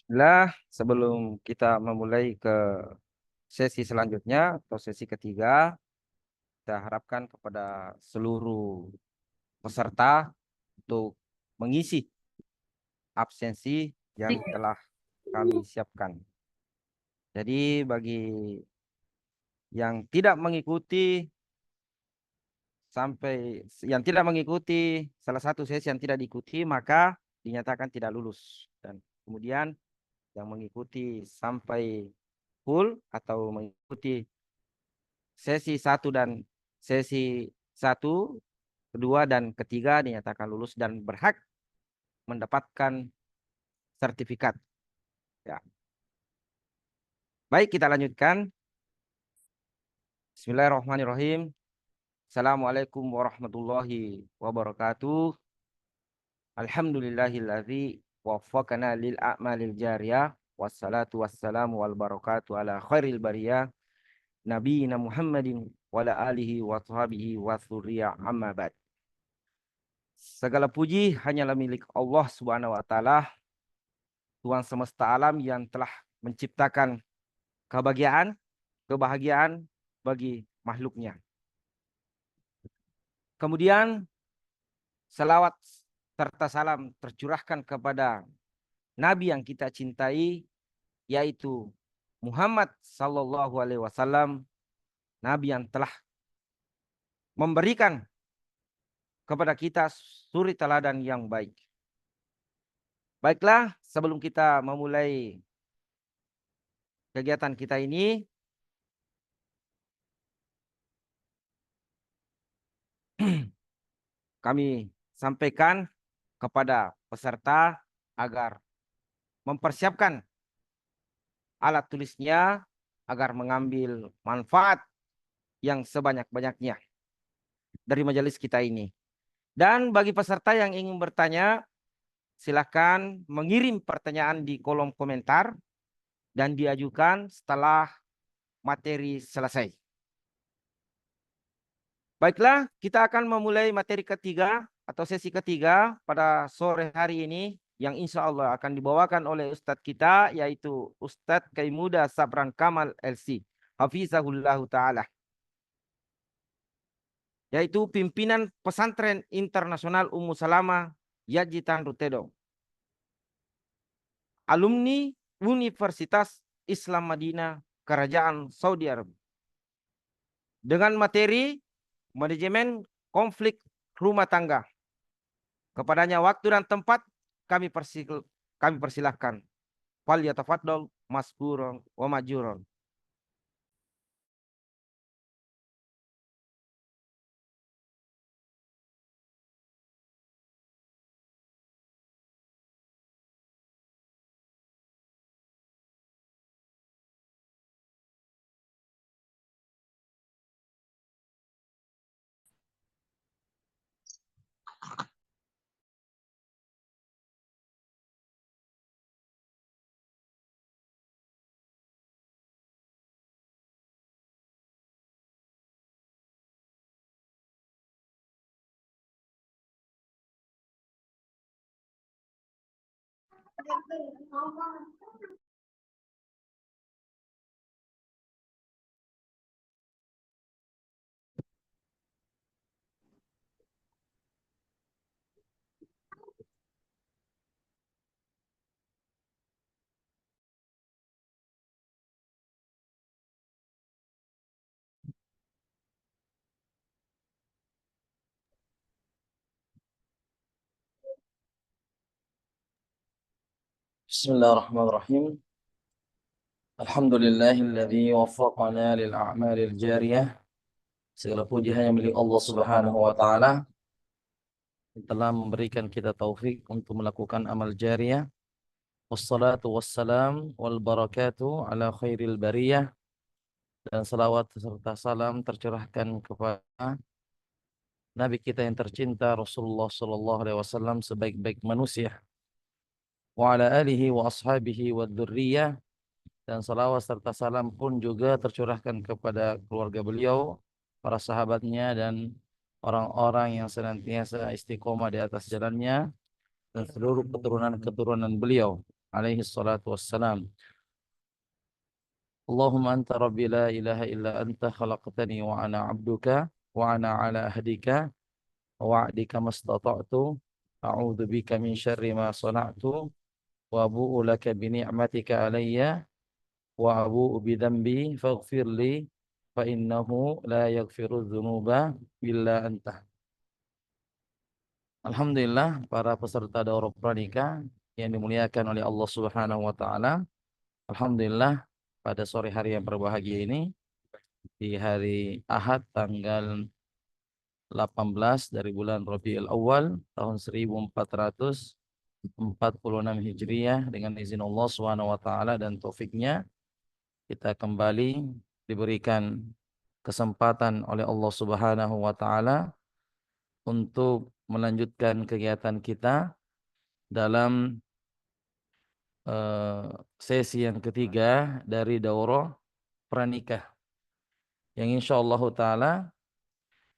Bismillah, sebelum kita memulai ke sesi selanjutnya atau sesi ketiga, kita harapkan kepada seluruh peserta untuk mengisi absensi yang telah kami siapkan. Jadi bagi yang tidak mengikuti salah satu sesi yang tidak diikuti, maka dinyatakan tidak lulus. Dan kemudian yang mengikuti sampai full atau mengikuti sesi satu dan sesi satu, kedua dan ketiga dinyatakan lulus dan berhak mendapatkan sertifikat. Ya. Baik, kita lanjutkan. Bismillahirrahmanirrahim. Assalamualaikum warahmatullahi wabarakatuh. Alhamdulillahilladzi waffaqana lil a'malil jariyah. Wassalatu wassalamu wal barakatuh ala khairil bariyah. Nabiyina Muhammadin wa ala alihi wa sahbihi wa dzurriyyah amma ba'd. Segala puji hanyalah milik Allah Subhanahu wa taala, Tuhan semesta alam yang telah menciptakan kebahagiaan bagi makhluknya. Kemudian salawat serta salam tercurahkan kepada Nabi yang kita cintai, yaitu Muhammad sallallahu alaihi wasallam, Nabi yang telah memberikan kepada kita suri teladan yang baik. Baiklah, sebelum kita memulai kegiatan kita ini, kami sampaikan kepada peserta agar mempersiapkan alat tulisnya agar mengambil manfaat yang sebanyak-banyaknya dari majelis kita ini. Dan bagi peserta yang ingin bertanya, silakan mengirim pertanyaan di kolom komentar dan diajukan setelah materi selesai. Baiklah, kita akan memulai materi ketiga atau sesi ketiga pada sore hari ini yang insya Allah akan dibawakan oleh Ustadz kita, yaitu Ustadz Kaimuda Sabran Kamal LC, Hafizahullah Ta'ala, yaitu pimpinan pesantren internasional Ummu Salama Yajitan Rutedo, alumni Universitas Islam Madinah Kerajaan Saudi Arabia, dengan materi manajemen konflik rumah tangga. Kepadanya waktu dan tempat kami persilahkan. Fal yatafaddal maskuron wa majuron. Bismillahirrahmanirrahim. Alhamdulillahilladzi waffaqana lil a'malil jariyah. Segala puji hanya milik Allah Subhanahu wa taala yang telah memberikan kita taufik untuk melakukan amal jariyah. Wassalatu wassalam wal barakatuh ala khairil bariyah, dan salawat serta salam tercurahkan kepada Nabi kita yang tercinta Rasulullah sallallahu alaihi wasallam, sebaik-baik manusia, wa ala alihi wa ashabihi wa dzurriyyah. Dan salawat serta salam pun juga tercurahkan kepada keluarga beliau, para sahabatnya, dan orang-orang yang senantiasa istiqomah di atas jalannya, dan seluruh keturunan-keturunan beliau. alaihi salatu wassalam. Allahumma anta rabbi la ilaha illa anta khalaqtani wa ana abduka wa ana ala ahdika wa wa'dika mastata'tu a'udzu bika min syarri ma sana'tu wa abu'u laka bi ni'matika alayya wa abu'u bi dzambi faghfir li fa innahu la yaghfiru dzunuba illa anta. Alhamdulillah para peserta daurah pranikah yang dimuliakan oleh Allah Subhanahu wa taala. Alhamdulillah pada sore hari yang berbahagia ini di hari Ahad tanggal 18 dari bulan Rabiul Awal tahun 1446 Hijriah dengan izin Allah Subhanahu wa taala dan taufiknya kita kembali diberikan kesempatan oleh Allah Subhanahu wa taala untuk melanjutkan kegiatan kita dalam sesi yang ketiga dari daurah pranikah yang insyaallah taala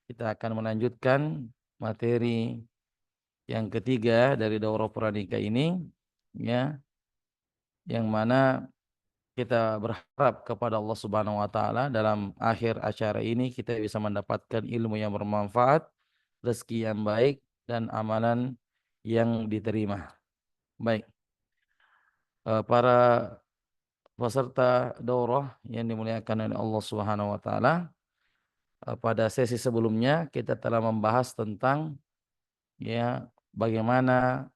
kita akan melanjutkan materi yang ketiga dari daurah pranikah ini, ya, yang mana kita berharap kepada Allah Subhanahu wa taala dalam akhir acara ini kita bisa mendapatkan ilmu yang bermanfaat, rezeki yang baik dan amalan yang diterima. Baik. Para peserta daurah yang dimuliakan oleh Allah Subhanahu wa taala, pada sesi sebelumnya kita telah membahas tentang, ya, bagaimana,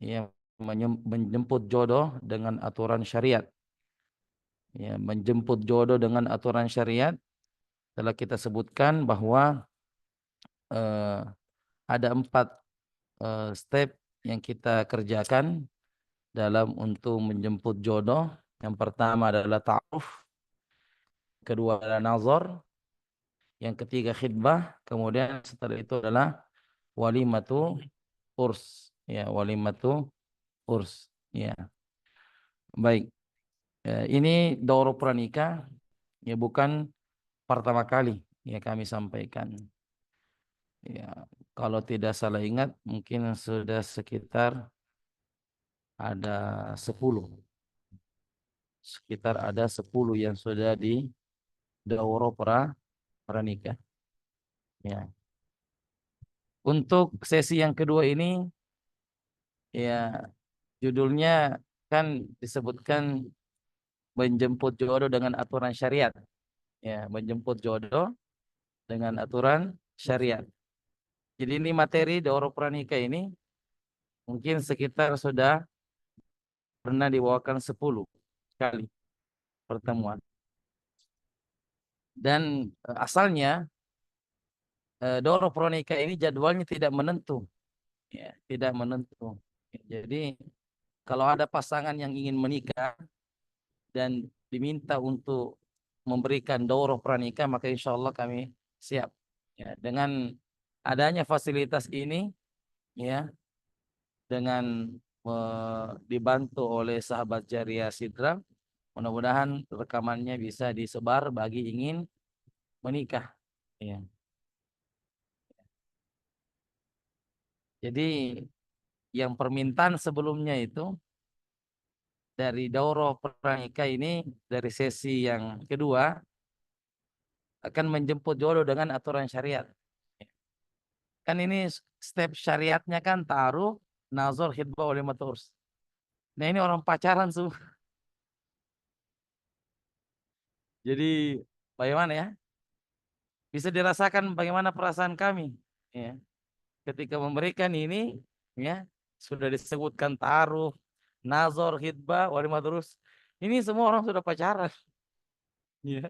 ya, menjemput jodoh dengan aturan syariat. Ya, menjemput jodoh dengan aturan syariat telah kita sebutkan bahwa ada 4 step yang kita kerjakan dalam untuk menjemput jodoh. Yang pertama adalah ta'aruf, kedua adalah nazar, yang ketiga khidbah, kemudian setelah itu adalah walimatu urs, ya, walimatu urs, ya. Baik, ini daurah pranikah, ya, bukan pertama kali ya kami sampaikan. Ya, kalau tidak salah ingat mungkin sudah sekitar ada 10. Sekitar ada 10 yang sudah di daurah pranikah. Ya. Untuk sesi yang kedua ini, ya, judulnya kan disebutkan menjemput jodoh dengan aturan syariat. Ya, menjemput jodoh dengan aturan syariat. Jadi ini materi daurah pranikah ini mungkin sekitar sudah pernah dibawakan 10 kali pertemuan. Dan asalnya daurah pranikah ini jadwalnya tidak menentu. Ya, tidak menentu. Jadi kalau ada pasangan yang ingin menikah dan diminta untuk memberikan daurah pranikah, maka insya Allah kami siap. Ya, dengan adanya fasilitas ini, ya, dengan dibantu oleh sahabat Jariah Sidra, mudah-mudahan rekamannya bisa disebar bagi ingin menikah. Ya. Jadi yang permintaan sebelumnya itu dari daurah pranikah ini dari sesi yang kedua akan menjemput jodoh dengan aturan syariat. Kan ini step syariatnya kan taruh, nazar, khidbah, walimatul urs. Nah ini orang pacaran semua. Jadi bagaimana ya? Bisa dirasakan bagaimana perasaan kami, ya, ketika memberikan ini, ya, sudah disebutkan taruh, nazar, khidbah, walimatul urs. Ini semua orang sudah pacaran. Ya.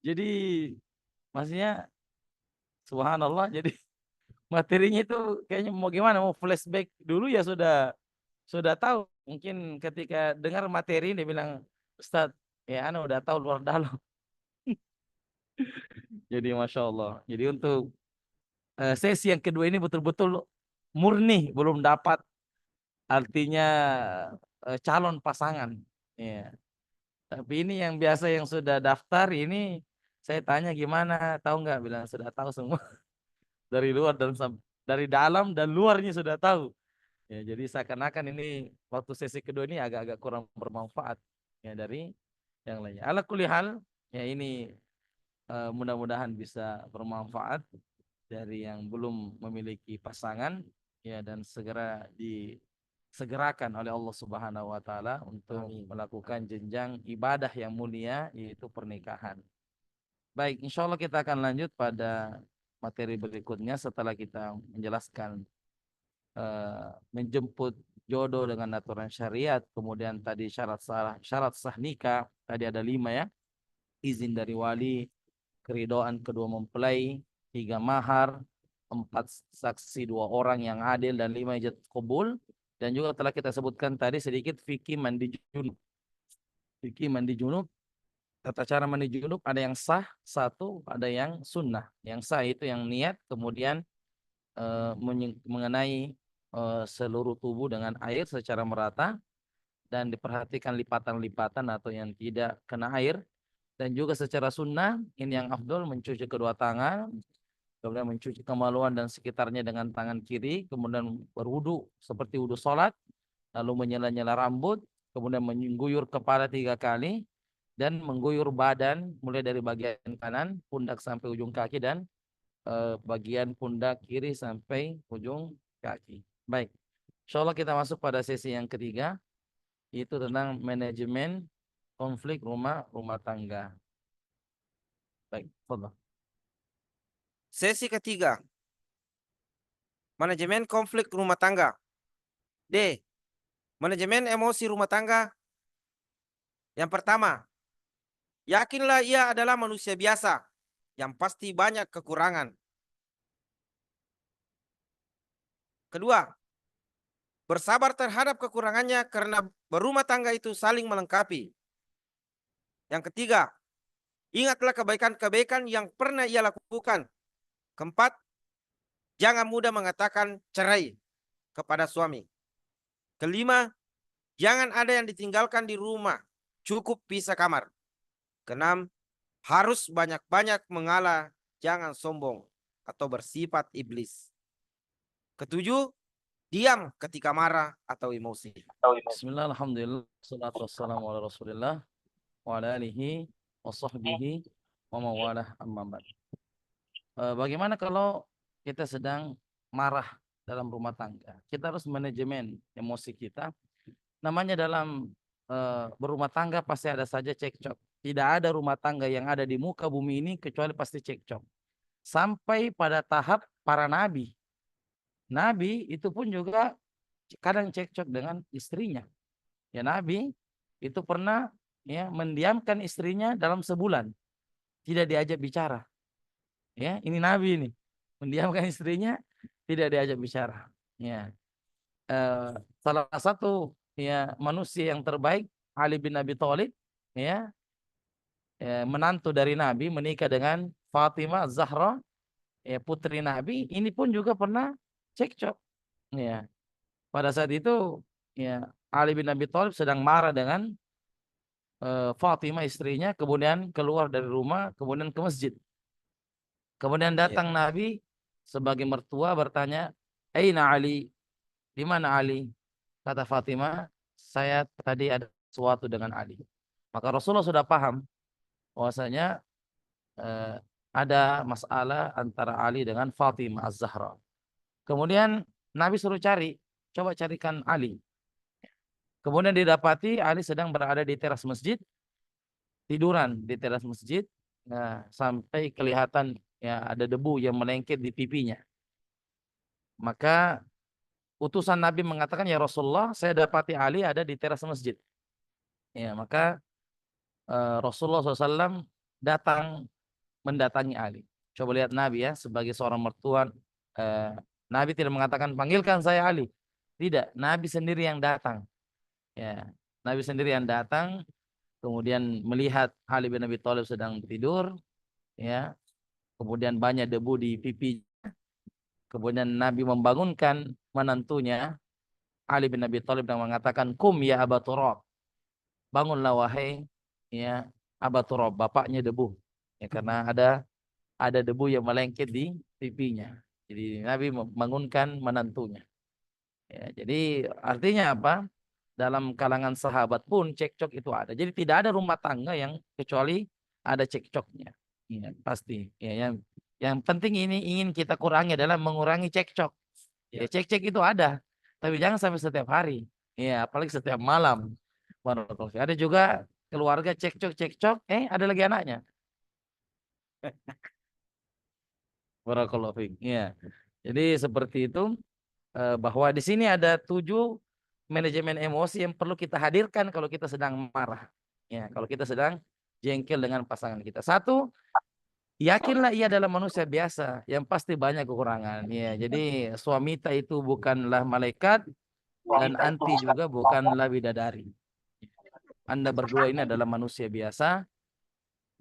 Jadi maksudnya subhanallah, jadi materinya itu kayaknya mau gimana, mau flashback dulu ya sudah tahu. Mungkin ketika dengar materi dia bilang, Ustadz, ya ana udah tahu luar dalam. Jadi Masya Allah. Jadi untuk sesi yang kedua ini betul-betul murni belum dapat, artinya calon pasangan. Ya. Tapi ini yang biasa yang sudah daftar ini saya tanya gimana, tahu nggak? Bilang sudah tahu semua dari luar dan dari dalam dan luarnya sudah tahu. Ya, jadi seakan-akan ini waktu sesi kedua ini agak-agak kurang bermanfaat ya dari yang lainnya. Ala kulli hal, ya ini mudah-mudahan bisa bermanfaat dari yang belum memiliki pasangan ya, dan segera disegerakan oleh Allah Subhanahu wa taala untuk melakukan jenjang ibadah yang mulia, yaitu pernikahan. Baik, insya Allah kita akan lanjut pada materi berikutnya setelah kita menjelaskan menjemput jodoh dengan aturan syariat, kemudian tadi syarat sah nikah tadi ada 5 ya: izin dari wali, keridhaan kedua mempelai, 3 mahar, 4 saksi 2 orang yang adil, dan 5 ijab qabul. Dan juga telah kita sebutkan tadi sedikit fikih mandi junub. Fikih mandi junub, tata cara mandi junub ada yang sah satu, ada yang sunnah. Yang sah itu yang niat, kemudian mengenai seluruh tubuh dengan air secara merata, dan diperhatikan lipatan-lipatan atau yang tidak kena air. Dan juga secara sunnah, ini yang afdol, mencuci kedua tangan, kemudian mencuci kemaluan dan sekitarnya dengan tangan kiri, kemudian berwudu seperti wudu sholat, lalu menyela-nyela rambut, kemudian mengguyur kepala 3 kali, dan mengguyur badan mulai dari bagian kanan, pundak sampai ujung kaki, dan bagian pundak kiri sampai ujung kaki. Baik, insya Allah kita masuk pada sesi yang ketiga, yaitu tentang manajemen konflik rumah tangga. Baik, fadhal. Sesi ketiga, manajemen konflik rumah tangga. D. Manajemen emosi rumah tangga. Yang pertama, yakinlah ia adalah manusia biasa yang pasti banyak kekurangan. Kedua, bersabar terhadap kekurangannya karena berumah tangga itu saling melengkapi. Yang ketiga, ingatlah kebaikan-kebaikan yang pernah ia lakukan. Keempat, jangan mudah mengatakan cerai kepada suami. Kelima, jangan ada yang ditinggalkan di rumah, cukup pisah kamar. Keenam, harus banyak-banyak mengalah, jangan sombong atau bersifat iblis. Ketujuh, diam ketika marah atau emosi. Bismillah, alhamdulillah, salatu wassalamu ala rasulillah wa ala alihi wa sahbihi wa mawalah, amma ba'd. Bagaimana kalau kita sedang marah dalam rumah tangga? Kita harus manajemen emosi kita. Namanya dalam berumah tangga pasti ada saja cekcok. Tidak ada rumah tangga yang ada di muka bumi ini kecuali pasti cekcok. Sampai pada tahap para nabi. Nabi itu pun juga kadang cekcok dengan istrinya. Ya, Nabi itu pernah ya mendiamkan istrinya dalam sebulan, tidak diajak bicara. Ya, ini Nabi ini mendiamkan istrinya, tidak diajak bicara. Ya, salah satu ya manusia yang terbaik, Ali bin Abi Thalib, ya, menantu dari Nabi, menikah dengan Fatimah Zahra, ya, putri Nabi. Ini pun juga pernah cekcok. Ya, pada saat itu ya Ali bin Abi Thalib sedang marah dengan Fatimah istrinya, kemudian keluar dari rumah, kemudian ke masjid. Kemudian datang Nabi sebagai mertua bertanya, "Aina Ali?" Di mana Ali? Kata Fatimah, "Saya tadi ada sesuatu dengan Ali." Maka Rasulullah sudah paham bahwasanya ada masalah antara Ali dengan Fatimah Az-Zahra. Kemudian Nabi suruh cari, coba carikan Ali. Kemudian didapati Ali sedang berada di teras masjid, tiduran di teras masjid, sampai kelihatan ya ada debu yang melengket di pipinya. Maka utusan Nabi mengatakan, "Ya Rasulullah, saya dapati Ali ada di teras masjid." Ya, maka Rasulullah SAW datang mendatangi Ali. Coba lihat Nabi ya, sebagai seorang mertua, Nabi tidak mengatakan, "Panggilkan saya Ali." Tidak, Nabi sendiri yang datang. Ya, Nabi sendiri yang datang, kemudian melihat Ali bin Abi Thalib sedang tidur, ya, kemudian banyak debu di pipi. Kemudian Nabi membangunkan menantunya Ali bin Abi Thalib dan mengatakan, "Kum ya Aba Turab." Bangunlah wahai ya Aba Turab, bapaknya debu. Ya, karena ada debu yang melengket di pipinya. Jadi Nabi membangunkan menantunya. Ya, jadi artinya apa? Dalam kalangan sahabat pun cekcok itu ada. Jadi tidak ada rumah tangga yang kecuali ada cekcoknya. Ya, pasti. Ya, yang penting ini ingin kita kurangi adalah mengurangi cekcok. Ya, cek-cek itu ada, tapi jangan sampai setiap hari. Ya, apalagi setiap malam. Barakallahu fiik. Ada juga keluarga cekcok, ada lagi anaknya. Barakallahu fiik. Ya. Jadi seperti itu, bahwa di sini ada 7 manajemen emosi yang perlu kita hadirkan kalau kita sedang marah. Ya, kalau kita sedang jengkel dengan pasangan kita. Satu, yakinlah ia adalah manusia biasa yang pasti banyak kekurangan. Ya, jadi suamita itu bukanlah malaikat dan anti juga bukanlah bidadari. Anda berdua ini adalah manusia biasa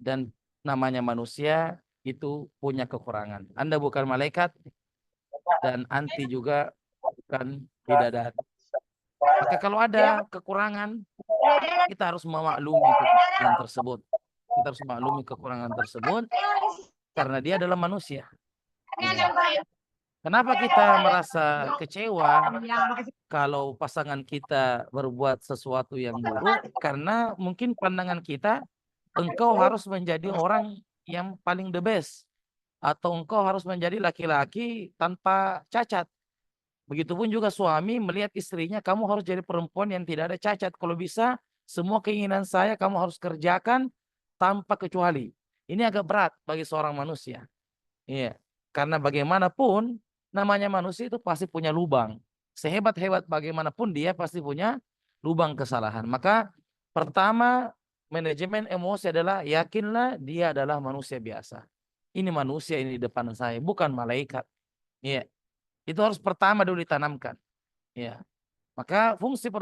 dan namanya manusia itu punya kekurangan. Anda bukan malaikat dan anti juga bukan bidadari. Maka kalau ada kekurangan, kita harus memaklumi kekurangan tersebut. Kita harus memaklumi kekurangan tersebut karena dia adalah manusia. Ya. Kenapa kita merasa kecewa kalau pasangan kita berbuat sesuatu yang buruk? Karena mungkin pandangan kita, engkau harus menjadi orang yang paling the best. Atau engkau harus menjadi laki-laki tanpa cacat. Begitupun juga suami melihat istrinya, kamu harus jadi perempuan yang tidak ada cacat. Kalau bisa, semua keinginan saya kamu harus kerjakan tanpa kecuali. Ini agak berat bagi seorang manusia. Iya. Karena bagaimanapun, namanya manusia itu pasti punya lubang. Sehebat-hebat bagaimanapun dia pasti punya lubang kesalahan. Maka pertama, manajemen emosi adalah yakinlah dia adalah manusia biasa. Ini manusia ini di depan saya, bukan malaikat. Iya. Itu harus pertama dulu ditanamkan. Ya. Maka fungsi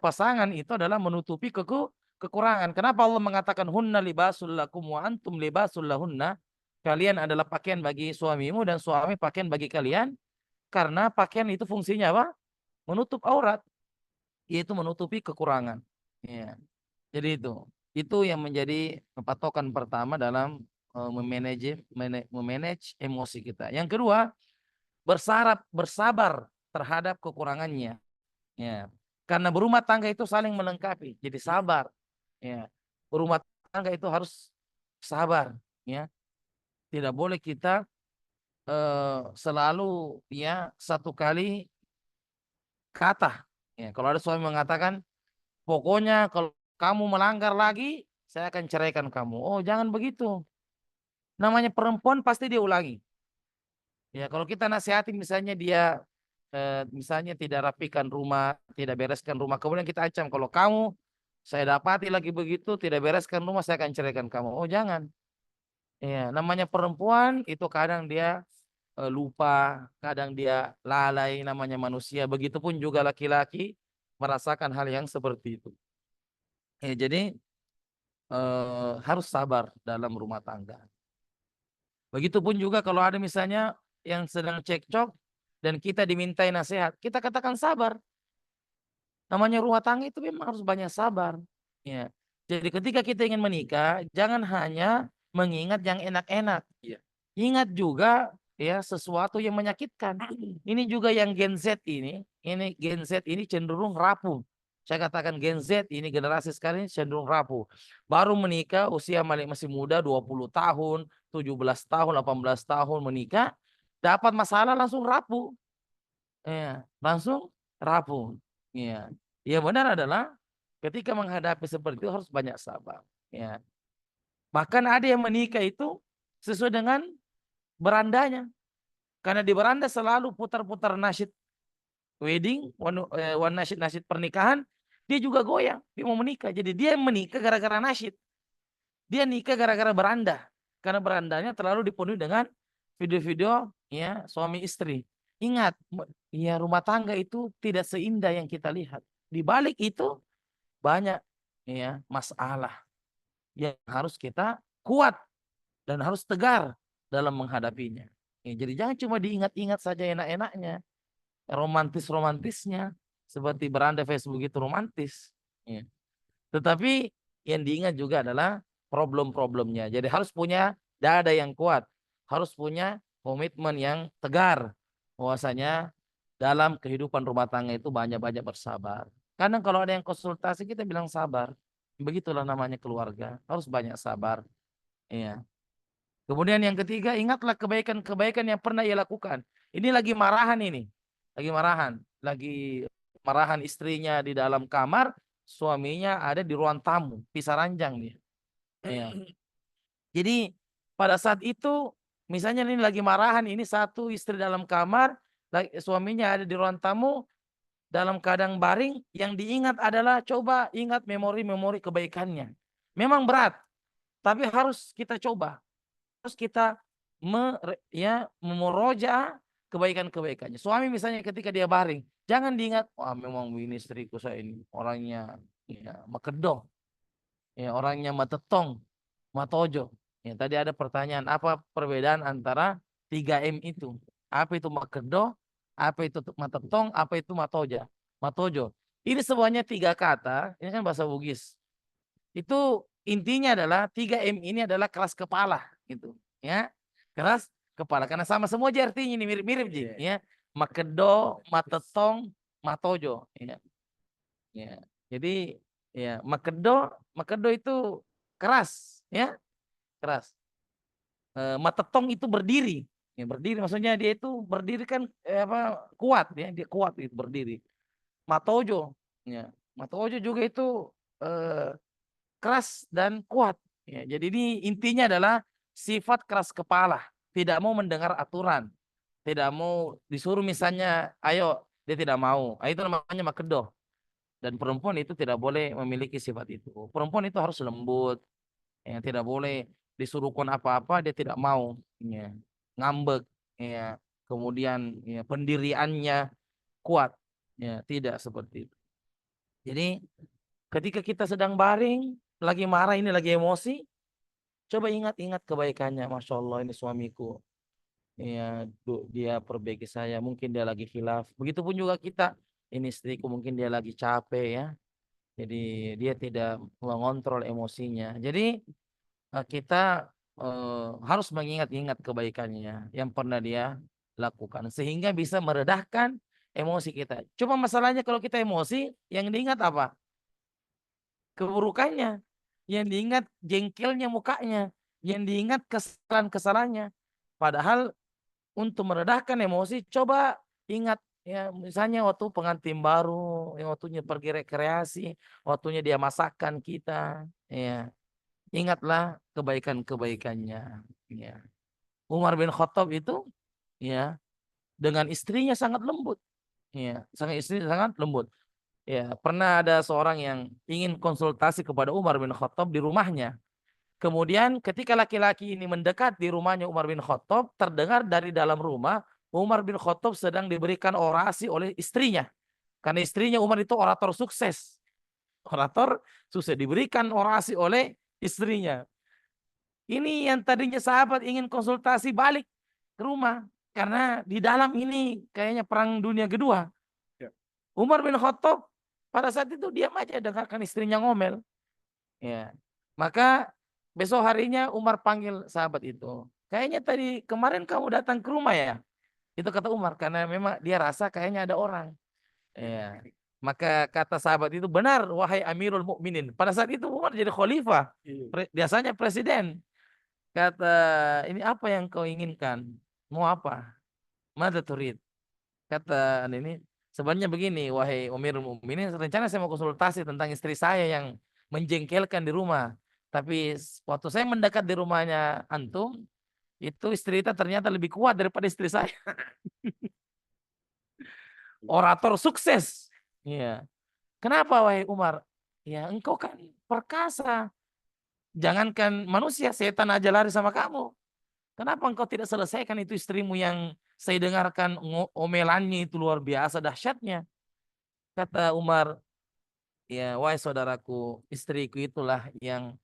pasangan itu adalah menutupi kekurangan. Kenapa Allah mengatakan hunna libasul lakum wa antum libasul lahunna? Kalian adalah pakaian bagi suamimu dan suami pakaian bagi kalian. Karena pakaian itu fungsinya apa? Menutup aurat, yaitu menutupi kekurangan. Ya. Jadi itu yang menjadi patokan pertama dalam memanage emosi kita. Yang kedua, bersabar terhadap kekurangannya. Ya. Karena berumah tangga itu saling melengkapi. Jadi sabar. Ya. Berumah tangga itu harus sabar. Ya. Tidak boleh kita selalu ya satu kali kata. Ya. Kalau ada suami mengatakan, pokoknya kalau kamu melanggar lagi, saya akan ceraikan kamu. Oh, jangan begitu. Namanya perempuan pasti dia ulangi. Ya, kalau kita nasihati misalnya dia misalnya tidak rapikan rumah, tidak bereskan rumah, kemudian kita ancam, kalau kamu saya dapati lagi begitu, tidak bereskan rumah, saya akan ceraikan kamu. Oh, jangan. Ya, namanya perempuan itu kadang dia lupa, kadang dia lalai, namanya manusia. Begitupun juga laki-laki merasakan hal yang seperti itu. Jadi harus sabar dalam rumah tangga. Begitupun juga kalau ada misalnya yang sedang cekcok dan kita dimintai nasihat, kita katakan sabar. Namanya rumah tangga itu memang harus banyak sabar. Ya. Jadi ketika kita ingin menikah, jangan hanya mengingat yang enak-enak. Ya. Ingat juga ya sesuatu yang menyakitkan. Ini juga yang Gen Z ini Gen Z ini cenderung rapuh. Saya katakan Gen Z ini generasi sekarang ini cenderung rapuh. Baru menikah usia masih muda 20 tahun, 17 tahun, 18 tahun menikah, dapat masalah langsung rapuh. Ya, langsung rapuh. Ya. Yang benar adalah ketika menghadapi seperti itu harus banyak sabar. Ya. Bahkan ada yang menikah itu sesuai dengan berandanya. Karena di beranda selalu putar-putar nasyid wedding, one nasyid pernikahan, dia juga goyang. Dia mau menikah. Jadi dia menikah gara-gara nasyid. Dia nikah gara-gara beranda. Karena berandanya terlalu dipenuhi dengan video-video ya suami istri. Ingat, ya rumah tangga itu tidak seindah yang kita lihat. Di balik itu banyak ya masalah yang harus kita kuat dan harus tegar dalam menghadapinya. Ya, jadi jangan cuma diingat-ingat saja enak-enaknya, romantis-romantisnya, seperti beranda Facebook itu romantis. Ya. Tetapi yang diingat juga adalah problem-problemnya. Jadi harus punya dada yang kuat, harus punya komitmen yang tegar. Bahwasanya dalam kehidupan rumah tangga itu banyak-banyak bersabar. Kadang kalau ada yang konsultasi kita bilang sabar. Begitulah namanya keluarga, harus banyak sabar. Iya. Kemudian yang ketiga, ingatlah kebaikan-kebaikan yang pernah ia lakukan. Ini lagi marahan ini. Lagi marahan istrinya di dalam kamar, suaminya ada di ruang tamu, pisah ranjang dia. Iya. Jadi pada saat itu, misalnya ini lagi marahan, ini satu istri dalam kamar, suaminya ada di ruang tamu, dalam keadaan baring, yang diingat adalah coba ingat memori-memori kebaikannya. Memang berat, tapi harus kita coba. Terus kita memurojaah kebaikan-kebaikannya. Suami misalnya ketika dia baring, jangan diingat, wah memang ini istriku saya ini orangnya ya makedoh, ya orangnya matetong, matojo. Ya, tadi ada pertanyaan, apa perbedaan antara 3M itu? Apa itu makedoh? Apa itu matetong? Apa itu matoja? Matojo. Ini semuanya 3 kata, ini kan bahasa Bugis. Itu intinya adalah 3M ini adalah keras kepala gitu ya, keras kepala karena sama semua aja artinya, ini mirip-mirip Ji ya, makedo, matetong, matojo ya. Ya jadi ya makedo, makedo itu keras ya, keras. Matetong itu berdiri ya, berdiri maksudnya dia itu berdiri kan apa, kuat ya, dia kuat itu berdiri. Matojo ya, matojo juga itu keras dan kuat. Ya, jadi ini intinya adalah sifat keras kepala, tidak mau mendengar aturan, tidak mau disuruh misalnya, ayo dia tidak mau. Itu namanya makedoh. Dan perempuan itu tidak boleh memiliki sifat itu. Perempuan itu harus lembut, ya, tidak boleh disuruhkan apa-apa dia tidak mau. Ya, ngambek, ya, kemudian ya, pendiriannya kuat, ya, tidak seperti itu. Jadi ketika kita sedang baring, lagi marah ini, lagi emosi, coba ingat-ingat kebaikannya. Masya Allah ini suamiku. Ya, dia perbaiki saya. Mungkin dia lagi khilaf. Begitupun juga kita. Ini istriku mungkin dia lagi capek ya. Jadi dia tidak mengontrol emosinya. Jadi kita harus mengingat-ingat kebaikannya yang pernah dia lakukan. Sehingga bisa meredahkan emosi kita. Cuma masalahnya kalau kita emosi, yang diingat apa? Keburukannya, yang diingat jengkelnya mukanya, yang diingat kesalahan-kesalahannya. Padahal untuk meredahkan emosi, coba ingat ya, misalnya waktu pengantin baru, yang waktunya pergi rekreasi, waktunya dia masakkan kita, ya ingatlah kebaikan-kebaikannya. Ya. Umar bin Khattab itu ya dengan istrinya sangat lembut, ya sangat istri sangat lembut. Ya, pernah ada seorang yang ingin konsultasi kepada Umar bin Khattab di rumahnya. Kemudian ketika laki-laki ini mendekat di rumahnya Umar bin Khattab, terdengar dari dalam rumah Umar bin Khattab sedang diberikan orasi oleh istrinya. Karena istrinya Umar itu orator sukses. Orator sukses diberikan orasi oleh istrinya. Ini yang tadinya sahabat ingin konsultasi balik ke rumah. Karena di dalam ini kayaknya perang dunia kedua. Ya. Umar bin Khattab pada saat itu diam aja dengarkan istrinya ngomel. Ya. Maka besok harinya Umar panggil sahabat itu. Kayaknya tadi kemarin kamu datang ke rumah ya? Itu kata Umar karena memang dia rasa kayaknya ada orang. Ya. Maka kata sahabat itu, benar wahai Amirul Mukminin. Pada saat itu Umar jadi khalifah. Biasanya presiden. Kata, ini apa yang kau inginkan? Mau apa? Mada turid? Kata ini, sebenarnya begini, wahai Amirul Mukminin, rencana saya mau konsultasi tentang istri saya yang menjengkelkan di rumah. Tapi waktu saya mendekat di rumahnya antum, itu istri kita ternyata lebih kuat daripada istri saya. Orator sukses. Iya. Kenapa wahai Umar? Ya engkau kan perkasa. Jangankan manusia, setan aja lari sama kamu. Kenapa engkau tidak selesaikan itu istrimu yang saya dengarkan omelannya itu luar biasa dahsyatnya. Kata Umar, ya wahai saudaraku, istriku itulah yang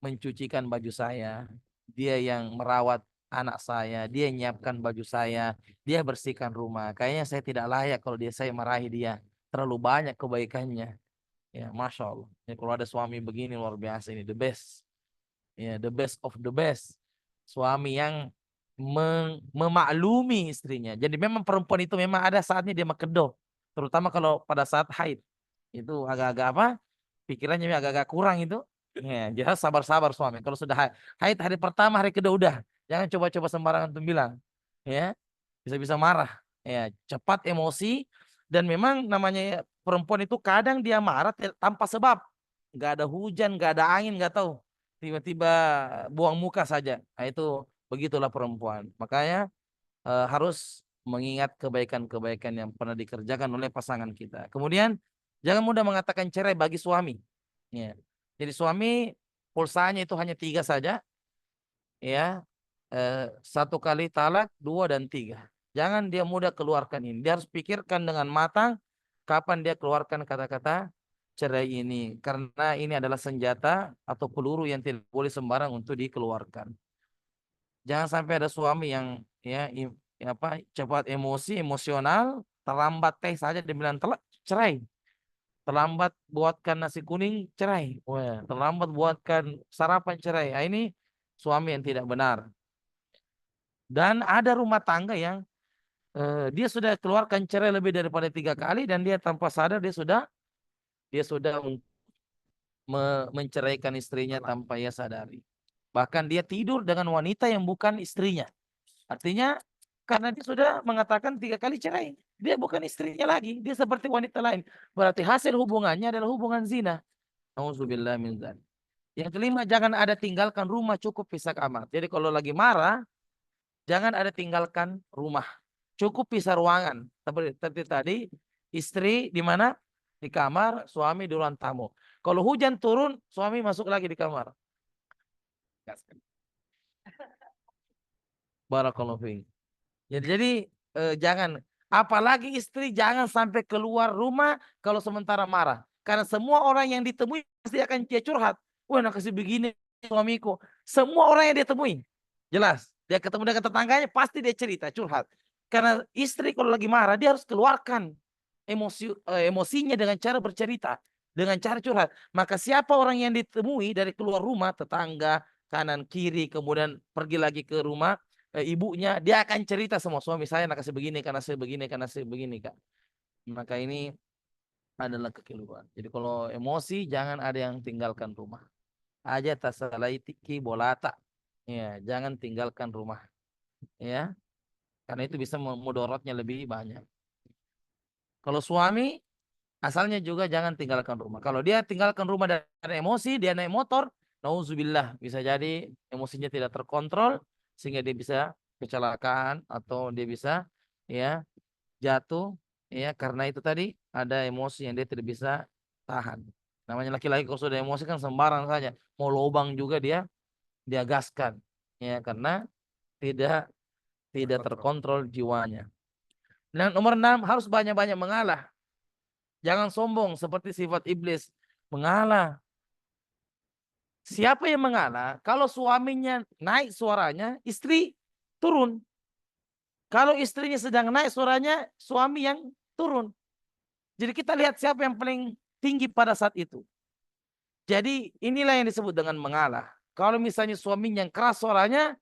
mencucikan baju saya. Dia yang merawat anak saya, dia yang menyiapkan baju saya, dia bersihkan rumah. Kayaknya saya tidak layak kalau saya marahi dia. Terlalu banyak kebaikannya. Ya, Masya Allah. Ya, kalau ada suami begini luar biasa ini, the best. Ya, the best of the best. Suami yang memaklumi istrinya. Jadi memang perempuan itu memang ada saatnya dia makedok, terutama kalau pada saat haid. Itu agak-agak apa? Pikirannya agak-agak kurang itu. Ya, jelas sabar-sabar suami. Kalau sudah haid hari pertama, hari kedua udah. Jangan coba-coba sembarangan untuk bilang. Ya, bisa-bisa marah. Ya, cepat emosi dan memang namanya perempuan itu kadang dia marah tanpa sebab. Nggak ada hujan, nggak ada angin, nggak tahu. Tiba-tiba buang muka saja. Nah, itu begitulah perempuan. Makanya harus mengingat kebaikan-kebaikan yang pernah dikerjakan oleh pasangan kita. Kemudian jangan mudah mengatakan cerai bagi suami. Ya. Jadi suami pulsanya itu hanya 3 saja, ya. 1 kali talak, 2 dan 3. Jangan dia mudah keluarkan ini. Dia harus pikirkan dengan matang kapan dia keluarkan kata-kata cerai ini. Karena ini adalah senjata atau peluru yang tidak boleh sembarang untuk dikeluarkan. Jangan sampai ada suami yang apa cepat emosi, emosional, terlambat teh saja dia bilang cerai. Terlambat buatkan nasi kuning, cerai. Wah, terlambat buatkan sarapan, cerai. Nah, ini suami yang tidak benar. Dan ada rumah tangga yang dia sudah keluarkan cerai lebih daripada 3 kali dan dia tanpa sadar dia sudah menceraikan istrinya tanpa ia sadari. Bahkan dia tidur dengan wanita yang bukan istrinya. Artinya karena dia sudah mengatakan 3 kali cerai. Dia bukan istrinya lagi. Dia seperti wanita lain. Berarti hasil hubungannya adalah hubungan zina. Auzubillah min dzalik. Yang kelima, jangan ada tinggalkan rumah, cukup pisah kamar. Jadi kalau lagi marah, jangan ada tinggalkan rumah. Cukup pisah ruangan. Seperti tadi, istri di mana? Di kamar, suami di ruang tamu. Kalau hujan turun, suami masuk lagi di kamar. Barakallahu fiik. Jadi jangan, apalagi istri jangan sampai keluar rumah kalau sementara marah. Karena semua orang yang ditemui pasti akan dia curhat. Wah, nak kasih begini suamiku. Semua orang yang dia temui. Jelas. Dia ketemu dengan tetangganya pasti dia cerita, curhat. Karena istri kalau lagi marah dia harus keluarkan emosinya dengan cara bercerita, dengan cara curhat. Maka siapa orang yang ditemui dari keluar rumah, tetangga, kanan kiri, kemudian pergi lagi ke rumah ibunya, dia akan cerita sama suami saya nak kasih begini karena saya begini karena saya begini, Kak. Maka ini adalah kekeliruan. Jadi kalau emosi jangan ada yang tinggalkan rumah. Aja tasalaitiki bolata. Ya, jangan tinggalkan rumah. Ya, karena itu bisa mudorotnya lebih banyak. Kalau suami asalnya juga jangan tinggalkan rumah. Kalau dia tinggalkan rumah dan emosi, dia naik motor, nauzubillah, bisa jadi emosinya tidak terkontrol sehingga dia bisa kecelakaan atau dia bisa ya jatuh ya karena itu tadi ada emosi yang dia tidak bisa tahan. Namanya laki-laki kalau sudah emosi kan sembarang saja, mau lobang juga dia gaskan ya karena tidak tidak terkontrol jiwanya. Dan nomor 6, harus banyak-banyak mengalah. Jangan sombong seperti sifat iblis. Mengalah. Siapa yang mengalah? Kalau suaminya naik suaranya, istri turun. Kalau istrinya sedang naik suaranya, suami yang turun. Jadi kita lihat siapa yang paling tinggi pada saat itu. Jadi inilah yang disebut dengan mengalah. Kalau misalnya suaminya yang keras suaranya,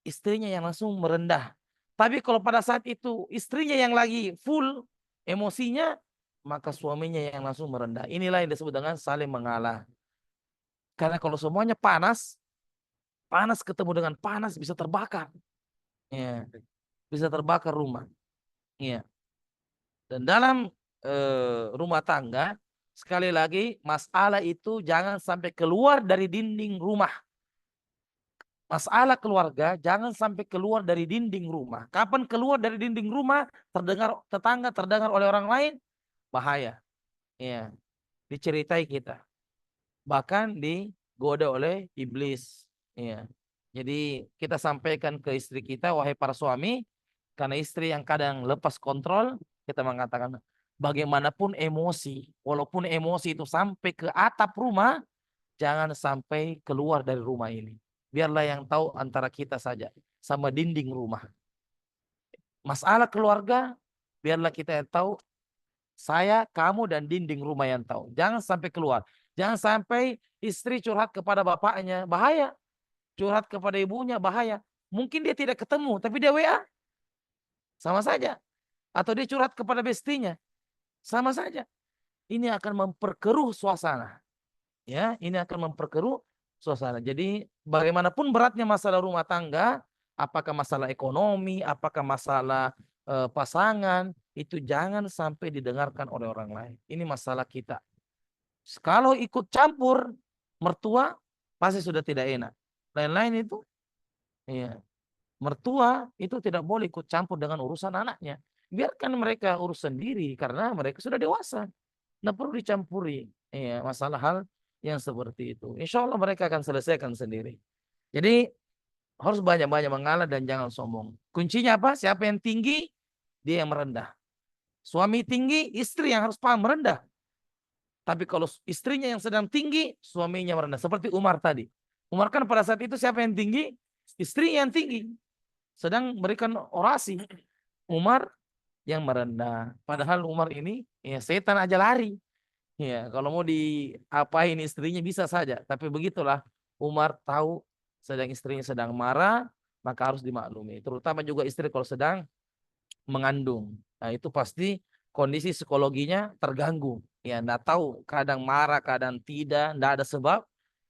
istrinya yang langsung merendah. Tapi kalau pada saat itu istrinya yang lagi full emosinya, maka suaminya yang langsung merendah. Inilah yang disebut dengan saling mengalah. Karena kalau semuanya panas, panas ketemu dengan panas bisa terbakar. Ya, bisa terbakar rumah. Ya. Dan dalam rumah tangga, sekali lagi masalah itu jangan sampai keluar dari dinding rumah. Masalah keluarga jangan sampai keluar dari dinding rumah. Kapan keluar dari dinding rumah, terdengar tetangga, terdengar oleh orang lain, bahaya. Ya, diceritai kita. Bahkan digoda oleh iblis. Ya. Jadi kita sampaikan ke istri kita, wahai para suami, karena istri yang kadang lepas kontrol, kita mengatakan bagaimanapun emosi, walaupun emosi itu sampai ke atap rumah, jangan sampai keluar dari rumah ini. Biarlah yang tahu antara kita saja sama dinding rumah. Masalah keluarga, biarlah kita yang tahu, saya, kamu, dan dinding rumah yang tahu. Jangan sampai keluar. Jangan sampai istri curhat kepada bapaknya, bahaya. Curhat kepada ibunya, bahaya. Mungkin dia tidak ketemu, tapi dia WA. Sama saja. Atau dia curhat kepada bestinya. Sama saja. Ini akan memperkeruh suasana. Ya, ini akan memperkeruh suasana. Jadi bagaimanapun beratnya masalah rumah tangga, apakah masalah ekonomi, apakah masalah pasangan, itu jangan sampai didengarkan oleh orang lain. Ini masalah kita. Kalau ikut campur mertua, pasti sudah tidak enak. Lain-lain itu, ya, mertua itu tidak boleh ikut campur dengan urusan anaknya. Biarkan mereka urus sendiri karena mereka sudah dewasa. Nggak perlu dicampuri, ya, masalah hal yang seperti itu. Insya Allah mereka akan selesaikan sendiri. Jadi harus banyak-banyak mengalah dan jangan sombong. Kuncinya apa? Siapa yang tinggi, dia yang merendah. Suami tinggi, istri yang harus paham merendah. Tapi kalau istrinya yang sedang tinggi, suaminya merendah. Seperti Umar tadi. Umar kan pada saat itu siapa yang tinggi? Istri yang tinggi. Sedang berikan orasi. Umar yang merendah. Padahal Umar ini, ya, setan aja lari. Ya, kalau mau diapain istrinya bisa saja. Tapi begitulah, Umar tahu istrinya sedang marah, maka harus dimaklumi. Terutama juga istri kalau sedang mengandung. Nah, itu pasti kondisi psikologinya terganggu. Ya, enggak tahu, kadang marah, kadang tidak, enggak ada sebab.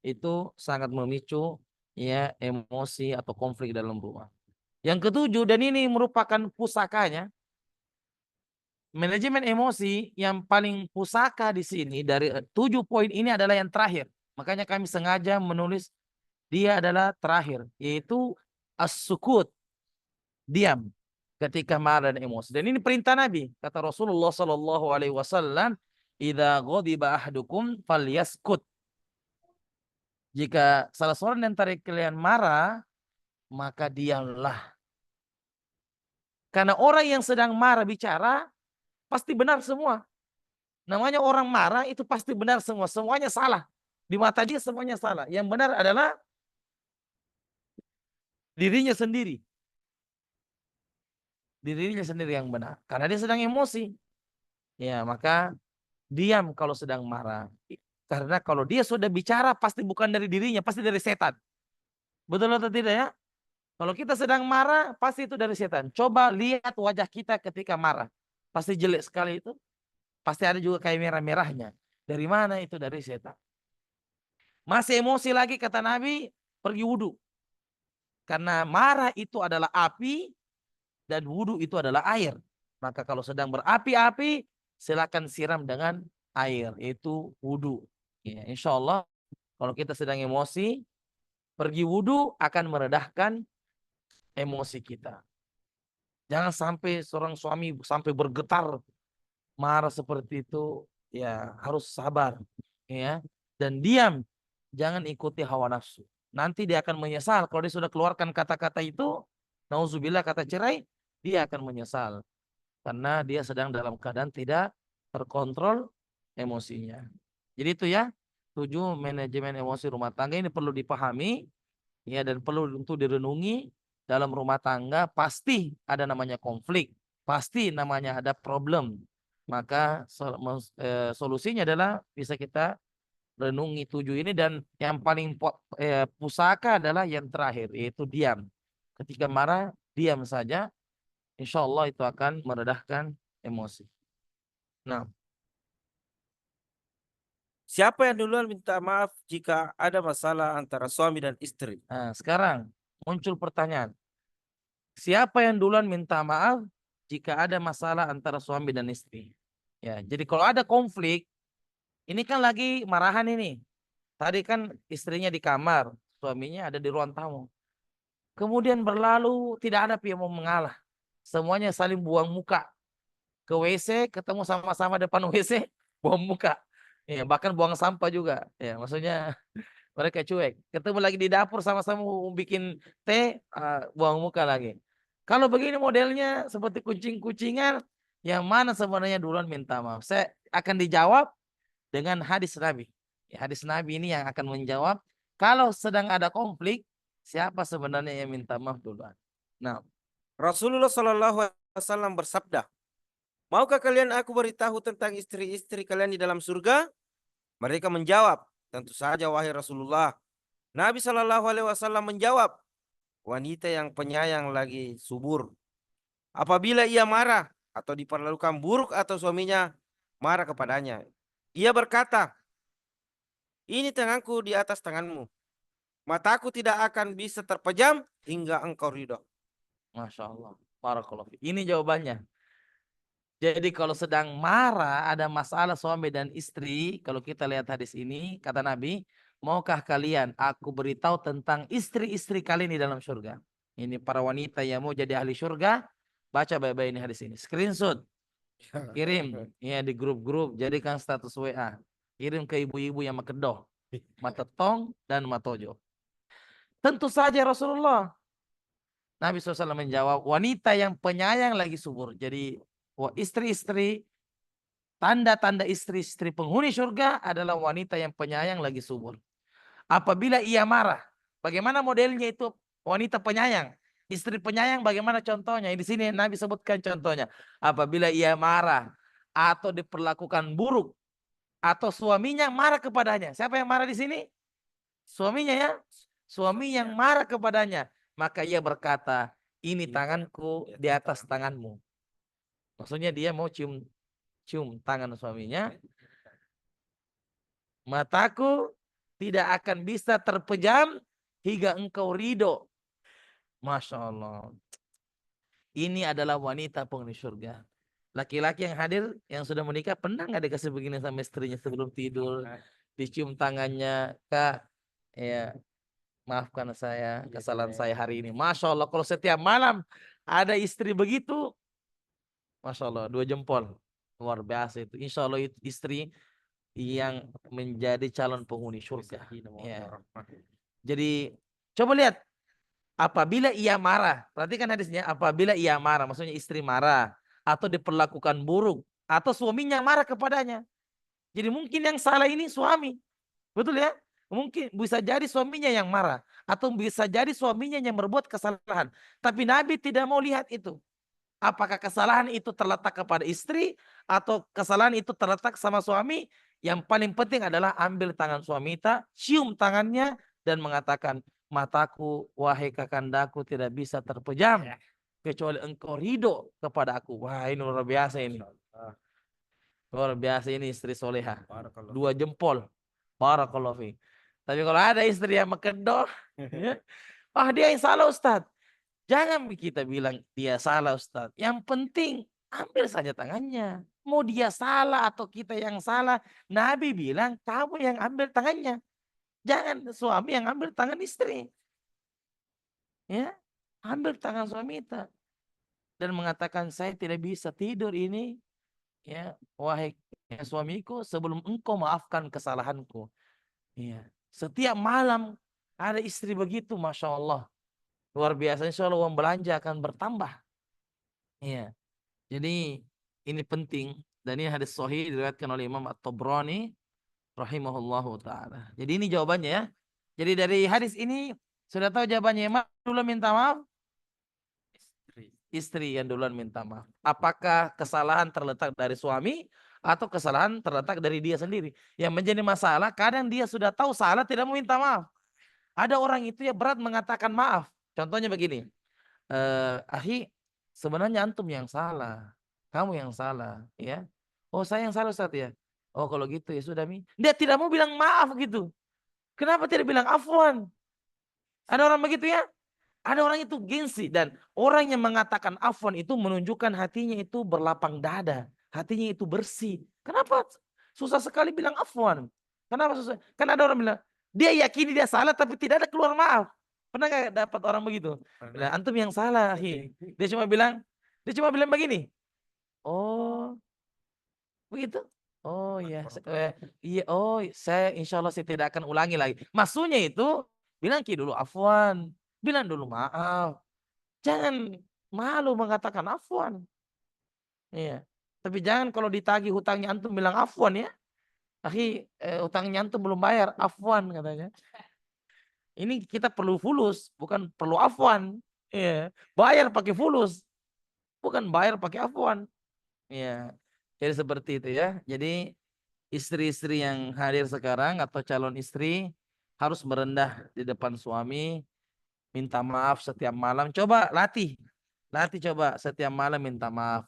Itu sangat memicu, ya, emosi atau konflik dalam rumah. Yang ketujuh, dan ini merupakan pusakanya, manajemen emosi yang paling pusaka di sini dari 7 poin ini adalah yang terakhir. Makanya kami sengaja menulis dia adalah terakhir, yaitu as-sukut, diam ketika marah dan emosi. Dan ini perintah Nabi, kata Rasulullah Shallallahu Alaihi Wasallam, "Idza ghadiba ahadukum falyaskut." Jika salah seorang dari kalian marah, maka diamlah. Karena orang yang sedang marah bicara pasti benar semua. Namanya orang marah itu pasti benar semua, semuanya salah. Di mata dia semuanya salah. Yang benar adalah dirinya sendiri. Dirinya sendiri yang benar. Karena dia sedang emosi. Ya, maka diam kalau sedang marah. Karena kalau dia sudah bicara pasti bukan dari dirinya, pasti dari setan. Betul atau tidak ya? Kalau kita sedang marah, pasti itu dari setan. Coba lihat wajah kita ketika marah. Pasti jelek sekali itu. Pasti ada juga kayak merah-merahnya. Dari mana itu? Dari setan. Masih emosi lagi kata Nabi, pergi wudhu. Karena marah itu adalah api dan wudhu itu adalah air. Maka kalau sedang berapi-api, silakan siram dengan air. Itu wudhu. Ya, insya Allah kalau kita sedang emosi, pergi wudhu akan meredahkan emosi kita. Jangan sampai seorang suami sampai bergetar marah seperti itu, ya harus sabar, ya, dan diam, jangan ikuti hawa nafsu. Nanti dia akan menyesal kalau dia sudah keluarkan kata-kata itu, nauzubillah, kata cerai, dia akan menyesal karena dia sedang dalam keadaan tidak terkontrol emosinya. Jadi itu ya, 7 manajemen emosi rumah tangga ini perlu dipahami, ya, dan perlu untuk direnungi. Dalam rumah tangga pasti ada namanya konflik, pasti namanya ada problem. Maka solusinya adalah bisa kita renungi 7 ini, dan yang paling pusaka adalah yang terakhir, yaitu diam. Ketika marah, diam saja. Insya Allah itu akan meredahkan emosi. Nah, Siapa yang duluan minta maaf jika ada masalah antara suami dan istri? sekarang muncul pertanyaan. Siapa yang duluan minta maaf jika ada masalah antara suami dan istri? Ya, jadi kalau ada konflik, ini kan lagi marahan ini. Tadi kan istrinya di kamar, suaminya ada di ruang tamu. Kemudian berlalu, tidak ada yang mau mengalah. Semuanya saling buang muka. Ke WC, ketemu sama-sama depan WC, buang muka. Ya, bahkan buang sampah juga. Ya, maksudnya mereka cuek. Ketemu lagi di dapur sama-sama bikin teh, buang muka lagi. Kalau begini modelnya seperti kucing-kucingan, yang mana sebenarnya duluan minta maaf? Saya akan dijawab dengan hadis Nabi. Ya, hadis Nabi ini yang akan menjawab kalau sedang ada konflik, siapa sebenarnya yang minta maaf duluan. Nah, Rasulullah Shallallahu Alaihi Wasallam bersabda, maukah kalian aku beritahu tentang istri-istri kalian di dalam surga? Mereka menjawab, tentu saja wahai Rasulullah. Nabi Shallallahu Alaihi Wasallam menjawab, wanita yang penyayang lagi subur. Apabila ia marah atau diperlakukan buruk atau suaminya marah kepadanya, ia berkata, ini tanganku di atas tanganmu. Mataku tidak akan bisa terpejam hingga engkau ridho. Masya Allah. Barakallahu fiik. Ini jawabannya. Jadi kalau sedang marah, ada masalah suami dan istri, kalau kita lihat hadis ini, kata Nabi, maukah kalian aku beritahu tentang istri-istri kalian di dalam surga? Ini para wanita yang mau jadi ahli surga, baca baik-baik ini hadis ini. Screenshot, kirim ya di grup-grup, jadikan status WA. Kirim ke ibu-ibu yang makedoh, matetong dan matojo. Tentu saja Rasulullah. Nabi SAW menjawab, wanita yang penyayang lagi subur. Jadi istri-istri, tanda-tanda istri-istri penghuni surga adalah wanita yang penyayang lagi subur. Apabila ia marah, bagaimana modelnya itu wanita penyayang? Istri penyayang bagaimana contohnya? Di sini Nabi sebutkan contohnya. Apabila ia marah atau diperlakukan buruk atau suaminya marah kepadanya. Siapa yang marah di sini? Suaminya ya. Suami yang marah kepadanya. Maka ia berkata, ini tanganku di atas tanganmu. Maksudnya dia mau cium tangan suaminya. Mataku tidak akan bisa terpejam hingga engkau ridho. Masya Allah. Ini adalah wanita penghuni surga. Laki-laki yang hadir, yang sudah menikah, pernah nggak dikasih begini sama istrinya sebelum tidur? Dicium tangannya, Kak, ya maafkan saya, kesalahan saya hari ini. Masya Allah, kalau setiap malam ada istri begitu, Masya Allah, 2 jempol. Luar biasa itu. Insya Allah itu istri yang menjadi calon penghuni surga. Ya. Jadi coba lihat, apabila ia marah, perhatikan hadisnya, apabila ia marah, maksudnya istri marah, atau diperlakukan buruk, atau suaminya marah kepadanya. Jadi mungkin yang salah ini suami. Betul ya? Mungkin bisa jadi suaminya yang marah. Atau bisa jadi suaminya yang berbuat kesalahan. Tapi Nabi tidak mau lihat itu. Apakah kesalahan itu terletak kepada istri atau kesalahan itu terletak sama suami? Yang paling penting adalah ambil tangan suami kita, cium tangannya dan mengatakan, mataku wahai kakandaku tidak bisa terpejam kecuali engkau ridho kepada aku. Wah, ini luar biasa ini. Luar biasa ini istri soleha. 2 jempol. Barakallahu fi. Tapi kalau ada istri yang mekedok, ya, dia yang salah Ustaz. Jangan kita bilang dia salah Ustaz. Yang penting ambil saja tangannya. Mau dia salah atau kita yang salah. Nabi bilang kamu yang ambil tangannya. Jangan suami yang ambil tangan istri. Ya, ambil tangan suami kita. Dan mengatakan saya tidak bisa tidur ini. Ya, wahai suamiku sebelum engkau maafkan kesalahanku. Ya, setiap malam ada istri begitu, Masya Allah. Luar biasa, insya Allah uang belanja akan bertambah. Iya. Jadi ini penting dan ini hadis sahih diriwayatkan oleh Imam At-Tabrani rahimahullahu taala. Jadi ini jawabannya ya. Jadi dari hadis ini sudah tahu jawabannya. Imam dulu minta maaf. Istri yang duluan minta maaf. Apakah kesalahan terletak dari suami atau kesalahan terletak dari dia sendiri? Yang menjadi masalah kadang dia sudah tahu salah tidak mau minta maaf. Ada orang itu ya berat mengatakan maaf. Contohnya begini. Ahi, sebenarnya antum yang salah. Kamu yang salah, ya. Oh, saya yang salah Ustaz ya. Oh, kalau gitu ya sudah Mi. Dia tidak mau bilang maaf gitu. Kenapa tidak bilang afwan? Ada orang begitu ya? Ada orang itu gengsi dan orang yang mengatakan afwan itu menunjukkan hatinya itu berlapang dada, hatinya itu bersih. Kenapa susah sekali bilang afwan? Kenapa susah? Kan ada orang bilang dia yakini dia salah tapi tidak ada keluar maaf. Pernah nggak dapat orang begitu? Nah, antum yang salah, Hi. Dia cuma bilang begini. Oh, begitu. Oh iya, iya. Oh, saya insya Allah saya tidak akan ulangi lagi. Maksudnya itu bilang dulu afwan, bilang dulu maaf. Jangan malu mengatakan afwan. Iya. Tapi jangan kalau ditagih hutangnya antum bilang afwan ya. Akhi, hutangnya antum belum bayar, afwan katanya. Ini kita perlu fulus, bukan perlu afwan. Iya. Bayar pakai fulus, bukan bayar pakai afwan. Iya. Jadi seperti itu ya. Jadi istri-istri yang hadir sekarang atau calon istri harus merendah di depan suami. minta maaf setiap malam. Coba latih. Latih coba setiap malam minta maaf.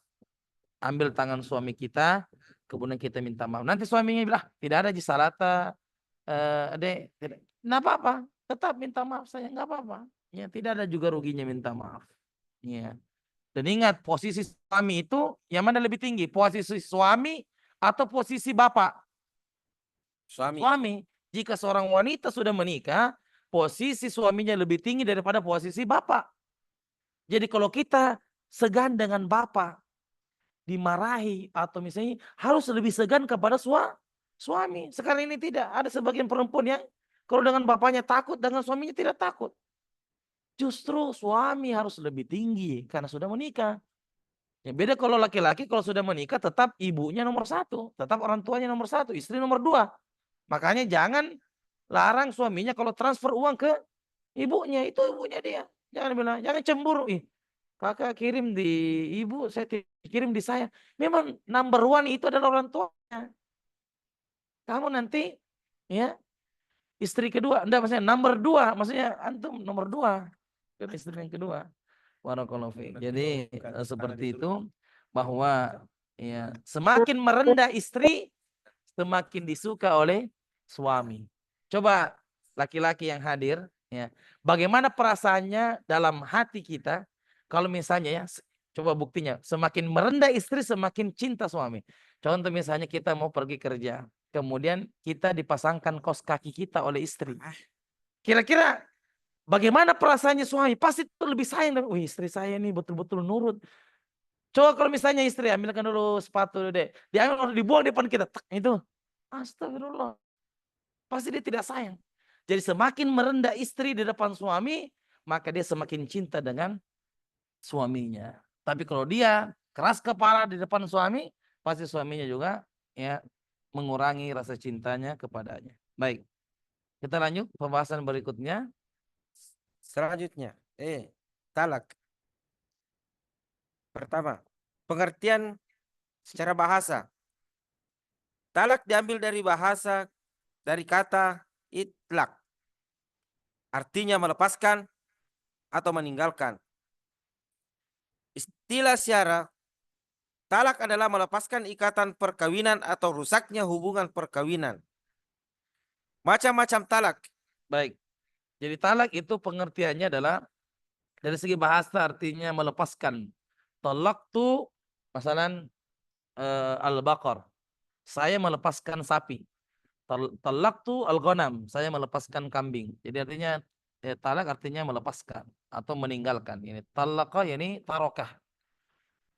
Ambil tangan suami kita, kemudian kita minta maaf. Nanti suaminya bilang, "Ah, tidak ada Ji salata, adek, tidak. Nggak apa-apa, tetap minta maaf saya, nggak apa-apa. Ya, tidak ada juga ruginya minta maaf. Ya. Dan ingat, posisi suami itu yang mana lebih tinggi? Posisi suami atau posisi bapak? Suami. Suami. Jika seorang wanita sudah menikah, posisi suaminya lebih tinggi daripada posisi bapak. Jadi kalau kita segan dengan bapak, dimarahi atau misalnya harus lebih segan kepada suami. Sekarang ini tidak. Ada sebagian perempuan yang kalau dengan bapaknya takut, dengan suaminya tidak takut. Justru suami harus lebih tinggi karena sudah menikah. Ya beda kalau laki-laki, kalau sudah menikah tetap ibunya nomor satu, tetap orang tuanya nomor satu, istri nomor dua. Makanya jangan larang suaminya kalau transfer uang ke ibunya, itu ibunya dia. Jangan bilang, jangan cemburu. Ih, kakak kirim di ibu, saya kirim di saya. Memang number one itu adalah orang tuanya. Kamu nanti ya istri kedua, enggak maksudnya number dua, maksudnya antum nomor dua, istri yang kedua. Barakallahu fiik. Jadi seperti itu bahwa ya semakin merendah istri semakin disuka oleh suami. Coba laki-laki yang hadir ya, bagaimana perasaannya dalam hati kita kalau misalnya ya coba buktinya semakin merendah istri semakin cinta suami. Contoh misalnya kita mau pergi kerja, kemudian kita dipasangkan kaos kaki kita oleh istri. Kira-kira bagaimana perasaannya suami? Pasti itu lebih sayang. Wih, istri saya nih betul-betul nurut. Coba kalau misalnya istri ambilkan dulu sepatu deh. Diambil lalu dibuang di depan kita. Tak, itu. Astagfirullah. Pasti dia tidak sayang. Jadi semakin merendah istri di depan suami, maka dia semakin cinta dengan suaminya. Tapi kalau dia keras kepala di depan suami, pasti suaminya juga ya mengurangi rasa cintanya kepadanya. Baik. Kita lanjut pembahasan berikutnya. Selanjutnya, talak. Pertama, pengertian secara bahasa. Talak diambil dari kata itlak. Artinya melepaskan atau meninggalkan. Istilah syara, talak adalah melepaskan ikatan perkawinan atau rusaknya hubungan perkawinan. Macam-macam talak. Baik. Jadi talak itu pengertiannya adalah dari segi bahasa artinya melepaskan. Talak tu masalan al-baqar. Saya melepaskan sapi. Talak tu al-ghanam. Saya melepaskan kambing. Jadi artinya talak artinya melepaskan atau meninggalkan. Ini talaqah ini tarokah.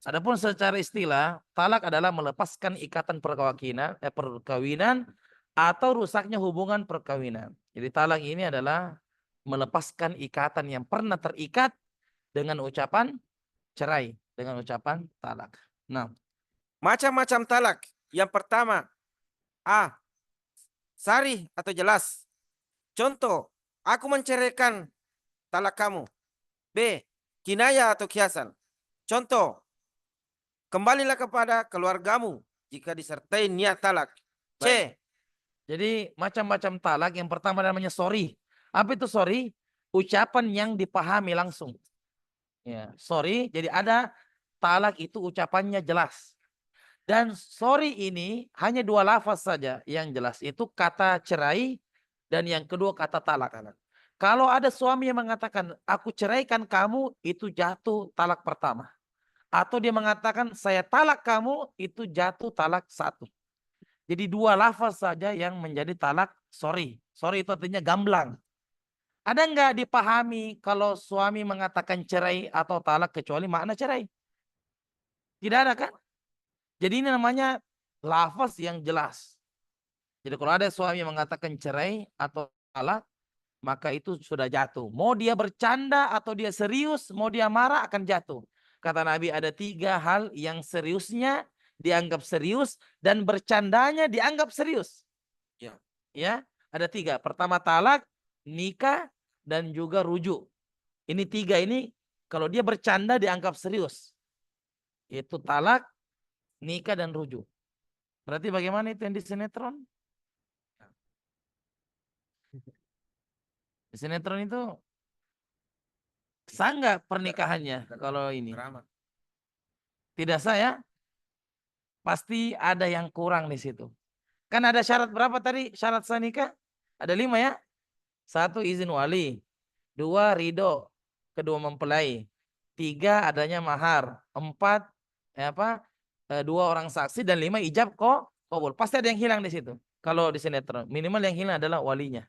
Adapun secara istilah, talak adalah melepaskan ikatan perkawinan atau rusaknya hubungan perkawinan. Jadi talak ini adalah melepaskan ikatan yang pernah terikat dengan ucapan cerai, dengan ucapan talak. Nah, Macam-macam talak. Yang pertama, A. Sarih atau jelas. Contoh, aku menceraikan talak kamu. B. Kinaya atau kiasan. Contoh, kembalilah kepada keluargamu jika disertai niat talak. C. baik. Jadi macam-macam talak. Yang pertama namanya sorry. Apa itu sorry? Ucapan yang dipahami langsung. Ya, sorry. Jadi ada talak itu ucapannya jelas. Dan sorry ini hanya dua lafaz saja yang jelas. Itu kata cerai dan yang kedua kata talak. Kalau ada suami yang mengatakan aku ceraikan kamu, itu jatuh talak pertama. Atau dia mengatakan saya talak kamu, itu jatuh talak satu. Jadi dua lafaz saja yang menjadi talak sorry. Sorry itu artinya gamblang. Ada nggak dipahami kalau suami mengatakan cerai atau talak kecuali makna cerai? Tidak ada kan? Jadi ini namanya lafaz yang jelas. Jadi kalau ada suami yang mengatakan cerai atau talak, maka itu sudah jatuh. Mau dia bercanda atau dia serius, mau dia marah akan jatuh. Kata Nabi ada tiga hal yang seriusnya dianggap serius dan bercandanya dianggap serius. Ya. Ya, ada tiga. Pertama talak, nikah, dan juga rujuk. Ini tiga ini kalau dia bercanda dianggap serius. Itu talak, nikah, dan rujuk. Berarti bagaimana itu yang di sinetron? Di sinetron itu Sah nggak pernikahannya kalau ini? Keramat. Tidak sah ya? Pasti ada yang kurang di situ. Kan ada syarat berapa tadi? Syarat sah nikah? Ada 5 ya? 1, izin wali. 2, ridho kedua mempelai. 3, adanya mahar. 4, 2 orang saksi, dan 5, ijab kok kabul. Pasti ada yang hilang di situ. Kalau di sinetron, minimal yang hilang adalah walinya.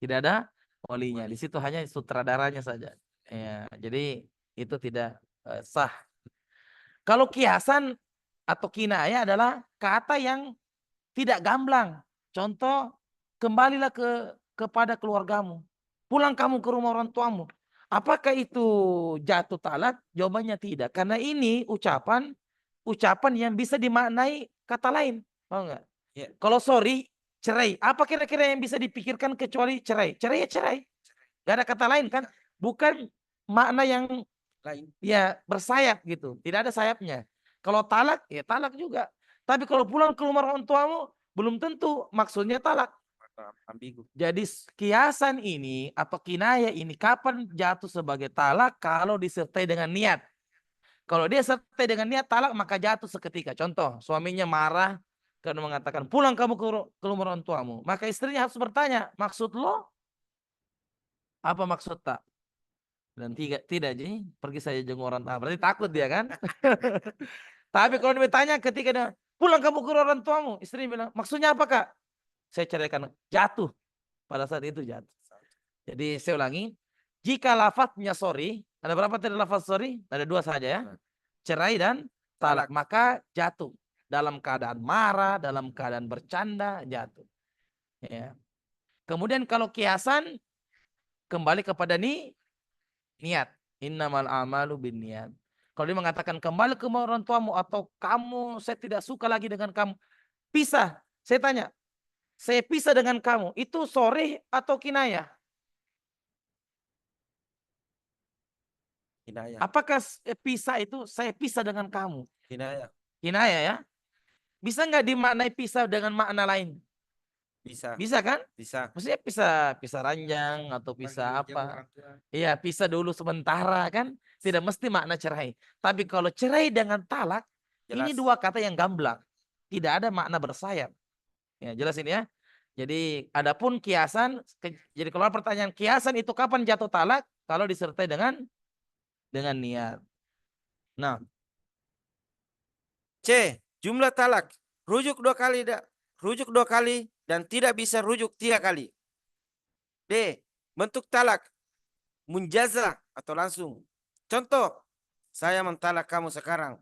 Tidak ada walinya. Di situ hanya sutradaranya saja. Ya, jadi itu tidak sah. Kalau kiasan atau kinayah adalah kata yang tidak gamblang. Contoh, kembalilah kepada keluargamu. Pulang kamu ke rumah orang tuamu. Apakah itu jatuh talak? Jawabannya tidak. Karena ini ucapan yang bisa dimaknai kata lain. Paham nggak? Ya. Kalau sorry, cerai. Apa kira-kira yang bisa dipikirkan kecuali cerai? Cerai ya cerai. Gak ada kata lain kan? Bukan makna yang Lain. ya bersayap gitu. Tidak ada sayapnya. Kalau talak, ya talak juga. Tapi kalau pulang ke rumah orang tuamu, belum tentu maksudnya talak. Ambigu. Jadi kiasan ini atau kinayah ini kapan jatuh sebagai talak? Kalau disertai dengan niat. Kalau dia sertai dengan niat talak, maka jatuh seketika. Contoh, suaminya marah karena mengatakan pulang kamu ke rumah orang tuamu. Maka istrinya harus bertanya, maksud lo apa maksud tak? Dan tidak jadi pergi saja jenguk orang tua. Berarti takut dia kan? Tapi kalau ditanya ketika dia pulang kamu ke orang tuamu, istri bilang, maksudnya apa kak? Saya ceraikan. Jatuh. Pada saat itu jatuh. Jadi saya ulangi, jika lafaznya sorry, ada berapa tadi lafaz sorry? Ada 2 saja ya. Cerai dan talak. Maka jatuh. Dalam keadaan marah, dalam keadaan bercanda, jatuh. Ya. Kemudian kalau kiasan, kembali kepada niat. Innamal a'malu binniat. Kalau dia mengatakan kembali ke orang tuamu atau kamu, saya tidak suka lagi dengan kamu. Pisah. Saya tanya, saya pisah dengan kamu. Itu sorry atau kinayah? Kinayah. Apakah pisah itu saya pisah dengan kamu? Kinayah. Kinayah ya. Bisa nggak dimaknai pisah dengan makna lain? Bisa. Bisa kan? Bisa. Maksudnya pisah ranjang atau pisah apa? Iya, pisah dulu sementara kan? Tidak mesti makna cerai. Tapi kalau cerai dengan talak, ini Jelas. 2 kata yang gamblang. Tidak ada makna bersayap. Ya, jelas ini ya. Jadi adapun kiasan, jadi kalau pertanyaan kiasan itu kapan jatuh talak? Kalau disertai dengan niat. Nah, C. Jumlah talak. Rujuk 2 kali. Rujuk 2 kali dan tidak bisa rujuk 3 kali. D. Bentuk talak. Munjaza atau langsung. Contoh, saya mentalak kamu sekarang.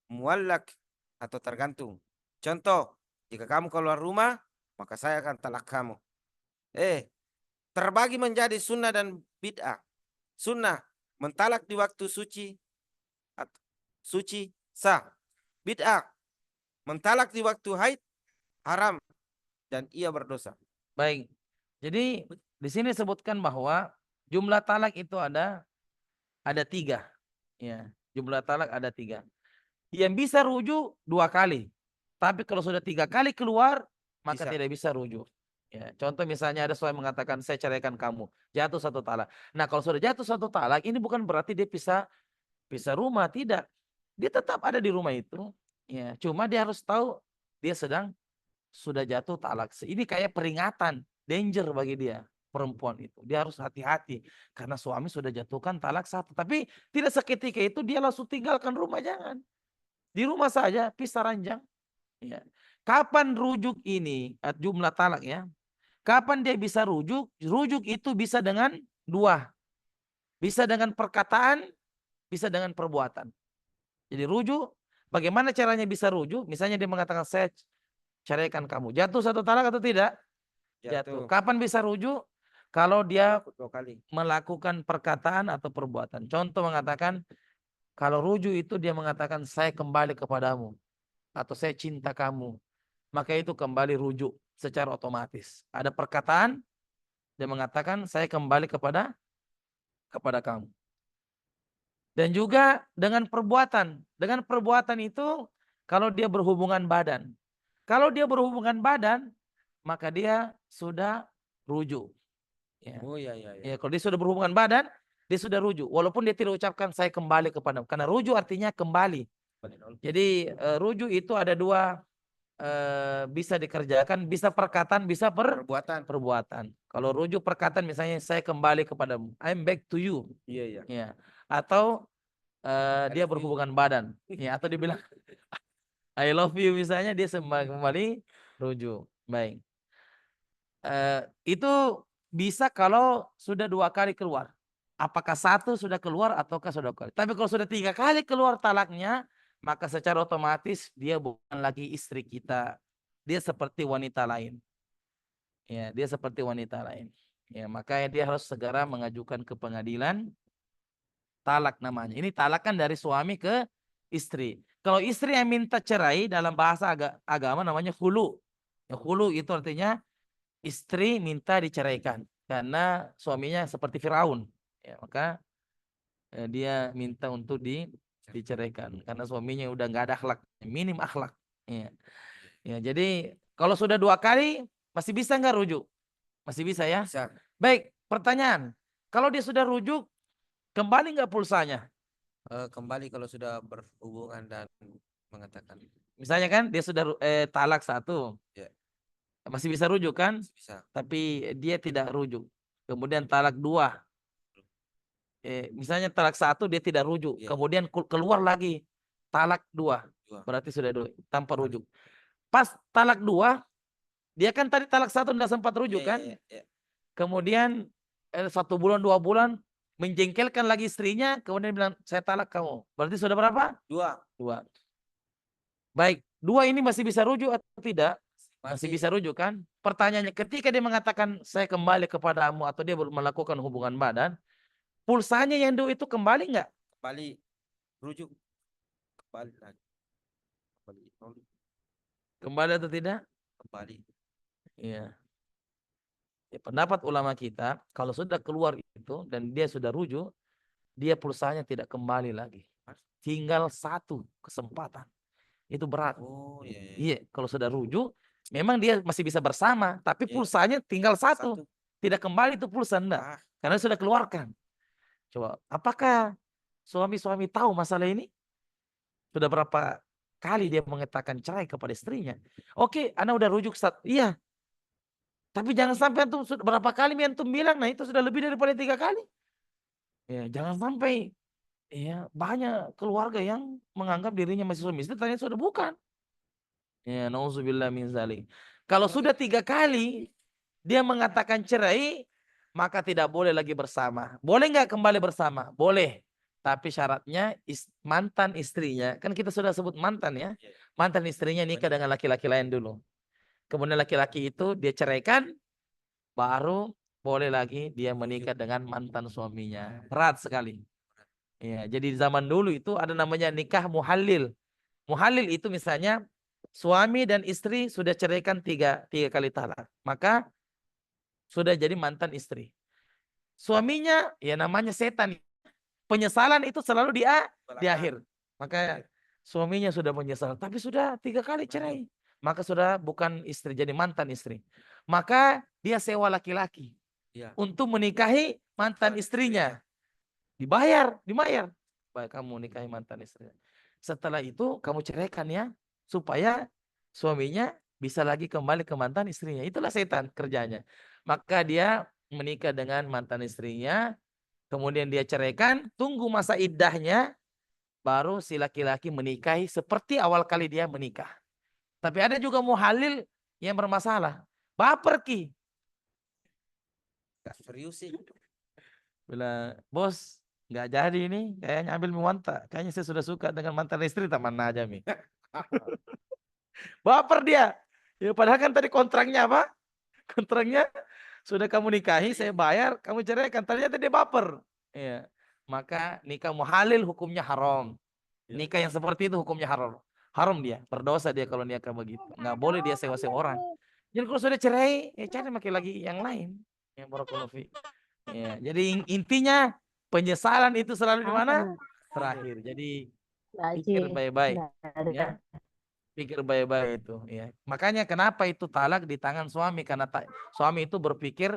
Muallak atau tergantung. Contoh, jika kamu keluar rumah, maka saya akan talak kamu. Terbagi menjadi sunnah dan bid'ah. Sunnah, mentalak di waktu suci, sah. Bid'ah, mentalak di waktu haid, haram, dan ia berdosa. baik. Jadi di sini sebutkan bahwa jumlah talak itu ada 3. Ya, jumlah talak ada 3. Yang bisa rujuk 2 kali. Tapi kalau sudah 3 kali keluar, maka Bisa. tidak bisa rujuk. Ya, contoh misalnya ada suami mengatakan saya ceraikan kamu, jatuh 1 talak. Nah, kalau sudah jatuh 1 talak, ini bukan berarti dia pisah rumah, tidak. Dia tetap ada di rumah itu. Ya, cuma dia harus tahu dia sudah jatuh talak. Ini kayak peringatan, danger bagi dia, perempuan itu. Dia harus hati-hati karena suami sudah jatuhkan talak 1. Tapi tidak seketika itu dia langsung tinggalkan rumah, jangan. Di rumah saja pisah ranjang. Ya. Kapan rujuk ini jumlah talak ya? Kapan dia bisa rujuk? Rujuk itu bisa dengan 2. Bisa dengan perkataan, bisa dengan perbuatan. Jadi rujuk, bagaimana caranya bisa rujuk? Misalnya dia mengatakan saya ceraikan kamu. Jatuh 1 talak atau tidak? Jatuh. Kapan bisa rujuk? Kalau dia 2 kali. melakukan perkataan atau perbuatan. Contoh mengatakan, kalau rujuk itu dia mengatakan saya kembali kepadamu. Atau saya cinta kamu. Maka itu kembali rujuk secara otomatis. Ada perkataan, dia mengatakan saya kembali kepada kamu. Dan juga dengan perbuatan. Dengan perbuatan itu kalau dia berhubungan badan. Kalau dia berhubungan badan, maka dia sudah rujuk. Ya. Oh ya. Ya, kalau dia sudah berhubungan badan, dia sudah rujuk. Walaupun dia tidak ucapkan saya kembali kepadamu. Karena rujuk artinya kembali. Jadi rujuk itu ada dua, bisa dikerjakan, bisa perkataan, bisa perbuatan. Kalau rujuk perkataan misalnya saya kembali kepadamu, I'm back to you. Iya. Ya. Atau dia love you. berhubungan badan. Ya, atau dibilang I love you misalnya, dia kembali rujuk. Baik. Itu bisa kalau sudah 2 kali keluar. Apakah satu sudah keluar ataukah sudah kali. Tapi kalau sudah 3 kali keluar talaknya, maka secara otomatis dia bukan lagi istri kita. Dia seperti wanita lain. Ya, dia seperti wanita lain. Ya, makanya dia harus segera mengajukan ke pengadilan. Talak namanya. Ini talak kan dari suami ke istri. Kalau istri yang minta cerai dalam bahasa agama namanya khulu. Ya, khulu itu artinya istri minta diceraikan karena suaminya seperti Firaun. Ya, maka dia minta untuk diceraikan karena suaminya udah nggak ada akhlak, minim akhlak. Ya. Ya, jadi kalau sudah 2 kali masih bisa nggak rujuk? Masih bisa ya? Bisa. Baik, pertanyaan. Kalau dia sudah rujuk, kembali nggak pulsanya? Kembali kalau sudah berhubungan dan mengatakan. Misalnya kan dia sudah talak 1. Ya. Masih bisa rujuk kan? Bisa. Tapi dia tidak rujuk. Kemudian talak 2. Misalnya talak 1 dia tidak rujuk. Ya. Kemudian keluar lagi talak 2. Berarti sudah tanpa rujuk. Pas talak 2, dia kan tadi talak 1 tidak sempat rujuk kan? Ya. Kemudian 1 bulan 2 bulan menjengkelkan lagi istrinya, kemudian bilang saya talak kamu. Berarti sudah berapa? 2. Baik, 2 ini masih bisa rujuk atau tidak? Masih bisa rujuk kan? Pertanyaannya, ketika dia mengatakan saya kembali kepadamu atau dia melakukan hubungan badan, pulsanya yang dulu itu kembali nggak? Kembali rujuk. Kembali lagi. Kembali atau tidak? Kembali. Iya. Ya, pendapat ulama kita, kalau sudah keluar itu dan dia sudah rujuk, dia pulsanya tidak kembali lagi. Tinggal 1 kesempatan. Itu berat. Oh iya. Iya, kalau sudah rujuk, memang dia masih bisa bersama, tapi pulsanya tinggal 1. Tidak kembali itu pulsa enggak. Karena sudah keluarkan. Coba, apakah suami-suami tahu masalah ini? Sudah berapa kali dia mengatakan cerai kepada istrinya? Oke, Anda udah rujuk iya. Tapi jangan sampai antum berapa kali antum bilang, nah itu sudah lebih daripada 3 kali. Ya, jangan sampai ya banyak keluarga yang menganggap dirinya masih suami istri, ternyata sudah bukan. Ya, nauzubillah min zalik. Kalau sudah 3 kali dia mengatakan cerai, maka tidak boleh lagi bersama. Boleh nggak kembali bersama? Boleh. Tapi syaratnya mantan istrinya, kan kita sudah sebut mantan ya. Mantan istrinya nikah dengan laki-laki lain dulu. Kemudian laki-laki itu dia ceraikan, baru boleh lagi dia menikah dengan mantan suaminya. Berat sekali. Ya, jadi di zaman dulu itu ada namanya nikah muhalil. Muhalil itu misalnya suami dan istri sudah ceraikan 3 kali talak. Maka sudah jadi mantan istri. Suaminya ya namanya setan. Penyesalan itu selalu di akhir. Maka suaminya sudah menyesal. Tapi sudah 3 kali cerai. Maka sudah bukan istri, jadi mantan istri. Maka dia sewa laki-laki untuk menikahi mantan istrinya. Dibayar. Baik, kamu nikahi mantan istrinya. Setelah itu kamu ceraikan ya. Supaya suaminya bisa lagi kembali ke mantan istrinya. Itulah setan kerjanya. Maka dia menikah dengan mantan istrinya. Kemudian dia ceraikan. Tunggu masa iddahnya. Baru si laki-laki menikahi seperti awal kali dia menikah. Tapi ada juga muhalil yang bermasalah. Baper ki. Serius sih. Bila bos nggak jadi ini, kayaknya ambil muanta. Kayaknya saya sudah suka dengan mantan istri, taman aja mi. Baper dia. Ya, padahal kan tadi kontraknya apa? Kontraknya sudah kamu nikahi, saya bayar, kamu ceraikan. Ternyata dia baper. Iya. Maka nikah muhalil hukumnya haram. Nikah yang seperti itu hukumnya haram. Haram dia, berdosa dia kalau nikah begitu. Nggak boleh dia sewa-sewa orang. Jadi kalau sudah cerai, ya cari makin lagi yang lain. Yang barakallahu fi. Ya, jadi intinya penyesalan itu selalu di mana? Terakhir. Jadi pikir baik-baik. Ya, pikir baik-baik itu. Ya. Makanya kenapa itu talak di tangan suami? Karena suami itu berpikir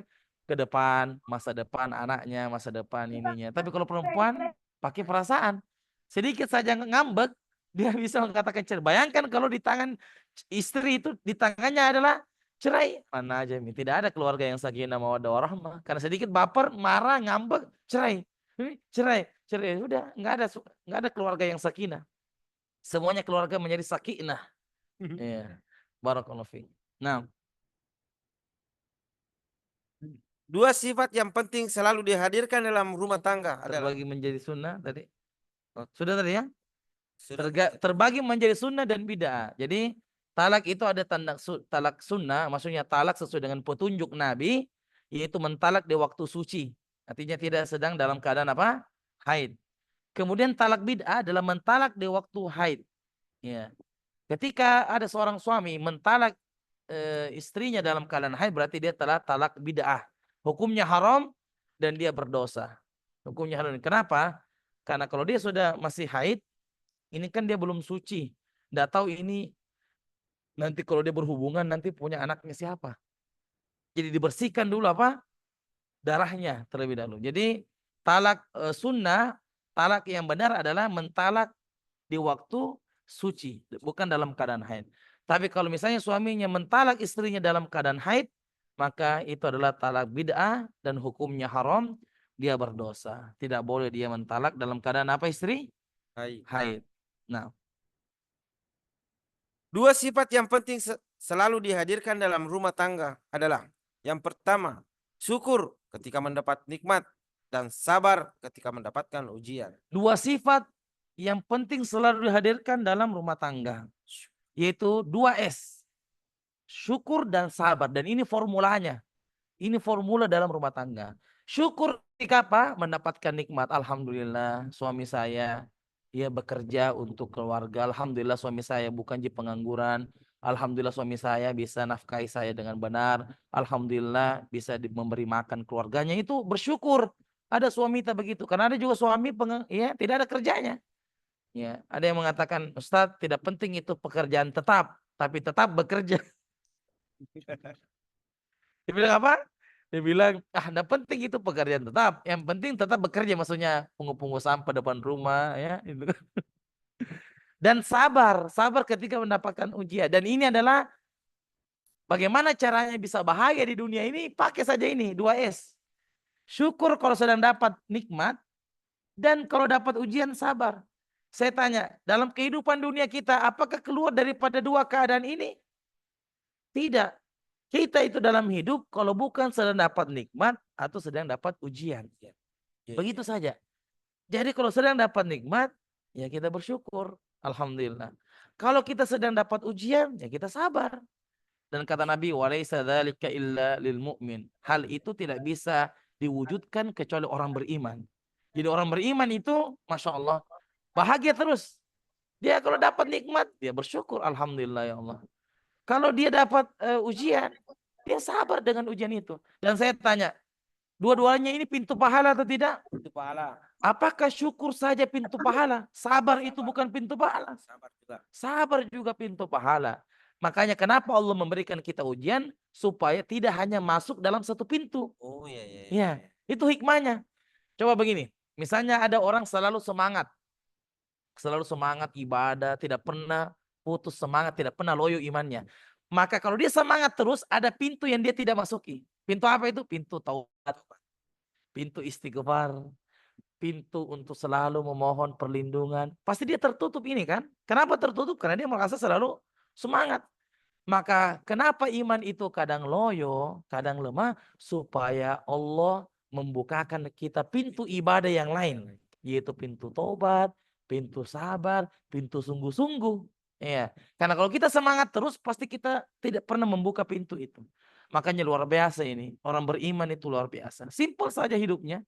ke depan, masa depan anaknya, masa depan ininya. Tapi kalau perempuan pakai perasaan. Sedikit saja ngambek, dia bisa mengatakan cerai. Bayangkan kalau di tangan istri itu, di tangannya adalah cerai. Mana aja, tidak ada keluarga yang sakinah mawaddah warahmah. Karena sedikit baper, marah, ngambek, cerai. Cerai, cerai. Udah, nggak ada keluarga yang sakinah. Semuanya keluarga menjadi sakinah. Iya. Barakallahu fiik. Nah, Dua sifat yang penting selalu dihadirkan dalam rumah tangga adalah terbagi menjadi sunnah tadi. Sudah tadi ya? sudah Terbagi menjadi sunnah dan bid'ah. Jadi talak itu ada tanda talak sunnah, maksudnya talak sesuai dengan petunjuk Nabi, yaitu mentalak di waktu suci. Artinya tidak sedang dalam keadaan apa? Haid. Kemudian talak bid'ah adalah mentalak di waktu haid. Ya. Ketika ada seorang suami mentalak istrinya dalam keadaan haid, berarti dia telah talak bid'ah. Hukumnya haram dan dia berdosa. Hukumnya haram. Kenapa? Karena kalau dia sudah masih haid, ini kan dia belum suci. Nggak tahu ini nanti kalau dia berhubungan nanti punya anaknya siapa. Jadi dibersihkan dulu apa? Darahnya terlebih dahulu. Jadi talak sunnah, talak yang benar adalah mentalak di waktu suci, bukan dalam keadaan haid. Tapi kalau misalnya suaminya mentalak istrinya dalam keadaan haid, maka itu adalah talak bid'ah dan hukumnya haram, dia berdosa. Tidak boleh dia mentalak dalam keadaan apa istri? Haid. Nah, dua sifat yang penting selalu dihadirkan dalam rumah tangga adalah yang pertama, syukur ketika mendapat nikmat dan sabar ketika mendapatkan ujian. dua sifat yang penting selalu dihadirkan dalam rumah tangga, yaitu 2S. Syukur dan sabar. Dan ini formulanya. Ini formula dalam rumah tangga. Syukur ketika apa? Mendapatkan nikmat. Alhamdulillah suami saya ia bekerja untuk keluarga. Alhamdulillah suami saya bukan di pengangguran. Alhamdulillah suami saya bisa nafkahi saya dengan benar. Alhamdulillah bisa memberi makan keluarganya. Itu bersyukur. Ada suami tak begitu. Karena ada juga suami ya, tidak ada kerjanya. Ya, ada yang mengatakan, Ustadz, tidak penting itu pekerjaan tetap, tapi tetap bekerja. Dia bilang apa? Dia bilang, enggak penting itu pekerjaan tetap. Yang penting tetap bekerja, maksudnya pungut-pungut sampah depan rumah, ya. Itu. Dan sabar ketika mendapatkan ujian. Dan ini adalah bagaimana caranya bisa bahagia di dunia ini, pakai saja ini, 2S. Syukur kalau sedang dapat nikmat, dan kalau dapat ujian sabar. Saya tanya, dalam kehidupan dunia kita, apakah keluar daripada dua keadaan ini? Tidak. Kita itu dalam hidup kalau bukan sedang dapat nikmat atau sedang dapat ujian. Begitu saja. Jadi kalau sedang dapat nikmat, ya kita bersyukur. Alhamdulillah. Kalau kita sedang dapat ujian, ya kita sabar. Dan kata Nabi, walaisa dzalika illa lil mu'min. Hal itu tidak bisa diwujudkan kecuali orang beriman. Jadi orang beriman itu, Masya Allah, bahagia terus. Dia kalau dapat nikmat, dia bersyukur. Alhamdulillah ya Allah. Kalau dia dapat ujian, dia sabar dengan ujian itu. Dan saya tanya, dua-duanya ini pintu pahala atau tidak? Pintu pahala. Apakah syukur saja pintu pahala? Sabar itu bukan pintu pahala. Sabar juga. Sabar juga pintu pahala. Makanya kenapa Allah memberikan kita ujian? Supaya tidak hanya masuk dalam satu pintu. Oh iya. Ya, itu hikmahnya. Coba begini, misalnya ada orang selalu semangat ibadah, tidak pernah putus semangat, tidak pernah loyo imannya. Maka kalau dia semangat terus, ada pintu yang dia tidak masuki. Pintu apa itu? Pintu taubat, pintu istighfar, pintu untuk selalu memohon perlindungan. Pasti dia tertutup ini kan? Kenapa tertutup? Karena dia merasa selalu semangat. Maka kenapa iman itu kadang loyo, kadang lemah? Supaya Allah membukakan kita pintu ibadah yang lain. Yaitu pintu tobat, pintu sabar, pintu sungguh-sungguh. Ya, karena kalau kita semangat terus, pasti kita tidak pernah membuka pintu itu. Makanya luar biasa ini. Orang beriman itu luar biasa. Simpel saja hidupnya.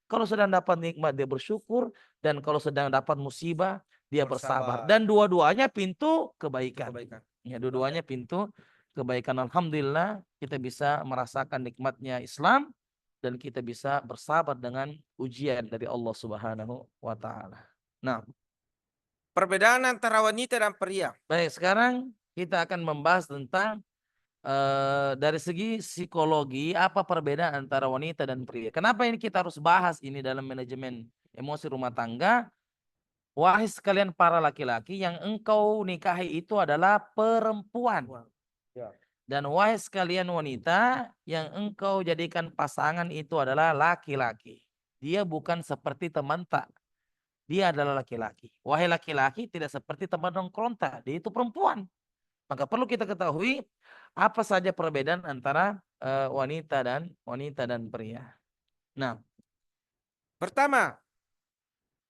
Kalau sedang dapat nikmat, dia bersyukur. Dan kalau sedang dapat musibah, dia bersabar. Dan dua-duanya pintu kebaikan. Ya, dua-duanya pintu kebaikan. Alhamdulillah, kita bisa merasakan nikmatnya Islam. Dan kita bisa bersabar dengan ujian dari Allah Subhanahu wa Ta'ala. Nah, perbedaan antara wanita dan pria. baik, sekarang kita akan membahas tentang dari segi psikologi apa perbedaan antara wanita dan pria. Kenapa ini kita harus bahas ini dalam manajemen emosi rumah tangga? Wahai sekalian para laki-laki, yang engkau nikahi itu adalah perempuan. Ya. Dan wahai sekalian wanita, yang engkau jadikan pasangan itu adalah laki-laki. Dia bukan seperti teman tak. Dia adalah laki-laki. Wahai laki-laki, tidak seperti teman nongkrong, dia itu perempuan. Maka perlu kita ketahui apa saja perbedaan antara wanita dan pria. Nah, Pertama,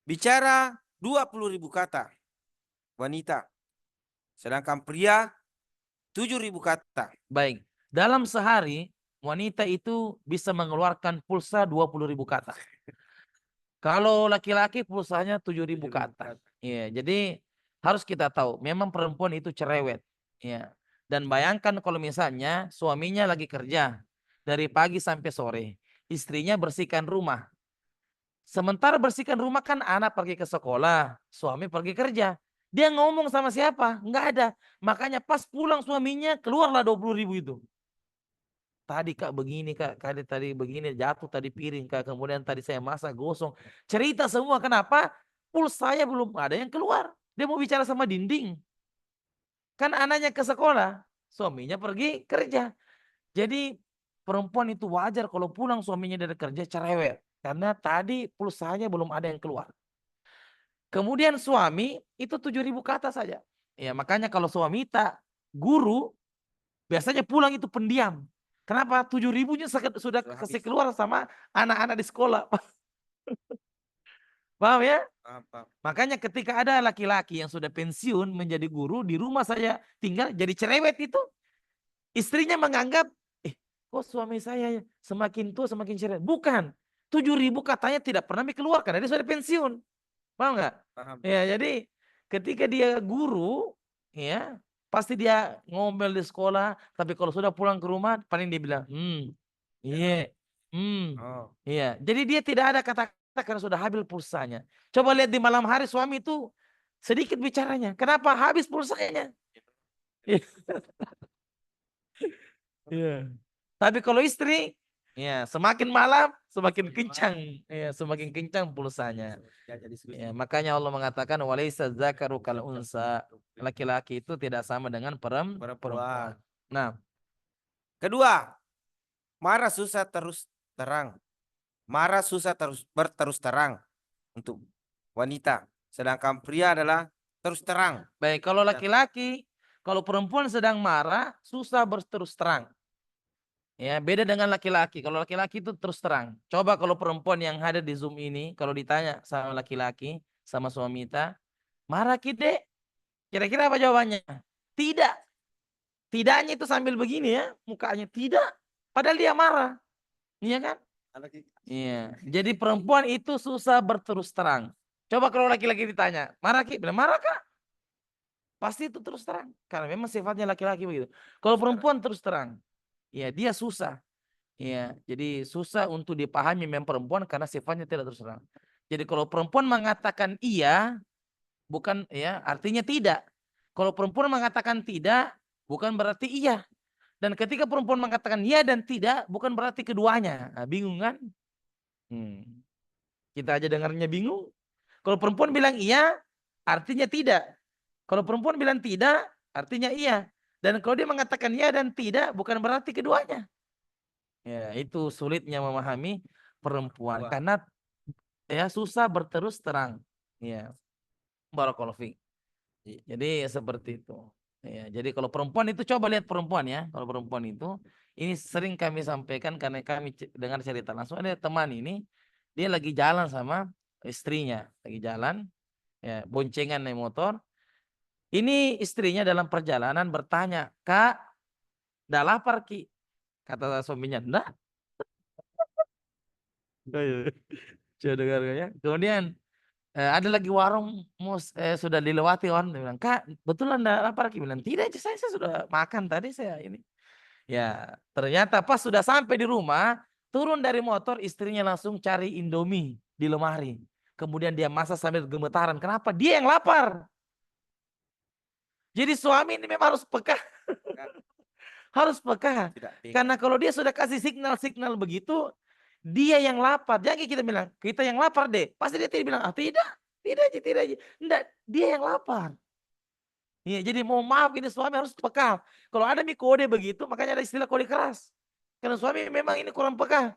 bicara 20.000 kata wanita. Sedangkan pria 7.000 kata. baik. Dalam sehari wanita itu bisa mengeluarkan pulsa 20.000 kata. Kalau laki-laki pulsanya 7.000 kata. Iya, jadi harus kita tahu memang perempuan itu cerewet. Iya. Dan bayangkan kalau misalnya suaminya lagi kerja dari pagi sampai sore, istrinya bersihkan rumah. Sementara bersihkan rumah kan anak pergi ke sekolah, suami pergi kerja. Dia ngomong sama siapa? Enggak ada. Makanya pas pulang suaminya keluarlah 20.000 itu. Tadi kak begini kak, tadi begini jatuh tadi piring kak, kemudian tadi saya masak gosong. Cerita semua, kenapa? Pulsanya belum ada yang keluar. Dia mau bicara sama dinding. Kan anaknya ke sekolah, suaminya pergi kerja. Jadi perempuan itu wajar kalau pulang suaminya dari kerja cerewet. Karena tadi pulsanya belum ada yang keluar. Kemudian suami itu 7.000 kata saja. Ya makanya kalau suami tak guru, biasanya pulang itu pendiam. Kenapa? 7.000-nya sudah kasih keluar sama anak-anak di sekolah. Paham ya? Apa? Makanya ketika ada laki-laki yang sudah pensiun menjadi guru, di rumah saya tinggal jadi cerewet itu. Istrinya menganggap, kok suami saya semakin tua semakin cerewet. Bukan. 7.000 katanya tidak pernah dikeluarkan. Dia sudah pensiun. Paham nggak? Paham. Ya, jadi ketika dia guru, ya pasti dia ngomel di sekolah. Tapi kalau sudah pulang ke rumah, paling dia bilang, iya, Oh. iya. Jadi dia tidak ada kata-kata karena sudah habis pulsanya. Coba lihat di malam hari suami itu sedikit bicaranya. Kenapa habis pulsanya? Iya. Tapi kalau istri, ya semakin malam semakin kencang, ya semakin kencang pulsanya. Ya, makanya Allah mengatakan walaisa dzakaru kal unsa. Laki-laki itu tidak sama dengan perempuan. Nah, Kedua, marah susah terus terang. Marah susah berterus terang untuk wanita. Sedangkan pria adalah terus terang. baik kalau laki-laki, kalau perempuan sedang marah susah berterus terang. Ya, beda dengan laki-laki. Kalau laki-laki itu terus terang. Coba kalau perempuan yang ada di Zoom ini, kalau ditanya sama laki-laki, sama suami kita, marah Dek? Kira-kira apa jawabannya? Tidak. Tidaknya itu sambil begini ya, mukanya tidak. Padahal dia marah. Iya kan? Iya. Jadi perempuan itu susah berterus terang. Coba kalau laki-laki ditanya, marah Ki? Bilang, marah Kak? Pasti itu terus terang. Karena memang sifatnya laki-laki begitu. Kalau perempuan terus terang, ya dia susah. Ya, jadi susah untuk dipahami memang perempuan karena sifatnya tidak terus terang. Jadi kalau perempuan mengatakan iya, bukan ya, artinya tidak. Kalau perempuan mengatakan tidak, bukan berarti iya. Dan ketika perempuan mengatakan iya dan tidak, bukan berarti keduanya. Nah, bingung kan? Kita aja dengarnya bingung. Kalau perempuan bilang iya, artinya tidak. Kalau perempuan bilang tidak, artinya iya. Dan kalau dia mengatakan iya dan tidak, bukan berarti keduanya. Ya, itu sulitnya memahami perempuan karena ya susah berterus terang. Ya, barakallahu fiik. Jadi seperti itu. Ya, jadi kalau perempuan itu coba lihat perempuan ya. Kalau perempuan itu ini sering kami sampaikan karena kami dengar cerita langsung ada teman ini dia lagi jalan sama istrinya, lagi jalan ya boncengan naik motor. Ini istrinya dalam perjalanan bertanya, "Kak, udah lapar Ki?" Kata suaminya, "Enggak." Coba dengar ya. Kemudian ada lagi warung sudah dilewati orang, dia bilang, "Kak, betulan enggak lapar?" Ki bilang, "Tidak, saya sudah makan tadi saya ini." Ya, ternyata pas sudah sampai di rumah, turun dari motor istrinya langsung cari Indomie di lemari. Kemudian dia masak sambil gemetaran. Kenapa? Dia yang lapar. Jadi suami ini memang harus peka. Harus peka. Tidak peka. Karena kalau dia sudah kasih signal-signal begitu, dia yang lapar. Jangan kita bilang, kita yang lapar deh. Pasti dia tidak bilang, tidak Ji. Enggak, dia yang lapar. Iya, jadi mohon maaf ini suami harus peka. Kalau ada kode begitu, makanya ada istilah kode keras. Karena suami memang ini kurang peka.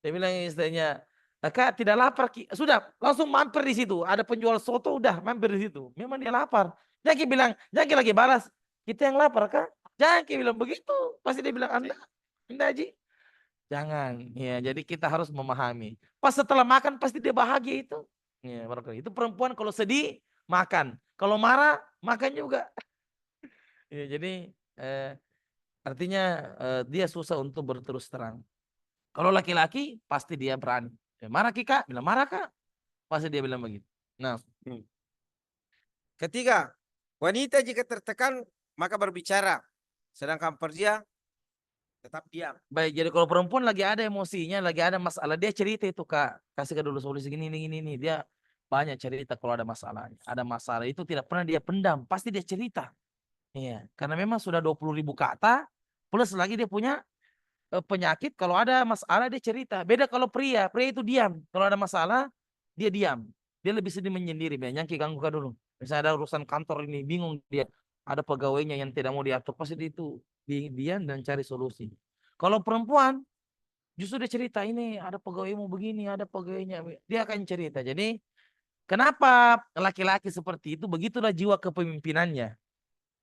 Dia bilang istilahnya, Kak tidak lapar, sudah langsung mampir di situ. Ada penjual soto, udah mampir di situ. Memang dia lapar. Jangan bilang, jangan lagi balas. Kita yang lapar, Kak. Jangan bilang begitu. Pasti dia bilang, Anda Ji. Jangan. Ya, jadi kita harus memahami. Pas setelah makan pasti dia bahagia itu. Ya, itu perempuan kalau sedih makan. Kalau marah makan juga. Ya, jadi artinya dia susah untuk berterus terang. Kalau laki-laki pasti dia berani. Marah Kak, bilang marah Kak. Pasti dia bilang begitu. Nah, Ketiga, wanita jika tertekan maka berbicara, sedangkan pria tetap diam. baik, jadi kalau perempuan lagi ada emosinya, lagi ada masalah, dia cerita itu Kak. Kasih dulu solusi gini. Dia banyak cerita kalau ada masalah. Ada masalah itu tidak pernah dia pendam, pasti dia cerita. Iya, karena memang sudah 20.000 kata, plus lagi dia punya penyakit. Kalau ada masalah dia cerita. Beda kalau pria itu diam. Kalau ada masalah dia diam. Dia lebih sedih menyendiri. Banyak ganggu dulu. Misalnya ada urusan kantor ini bingung dia. Ada pegawainya yang tidak mau diatur. Pasti itu diam dan cari solusi. Kalau perempuan justru dia cerita ini ada pegawaimu begini, ada pegawainya. Dia akan cerita. Jadi kenapa laki-laki seperti itu? Begitulah jiwa kepemimpinannya.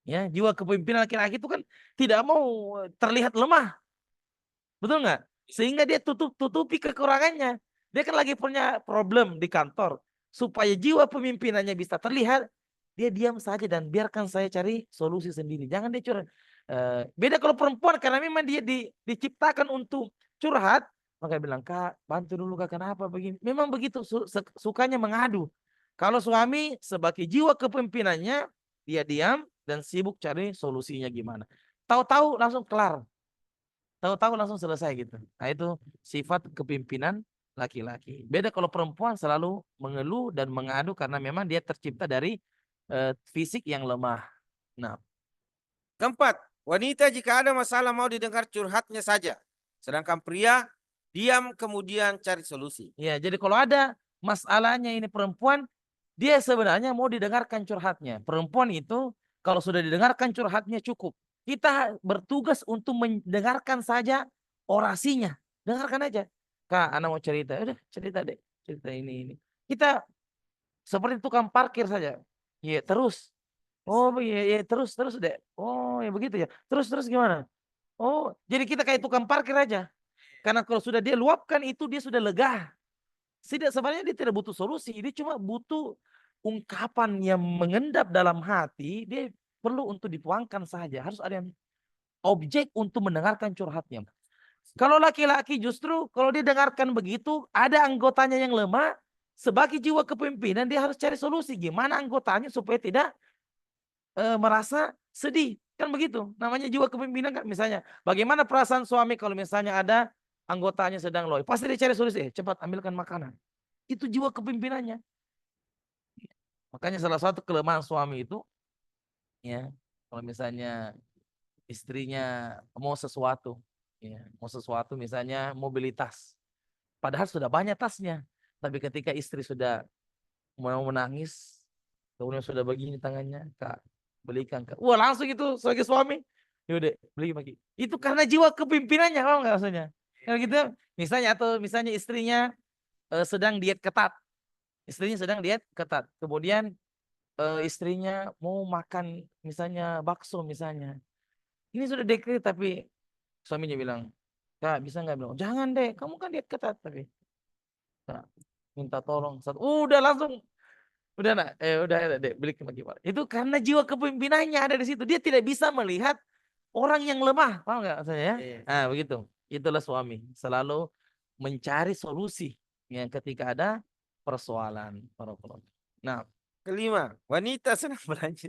Ya, jiwa kepemimpinan laki-laki itu kan tidak mau terlihat lemah. Betul nggak? Sehingga dia tutupi kekurangannya. Dia kan lagi punya problem di kantor. Supaya jiwa pemimpinannya bisa terlihat, dia diam saja dan biarkan saya cari solusi sendiri. Jangan dia curhat. Beda kalau perempuan, karena memang dia diciptakan untuk curhat. Maka dia bilang, Kak, bantu dulu Kak, kenapa begini. Memang begitu, sukanya mengadu. Kalau suami sebagai jiwa kepemimpinannya, dia diam dan sibuk cari solusinya gimana. Tahu-tahu langsung kelar. Tahu-tahu langsung selesai gitu. Nah itu sifat kepimpinan laki-laki. Beda kalau perempuan selalu mengeluh dan mengadu karena memang dia tercipta dari fisik yang lemah. Nah, Keempat, wanita jika ada masalah mau didengar curhatnya saja. Sedangkan pria diam kemudian cari solusi. ya jadi kalau ada masalahnya ini perempuan, dia sebenarnya mau didengarkan curhatnya. Perempuan itu kalau sudah didengarkan curhatnya cukup. Kita bertugas untuk mendengarkan saja orasinya. Dengarkan aja. Kak, anak mau cerita. Udah, cerita deh. Cerita ini. Kita seperti tukang parkir saja. Iya, terus. Oh, iya, terus deh. Oh, ya begitu ya. Terus gimana? Oh, jadi kita kayak tukang parkir aja. Karena kalau sudah dia luapkan itu, dia sudah lega. Sebenarnya dia tidak butuh solusi. Dia cuma butuh ungkapan yang mengendap dalam hati. Dia perlu untuk dituangkan saja. Harus ada yang objek untuk mendengarkan curhatnya. Kalau laki-laki justru kalau dia dengarkan begitu, ada anggotanya yang lemah, sebagai jiwa kepemimpinan dia harus cari solusi. Gimana anggotanya supaya tidak merasa sedih. Kan begitu. Namanya jiwa kepemimpinan kan. Misalnya, bagaimana perasaan suami kalau misalnya ada anggotanya sedang loyo. Pasti dia cari solusi. Cepat ambilkan makanan. Itu jiwa kepemimpinannya. Makanya salah satu kelemahan suami itu, ya, kalau misalnya istrinya mau sesuatu, ya, misalnya mobilitas, padahal sudah banyak tasnya, tapi ketika istri sudah mau menangis, kemudian sudah begini tangannya, Kak, belikan Kak. Wah langsung itu sebagai suami, yaudah beli lagi. Itu karena jiwa kepimpinannya, paham nggak maksudnya? Kalau gitu, misalnya istrinya sedang diet ketat. Kemudian istrinya mau makan misalnya bakso misalnya. Ini sudah dekret tapi suaminya bilang, Kak bisa nggak? Bilang, jangan deh, kamu kan diet ketat tapi. Kak, minta tolong. Udah langsung, udah deh beli lagi. Itu karena jiwa kepemimpinannya ada di situ. Dia tidak bisa melihat orang yang lemah, paham nggak maksudnya ya? Nah begitu. Itulah suami selalu mencari solusi yang ketika ada persoalan. Nah, Kelima, wanita senang belanja.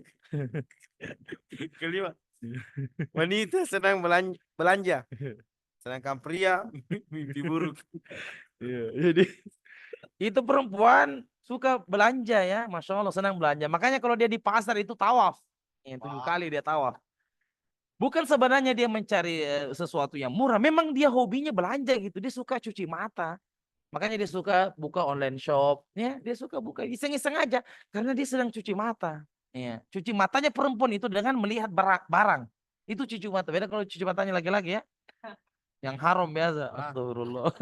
Kelima, wanita senang belanja. Sedangkan pria mimpi buruk. jadi itu perempuan suka belanja ya, Masya Allah senang belanja. Makanya kalau dia di pasar itu tawaf. 7 kali dia tawaf. Bukan sebenarnya dia mencari sesuatu yang murah. Memang dia hobinya belanja gitu. Dia suka cuci mata. Makanya dia suka buka online shop. Ya, dia suka buka iseng-iseng aja. Karena dia sedang cuci mata. Ya, cuci matanya perempuan itu dengan melihat barang. Itu cuci mata. Beda kalau cuci matanya laki-laki ya. Yang haram biasa. Astagfirullah.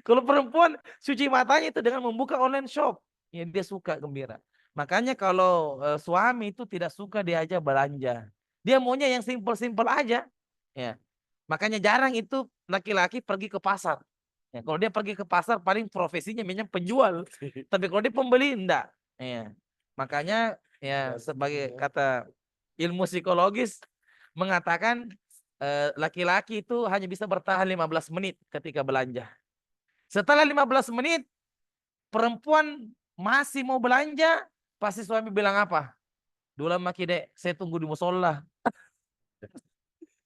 Kalau perempuan cuci matanya itu dengan membuka online shop. Ya, dia suka gembira. Makanya kalau suami itu tidak suka diajak belanja. Dia maunya yang simpel-simpel aja. Ya. Makanya jarang itu laki-laki pergi ke pasar. Ya, kalau dia pergi ke pasar paling profesinya memang penjual. Tapi kalau dia pembeli enggak. Ya. Makanya ya sebagai kata ilmu psikologis mengatakan laki-laki itu hanya bisa bertahan 15 menit ketika belanja. Setelah 15 menit perempuan masih mau belanja, pasti suami bilang apa? Dulu maki dek, saya tunggu di musola.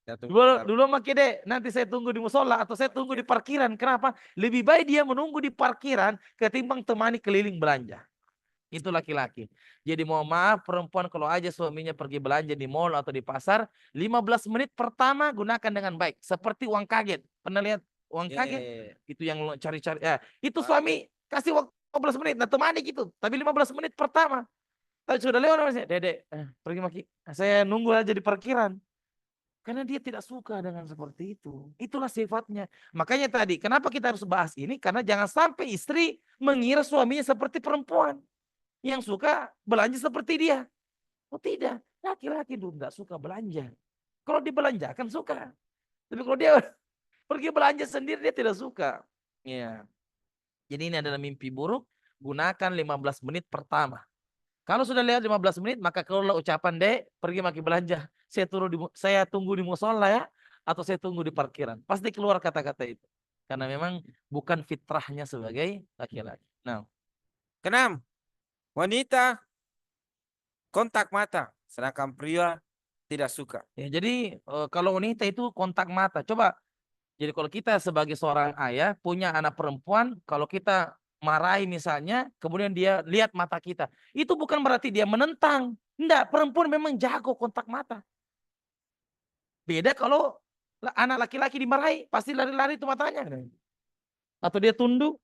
Ya, tunggu Dulu, bentar. dulu maki dek, nanti saya tunggu di musola atau saya tunggu di parkiran. Kenapa? Lebih baik dia menunggu di parkiran ketimbang temani keliling belanja. Itu laki-laki. Jadi mohon maaf perempuan kalau aja suaminya pergi belanja di mall atau di pasar, 15 menit pertama gunakan dengan baik. Seperti uang kaget. Pernah lihat uang Ya, ya, kaget? ya, ya. Itu yang lo cari-cari. Ya, itu Pak. suami kasih waktu 15 menit. Nah temani gitu. Tapi 15 menit pertama. Tapi sudah lewat namanya. Dedek, pergi maki. Saya nunggu aja di parkiran. Karena dia tidak suka dengan seperti itu. Itulah sifatnya. Makanya tadi, kenapa kita harus bahas ini? Karena jangan sampai istri mengira suaminya seperti perempuan yang suka belanja seperti dia. Oh tidak, laki-laki dulu nggak suka belanja. Kalau dibelanjakan suka. Tapi kalau dia pergi belanja sendiri dia tidak suka. Ya. Jadi ini adalah mimpi buruk. Gunakan 15 menit pertama. Kalau sudah lewat 15 menit maka keluarlah ucapan dek pergi maki belanja. Saya tunggu di musola ya atau saya tunggu di parkiran. Pasti keluar kata-kata itu. Karena memang bukan fitrahnya sebagai laki-laki. Nah, Keenam, wanita kontak mata, sedangkan pria tidak suka. ya jadi kalau wanita itu kontak mata. Coba jadi kalau kita sebagai seorang ayah punya anak perempuan, kalau kita marahi misalnya, kemudian dia lihat mata kita, itu bukan berarti dia menentang. Enggak, perempuan memang jago kontak mata. Beda kalau anak laki-laki dimarahi, pasti lari-lari itu matanya. Atau dia tunduk,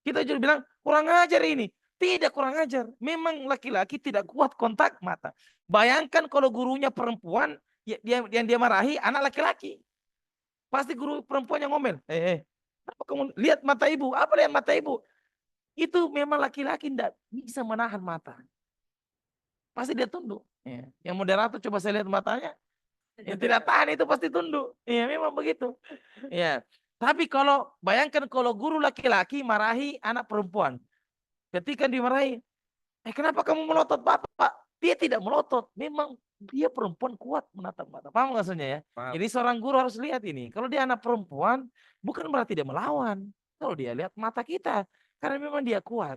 kita juga bilang kurang ajar ini. Tidak kurang ajar. Memang laki-laki tidak kuat kontak mata. Bayangkan kalau gurunya perempuan, yang dia marahi anak laki-laki. Pasti guru perempuan yang ngomel. Apa kamu lihat mata ibu? Apa lihat mata ibu? Itu memang laki-laki tidak bisa menahan mata. Pasti dia tunduk. Ya. Yang moderator coba saya lihat matanya. Yang tidak tahan itu pasti tunduk. Iya memang begitu. Ya. Tapi kalau bayangkan kalau guru laki-laki marahi anak perempuan. Ketika dimarahi, kenapa kamu melotot bapak? Dia tidak melotot. Memang dia perempuan kuat menatap mata. Paham maksudnya ya? Paham. Jadi seorang guru harus lihat ini. Kalau dia anak perempuan, bukan berarti dia melawan. Kalau dia lihat mata kita, karena memang dia kuat.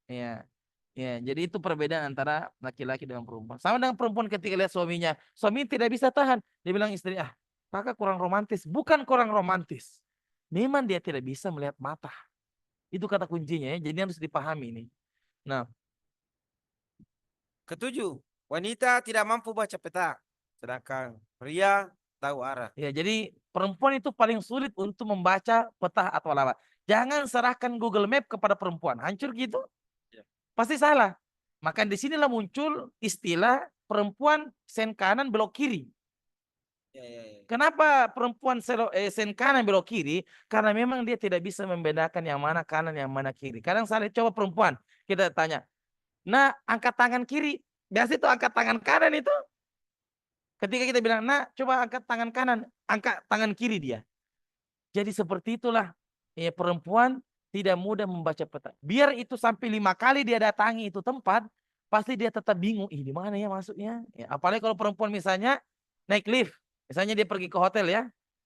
Ya, ya. Jadi itu perbedaan antara laki-laki dengan perempuan. Sama dengan perempuan ketika lihat suaminya, suami tidak bisa tahan. Dia bilang istri, kakak kurang romantis. Bukan kurang romantis. Memang dia tidak bisa melihat mata. Itu kata kuncinya ya. Jadi harus dipahami ini. Nah, Ketujuh, wanita tidak mampu baca peta, sedangkan pria tahu arah. ya, jadi perempuan itu paling sulit untuk membaca peta atau alamat. Jangan serahkan Google Map kepada perempuan. Hancur gitu. Ya. Pasti salah. Maka disinilah muncul istilah perempuan sen kanan belok kiri. Ya, ya, ya. Kenapa perempuan sen kanan belok kiri? Karena memang dia tidak bisa membedakan yang mana kanan, yang mana kiri. Kadang salah coba perempuan. Kita tanya, nah angkat tangan kiri. Biasa itu angkat tangan kanan itu. Ketika kita bilang, nah coba angkat tangan kanan, angkat tangan kiri dia. Jadi seperti itulah perempuan tidak mudah membaca peta. Biar itu sampai 5 kali dia datangi itu tempat, pasti dia tetap bingung. Di mana ya masuknya? Ya, apalagi kalau perempuan misalnya naik lift. Misalnya dia pergi ke hotel ya.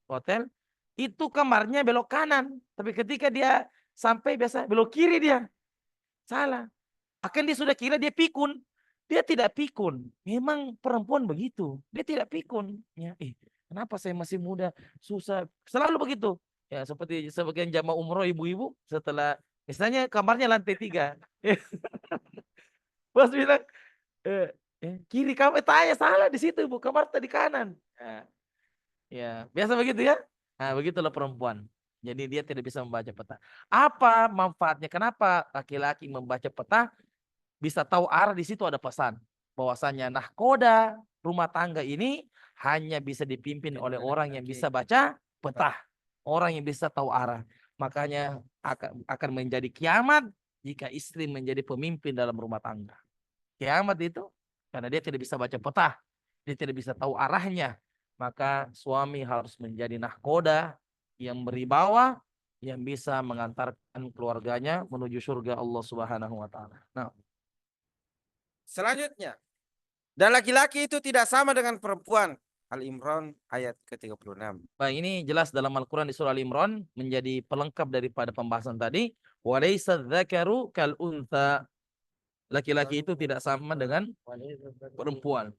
Hotel. Itu kamarnya belok kanan. Tapi ketika dia sampai biasa belok kiri dia. Salah. Akan dia sudah kira dia pikun. Dia tidak pikun. Memang perempuan begitu. Dia tidak pikun. Ya, kenapa saya masih muda, susah. Selalu begitu. Ya, seperti sebagian jamaah umroh ibu-ibu setelah misalnya kamarnya lantai 3. Bos bilang, Kiri kamar tanya salah di situ, Ibu, kamar tadi kanan. Nah, ya, biasa begitu ya. Nah, begitulah perempuan. Jadi dia tidak bisa membaca peta. Apa manfaatnya? Kenapa laki-laki membaca peta bisa tahu arah? Di situ ada pesan bahwasanya nahkoda rumah tangga ini hanya bisa dipimpin oleh orang yang bisa baca peta, orang yang bisa tahu arah. Makanya akan menjadi kiamat jika istri menjadi pemimpin dalam rumah tangga. Kiamat itu karena dia tidak bisa baca peta, dia tidak bisa tahu arahnya. Maka suami harus menjadi nahkoda yang beribawa, yang bisa mengantarkan keluarganya menuju surga Allah Subhanahu wa taala. Nah, Selanjutnya, dan laki-laki itu tidak sama dengan perempuan. Al-Imran ayat ke-36. baik, ini jelas dalam Al-Qur'an di surah Al-Imran menjadi pelengkap daripada pembahasan tadi. Walaysa dzakaru kal untha. Laki-laki itu tidak sama dengan perempuan.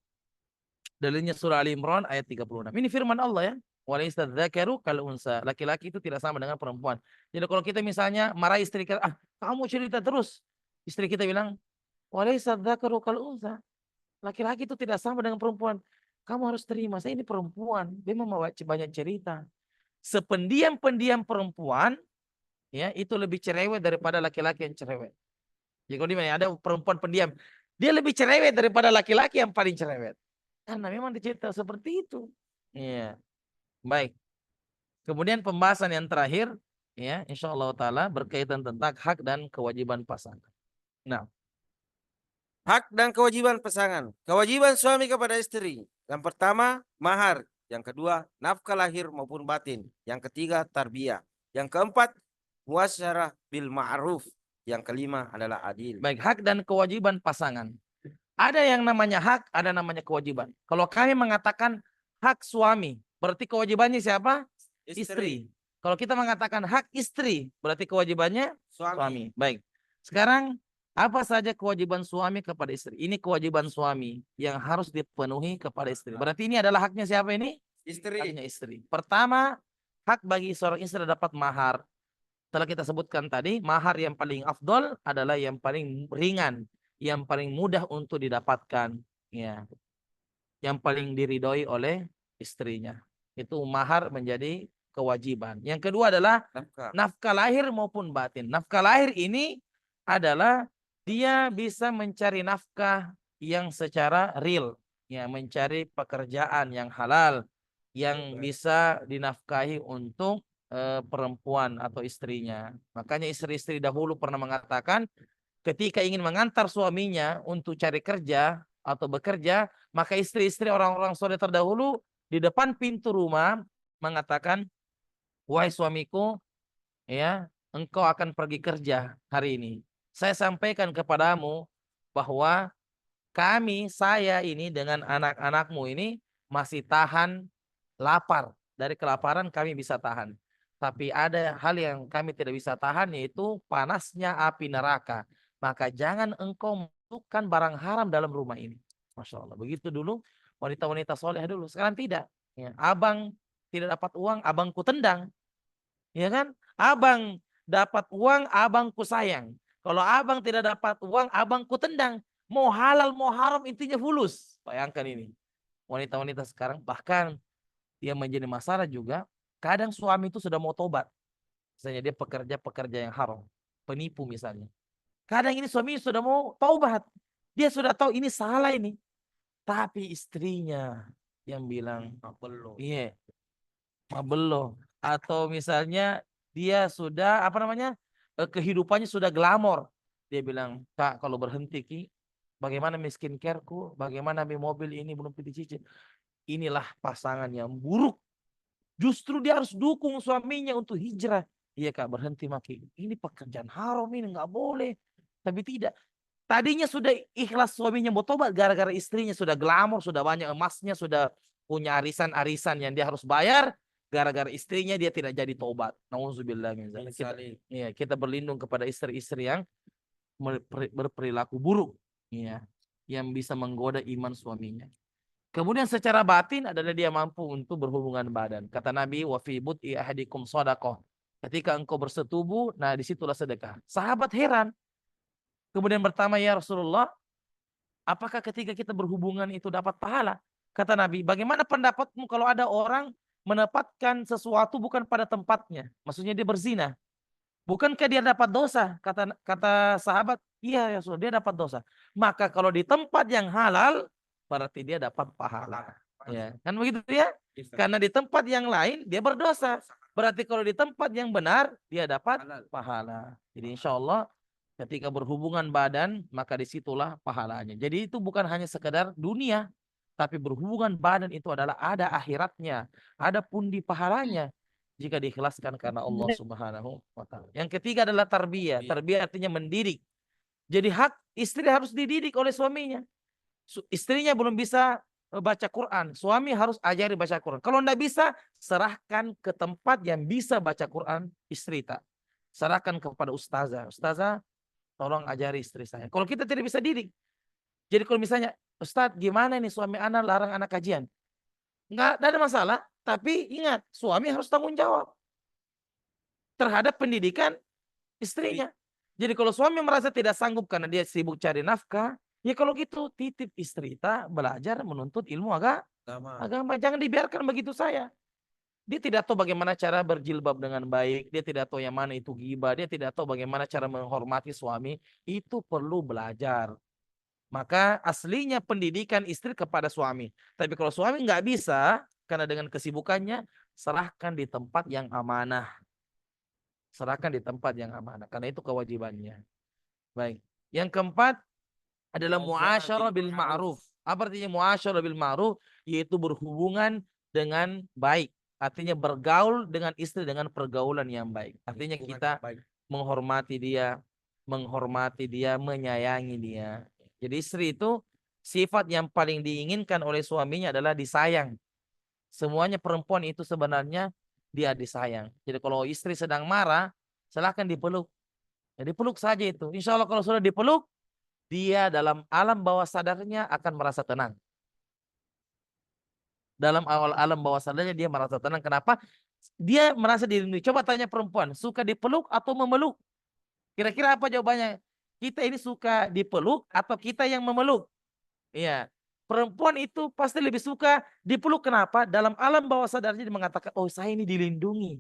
Dalilnya surah Al-Imran ayat 36. Ini firman Allah ya. Walaysa dzakaru kal unsa. Laki-laki itu tidak sama dengan perempuan. Jadi kalau kita misalnya marah istri kita, kamu cerita terus. Istri kita bilang, walaysa dzakaru kal unsa. Laki-laki itu tidak sama dengan perempuan. Kamu harus terima, saya ini perempuan. Dia membawa banyak cerita. Sependiam-pendiam perempuan, ya itu lebih cerewet daripada laki-laki yang cerewet. Jadi kalau ada perempuan pendiam, dia lebih cerewet daripada laki-laki yang paling cerewet. Karena memang dicerita seperti itu. Iya. Baik. Kemudian pembahasan yang terakhir, ya, insya Allah taala berkaitan tentang hak dan kewajiban pasangan. Nah, Hak dan kewajiban pasangan. Kewajiban suami kepada istri. Yang pertama, mahar. Yang kedua, nafkah lahir maupun batin. Yang ketiga, tarbiyah. Yang keempat, muasyarah bil ma'ruf. Yang kelima adalah adil. baik, hak dan kewajiban pasangan. Ada yang namanya hak, ada namanya kewajiban. Kalau kami mengatakan hak suami, berarti kewajibannya siapa? Istri. Kalau kita mengatakan hak istri, berarti kewajibannya suami. Baik. Sekarang apa saja kewajiban suami kepada istri? Ini kewajiban suami yang harus dipenuhi kepada istri. Berarti ini adalah haknya siapa ini? Istri. Haknya istri. Pertama, hak bagi seorang istri dapat mahar. Setelah kita sebutkan tadi, mahar yang paling afdol adalah yang paling ringan, yang paling mudah untuk didapatkan, ya. Yang paling diridhoi oleh istrinya. Itu mahar menjadi kewajiban. Yang kedua adalah nafkah lahir maupun batin. Nafkah lahir ini adalah dia bisa mencari nafkah yang secara real, ya, mencari pekerjaan yang halal yang bisa dinafkahi untuk perempuan atau istrinya. Makanya istri-istri dahulu pernah mengatakan ketika ingin mengantar suaminya untuk cari kerja atau bekerja, maka istri-istri orang-orang soleh terdahulu di depan pintu rumah mengatakan, wahai suamiku, ya, engkau akan pergi kerja hari ini. Saya sampaikan kepadamu bahwa saya ini dengan anak-anakmu ini masih tahan lapar. Dari kelaparan kami bisa tahan. Tapi ada hal yang kami tidak bisa tahan, yaitu panasnya api neraka. Maka jangan engkau masukkan barang haram dalam rumah ini. Masya Allah. Begitu dulu wanita-wanita soleh dulu. Sekarang tidak. Ya, abang tidak dapat uang, abangku tendang. Ya kan? Abang dapat uang, abangku sayang. Kalau abang tidak dapat uang, abangku tendang. Mau halal, mau haram, intinya fulus. Bayangkan ini. Wanita-wanita sekarang bahkan yang menjadi masalah juga, kadang suami itu sudah mau tobat. Misalnya dia pekerja-pekerja yang haram. Penipu misalnya. Kadang ini suami sudah mau taubat. Dia sudah tahu ini salah ini. Tapi istrinya yang bilang, belum. Iya, belum. Atau misalnya dia sudah kehidupannya sudah glamor. Dia bilang, Kak, kalau berhenti Ki, bagaimana miskin careku, bagaimana mobil ini belum dicicil. Inilah pasangan yang buruk. Justru dia harus dukung suaminya untuk hijrah. Iya Kak, berhenti Maki. Ini pekerjaan haram, ini nggak boleh. Tapi tidak. Tadinya sudah ikhlas suaminya mau tobat gara-gara istrinya sudah glamor, sudah banyak emasnya, sudah punya arisan-arisan yang dia harus bayar. Gara-gara istrinya dia tidak jadi tobat. Nauzubillah min dzalik. Kita berlindung kepada istri-istri yang berperilaku buruk, ya, yang bisa menggoda iman suaminya. Kemudian secara batin adalah dia mampu untuk berhubungan badan. Kata Nabi, wa fi bud'i ahadikum shadaqah. Ketika engkau bersetubuh, nah disitulah sedekah. Sahabat heran. Kemudian bertanya, ya Rasulullah, Apakah ketika kita berhubungan itu dapat pahala? Kata Nabi, bagaimana pendapatmu kalau ada orang menempatkan sesuatu bukan pada tempatnya? Maksudnya dia berzina. Bukankah dia dapat dosa? Kata sahabat, iya ya Rasul, dia dapat dosa. Maka kalau di tempat yang halal, berarti dia dapat pahala. Ya, kan begitu ya? Karena di tempat yang lain dia berdosa. Berarti kalau di tempat yang benar dia dapat pahala. Jadi insya Allah ketika berhubungan badan maka disitulah pahalanya. Jadi itu bukan hanya sekedar dunia, tapi berhubungan badan itu adalah ada akhiratnya, ada pundi pahalanya jika diikhlaskan karena Allah Subhanahu wa taala. Yang ketiga adalah tarbiyah. Tarbiyah artinya mendidik. Jadi hak istri harus dididik oleh suaminya. Istrinya belum bisa baca Quran, suami harus ajari baca Quran. Kalau enggak bisa, serahkan ke tempat yang bisa baca Quran istri tak. Serahkan kepada ustazah. Ustazah, tolong ajari istri saya. Kalau kita tidak bisa didik. Jadi kalau misalnya, Ustadz gimana nih suami anak larang anak kajian? Enggak ada masalah. Tapi ingat, suami harus tanggung jawab terhadap pendidikan istrinya. Jadi kalau suami merasa tidak sanggup karena dia sibuk cari nafkah, ya kalau gitu titip istri kita belajar menuntut ilmu agama. Jangan dibiarkan begitu saya. Dia tidak tahu bagaimana cara berjilbab dengan baik. Dia tidak tahu yang mana itu ghibah. Dia tidak tahu bagaimana cara menghormati suami. Itu perlu belajar. Maka aslinya pendidikan istri kepada suami. Tapi kalau suami nggak bisa, karena dengan kesibukannya, serahkan di tempat yang amanah. Serahkan di tempat yang amanah. Karena itu kewajibannya. Baik. Yang keempat adalah muasyarah bil ma'ruf. Apa artinya muasyarah bil ma'ruf? Yaitu berhubungan dengan baik. Artinya bergaul dengan istri dengan pergaulan yang baik. Artinya kita menghormati dia, menyayangi dia. Jadi istri itu sifat yang paling diinginkan oleh suaminya adalah disayang. Semuanya perempuan itu sebenarnya dia disayang. Jadi kalau istri sedang marah, silakan dipeluk. Ya, dipeluk saja itu. Insya Allah kalau sudah dipeluk, dia dalam alam bawah sadarnya akan merasa tenang. Dalam alam bawah sadarnya dia merasa tenang. Kenapa? Dia merasa dilindungi. Coba tanya perempuan, suka dipeluk atau memeluk? Kira-kira apa jawabannya? Kita ini suka dipeluk atau kita yang memeluk? Iya. Perempuan itu pasti lebih suka dipeluk. Kenapa? Dalam alam bawah sadarnya dia mengatakan, oh saya ini dilindungi.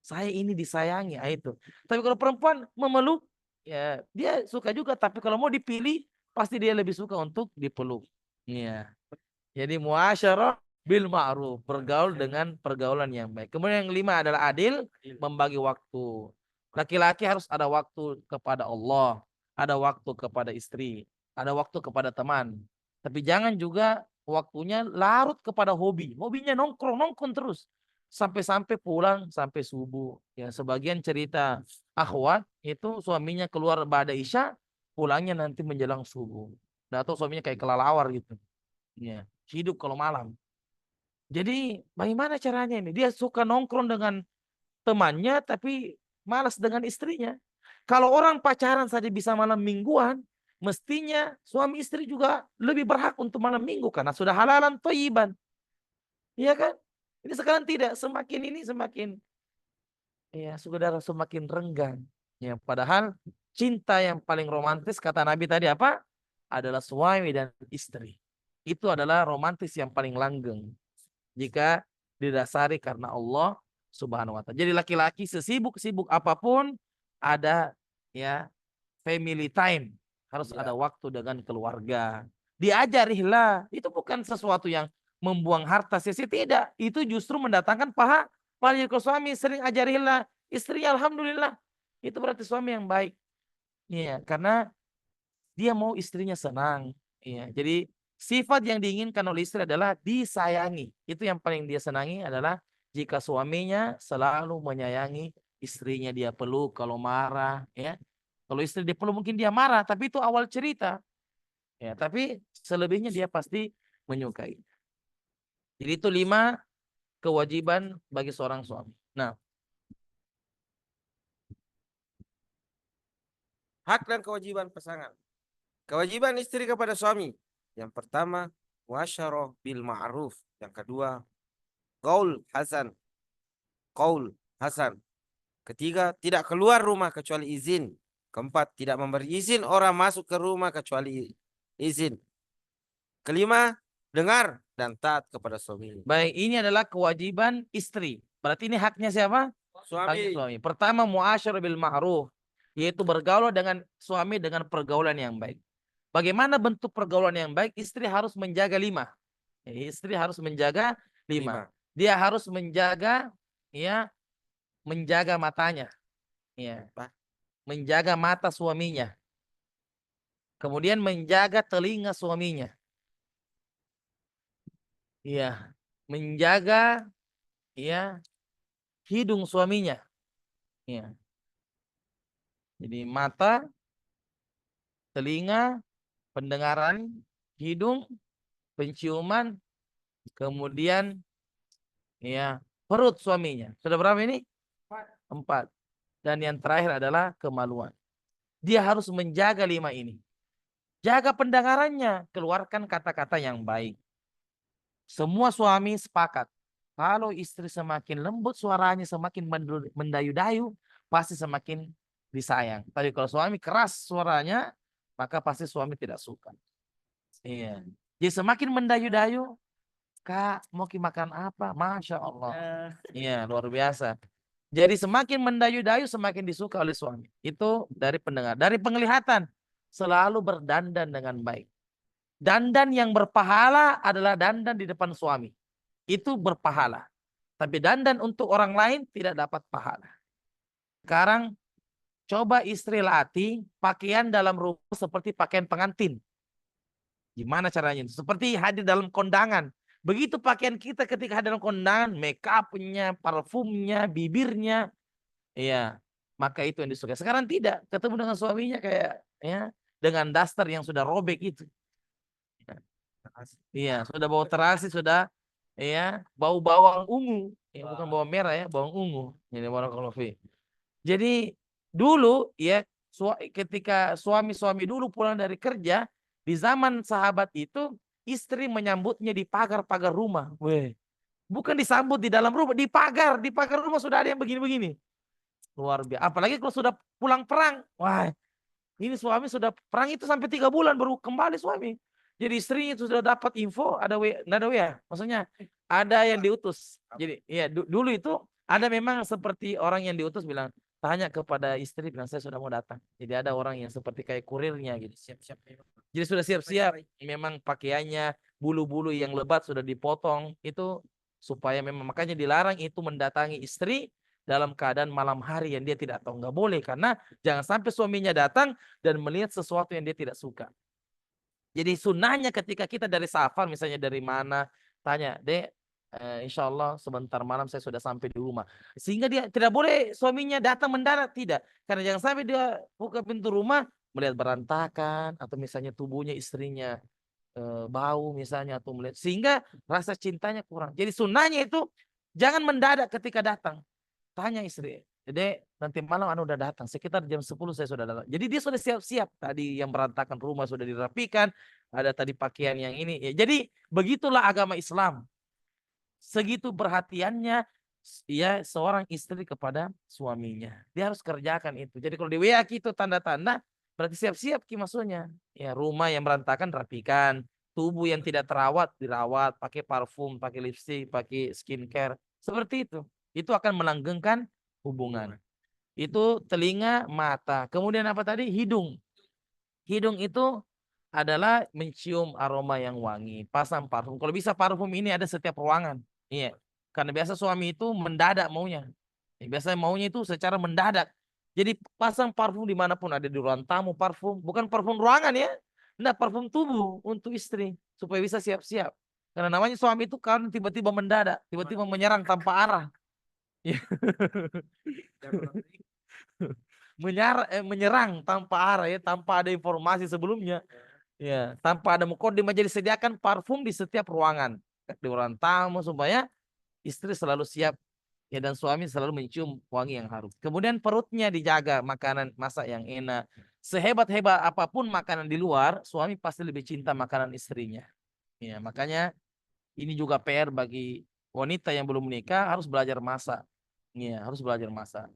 Saya ini disayangi. Nah, itu. Tapi kalau perempuan memeluk, ya dia suka juga. Tapi kalau mau dipilih, pasti dia lebih suka untuk dipeluk. Iya. Jadi muasyarah bil ma'ruf, bergaul dengan pergaulan yang baik. Kemudian yang kelima adalah adil, membagi waktu. Laki-laki harus ada waktu kepada Allah, ada waktu kepada istri, ada waktu kepada teman. Tapi jangan juga waktunya larut kepada hobi. Hobinya nongkrong terus. Sampai-sampai pulang sampai subuh. Ya, sebagian cerita akhwat itu suaminya keluar ba'da isya, pulangnya nanti menjelang subuh. Atau suaminya kayak kelelawar gitu. Ya, hidup kalau malam. Jadi bagaimana caranya ini? Dia suka nongkrong dengan temannya tapi malas dengan istrinya. Kalau orang pacaran saja bisa malam mingguan, mestinya suami istri juga lebih berhak untuk malam minggu karena sudah halalan thayyiban. Iya kan? Ini sekarang tidak, semakin ini semakin ya saudara semakin renggang. Ya, padahal cinta yang paling romantis kata Nabi tadi apa? Adalah suami dan istri. Itu adalah romantis yang paling langgeng jika didasari karena Allah Subhanahu wa taala. Jadi laki-laki sesibuk-sibuk apapun ada ya family time, harus ada waktu dengan keluarga. Diajarilah, itu bukan sesuatu yang membuang harta sia-sia, tidak. Itu justru mendatangkan pahala. Kalau suami sering ajarilah istrinya, alhamdulillah. Itu berarti suami yang baik. Iya, karena dia mau istrinya senang. Iya, jadi sifat yang diinginkan oleh istri adalah disayangi. Itu yang paling dia senangi adalah jika suaminya selalu menyayangi istrinya, dia peluk kalau marah, ya. Kalau istri dipeluk mungkin dia marah, tapi itu awal cerita. Ya, tapi selebihnya dia pasti menyukai. Jadi itu 5 kewajiban bagi seorang suami. Nah, Hak dan kewajiban pasangan. Kewajiban istri kepada suami. Yang pertama, muasyarah bil ma'ruf. Yang kedua, qaul hasan. Qaul hasan. Ketiga, tidak keluar rumah kecuali izin. Keempat, tidak memberi izin orang masuk ke rumah kecuali izin. kelima, dengar dan taat kepada suami. Baik, ini adalah kewajiban istri. Berarti ini haknya siapa? Haknya suami. Pertama, muasyarah bil ma'ruf, yaitu bergaul dengan suami dengan pergaulan yang baik. Bagaimana bentuk pergaulan yang baik? Istri harus menjaga 5. Istri harus menjaga 5. Dia harus menjaga, ya, menjaga matanya, ya, menjaga mata suaminya. Kemudian menjaga telinga suaminya. Ya, menjaga, ya, hidung suaminya. Ya. Jadi mata, telinga, pendengaran, hidung, penciuman, kemudian, ya, perut suaminya. Sudah berapa ini? 4. Dan yang terakhir adalah kemaluan. Dia harus menjaga 5 ini. Jaga pendengarannya, keluarkan kata-kata yang baik. Semua suami sepakat, kalau istri semakin lembut suaranya, semakin mendayu-dayu, pasti semakin disayang. Tapi kalau suami keras suaranya, maka pasti suami tidak suka. Iya. Jadi semakin mendayu-dayu, Kak, mau makan apa? Masya Allah. Iya, luar biasa. Jadi semakin mendayu-dayu, semakin disuka oleh suami. Itu dari pendengar. Dari penglihatan, selalu berdandan dengan baik. Dandan yang berpahala adalah dandan di depan suami. Itu berpahala. Tapi dandan untuk orang lain tidak dapat pahala. Sekarang coba istri latih pakaian dalam rumah seperti pakaian pengantin. Gimana caranya? Seperti hadir dalam kondangan. Begitu pakaian kita ketika hadir dalam kondangan, make up-nya, parfumnya, bibirnya, iya, maka itu yang disukai. Sekarang tidak, ketemu dengan suaminya kayak, ya, dengan daster yang sudah robek itu. Iya, sudah bau terasi, sudah, ya, bau bawang ungu, ya, bukan bawang merah, ya, bawang ungu. Jadi dulu, ya, ketika suami-suami dulu pulang dari kerja, di zaman sahabat itu istri menyambutnya di pagar-pagar rumah. Weh, bukan disambut di dalam rumah, di pagar rumah sudah ada yang begini-begini. Luar biasa. Apalagi kalau sudah pulang perang, wah, ini suami sudah perang itu sampai 3 bulan baru kembali suami. Jadi istrinya itu sudah dapat info, ada WA, maksudnya ada yang diutus. Jadi ya dulu itu ada memang seperti orang yang diutus bilang, tanya kepada istri, bilang saya sudah mau datang. Jadi ada orang yang seperti kayak kurirnya gitu, siap-siap. Jadi sudah siap-siap, memang pakaiannya, bulu-bulu yang lebat sudah dipotong, itu supaya memang, makanya dilarang itu mendatangi istri dalam keadaan malam hari yang dia tidak tahu. Nggak boleh, karena jangan sampai suaminya datang dan melihat sesuatu yang dia tidak suka. Jadi sunnahnya ketika kita dari safar, misalnya dari mana, tanya, Dek, insya Allah sebentar malam saya sudah sampai di rumah. Sehingga dia tidak boleh suaminya datang mendarat, tidak. Karena jangan sampai dia buka pintu rumah, melihat berantakan, atau misalnya tubuhnya istrinya bau misalnya, atau melihat, sehingga rasa cintanya kurang. Jadi sunnahnya itu jangan mendadak ketika datang. Tanya istri, Dek, nanti malam anu udah datang, sekitar jam 10 saya sudah datang. Jadi dia sudah siap-siap, tadi yang berantakan rumah sudah dirapikan, ada tadi pakaian yang ini. Ya, jadi begitulah agama Islam. Segitu perhatiannya, ya, seorang istri kepada suaminya. Dia harus kerjakan itu. Jadi kalau di WA itu tanda-tanda, berarti siap-siap maksudnya. Ya, rumah yang berantakan rapikan, tubuh yang tidak terawat dirawat, pakai parfum, pakai lipstick, pakai skincare. Seperti itu. Itu akan melanggengkan hubungan. Itu telinga, mata. Kemudian apa tadi? Hidung. Hidung itu adalah mencium aroma yang wangi. Pasang parfum. Kalau bisa parfum ini ada setiap ruangan. Iya. Karena biasa suami itu mendadak maunya. Biasanya maunya itu secara mendadak. Jadi pasang parfum dimanapun, ada di ruang tamu parfum. Bukan parfum ruangan ya. Nah, parfum tubuh untuk istri. Supaya bisa siap-siap. Karena namanya suami itu kan tiba-tiba mendadak. Tiba-tiba menyerang tanpa arah. Menyerang tanpa arah, ya, tanpa ada informasi sebelumnya, ya, tanpa ada mukodim. Jadi sediakan parfum di setiap ruangan, di ruang tamu, supaya istri selalu siap, ya, dan suami selalu mencium wangi yang harum. Kemudian perutnya dijaga, makanan masak yang enak. Sehebat-hebat apapun makanan di luar, suami pasti lebih cinta makanan istrinya. Ya, makanya ini juga PR bagi wanita yang belum menikah, harus belajar masak. Ya, harus belajar masak.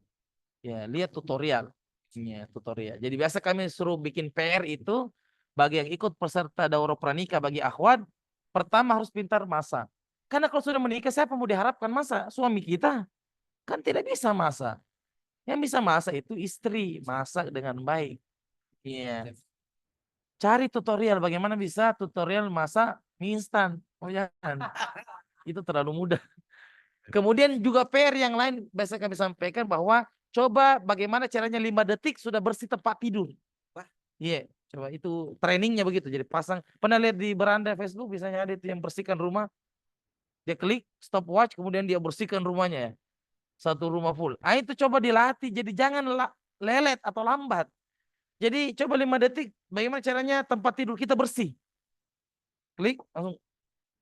Ya, lihat tutorial. Ya, tutorial. Jadi biasa kami suruh bikin PR itu bagi yang ikut peserta daurah pranikah bagi akhwat, pertama harus pintar masak. Karena kalau sudah menikah, siapa mau diharapkan masak? Suami kita kan tidak bisa masak. Yang bisa masak itu istri, masak dengan baik. Iya. Cari tutorial bagaimana bisa tutorial masak mie instan. Oh jangan, itu terlalu mudah. Kemudian juga PR yang lain biasa kami sampaikan bahwa coba bagaimana caranya 5 detik sudah bersih tempat tidur. Wah. Iya, coba itu trainingnya begitu. Jadi pasang, pernah lihat di beranda Facebook biasanya ada itu yang bersihkan rumah. Dia klik stopwatch kemudian dia bersihkan rumahnya ya. Satu rumah full. Ah itu coba dilatih. Jadi jangan lelet atau lambat. Jadi coba 5 detik bagaimana caranya tempat tidur kita bersih. Klik langsung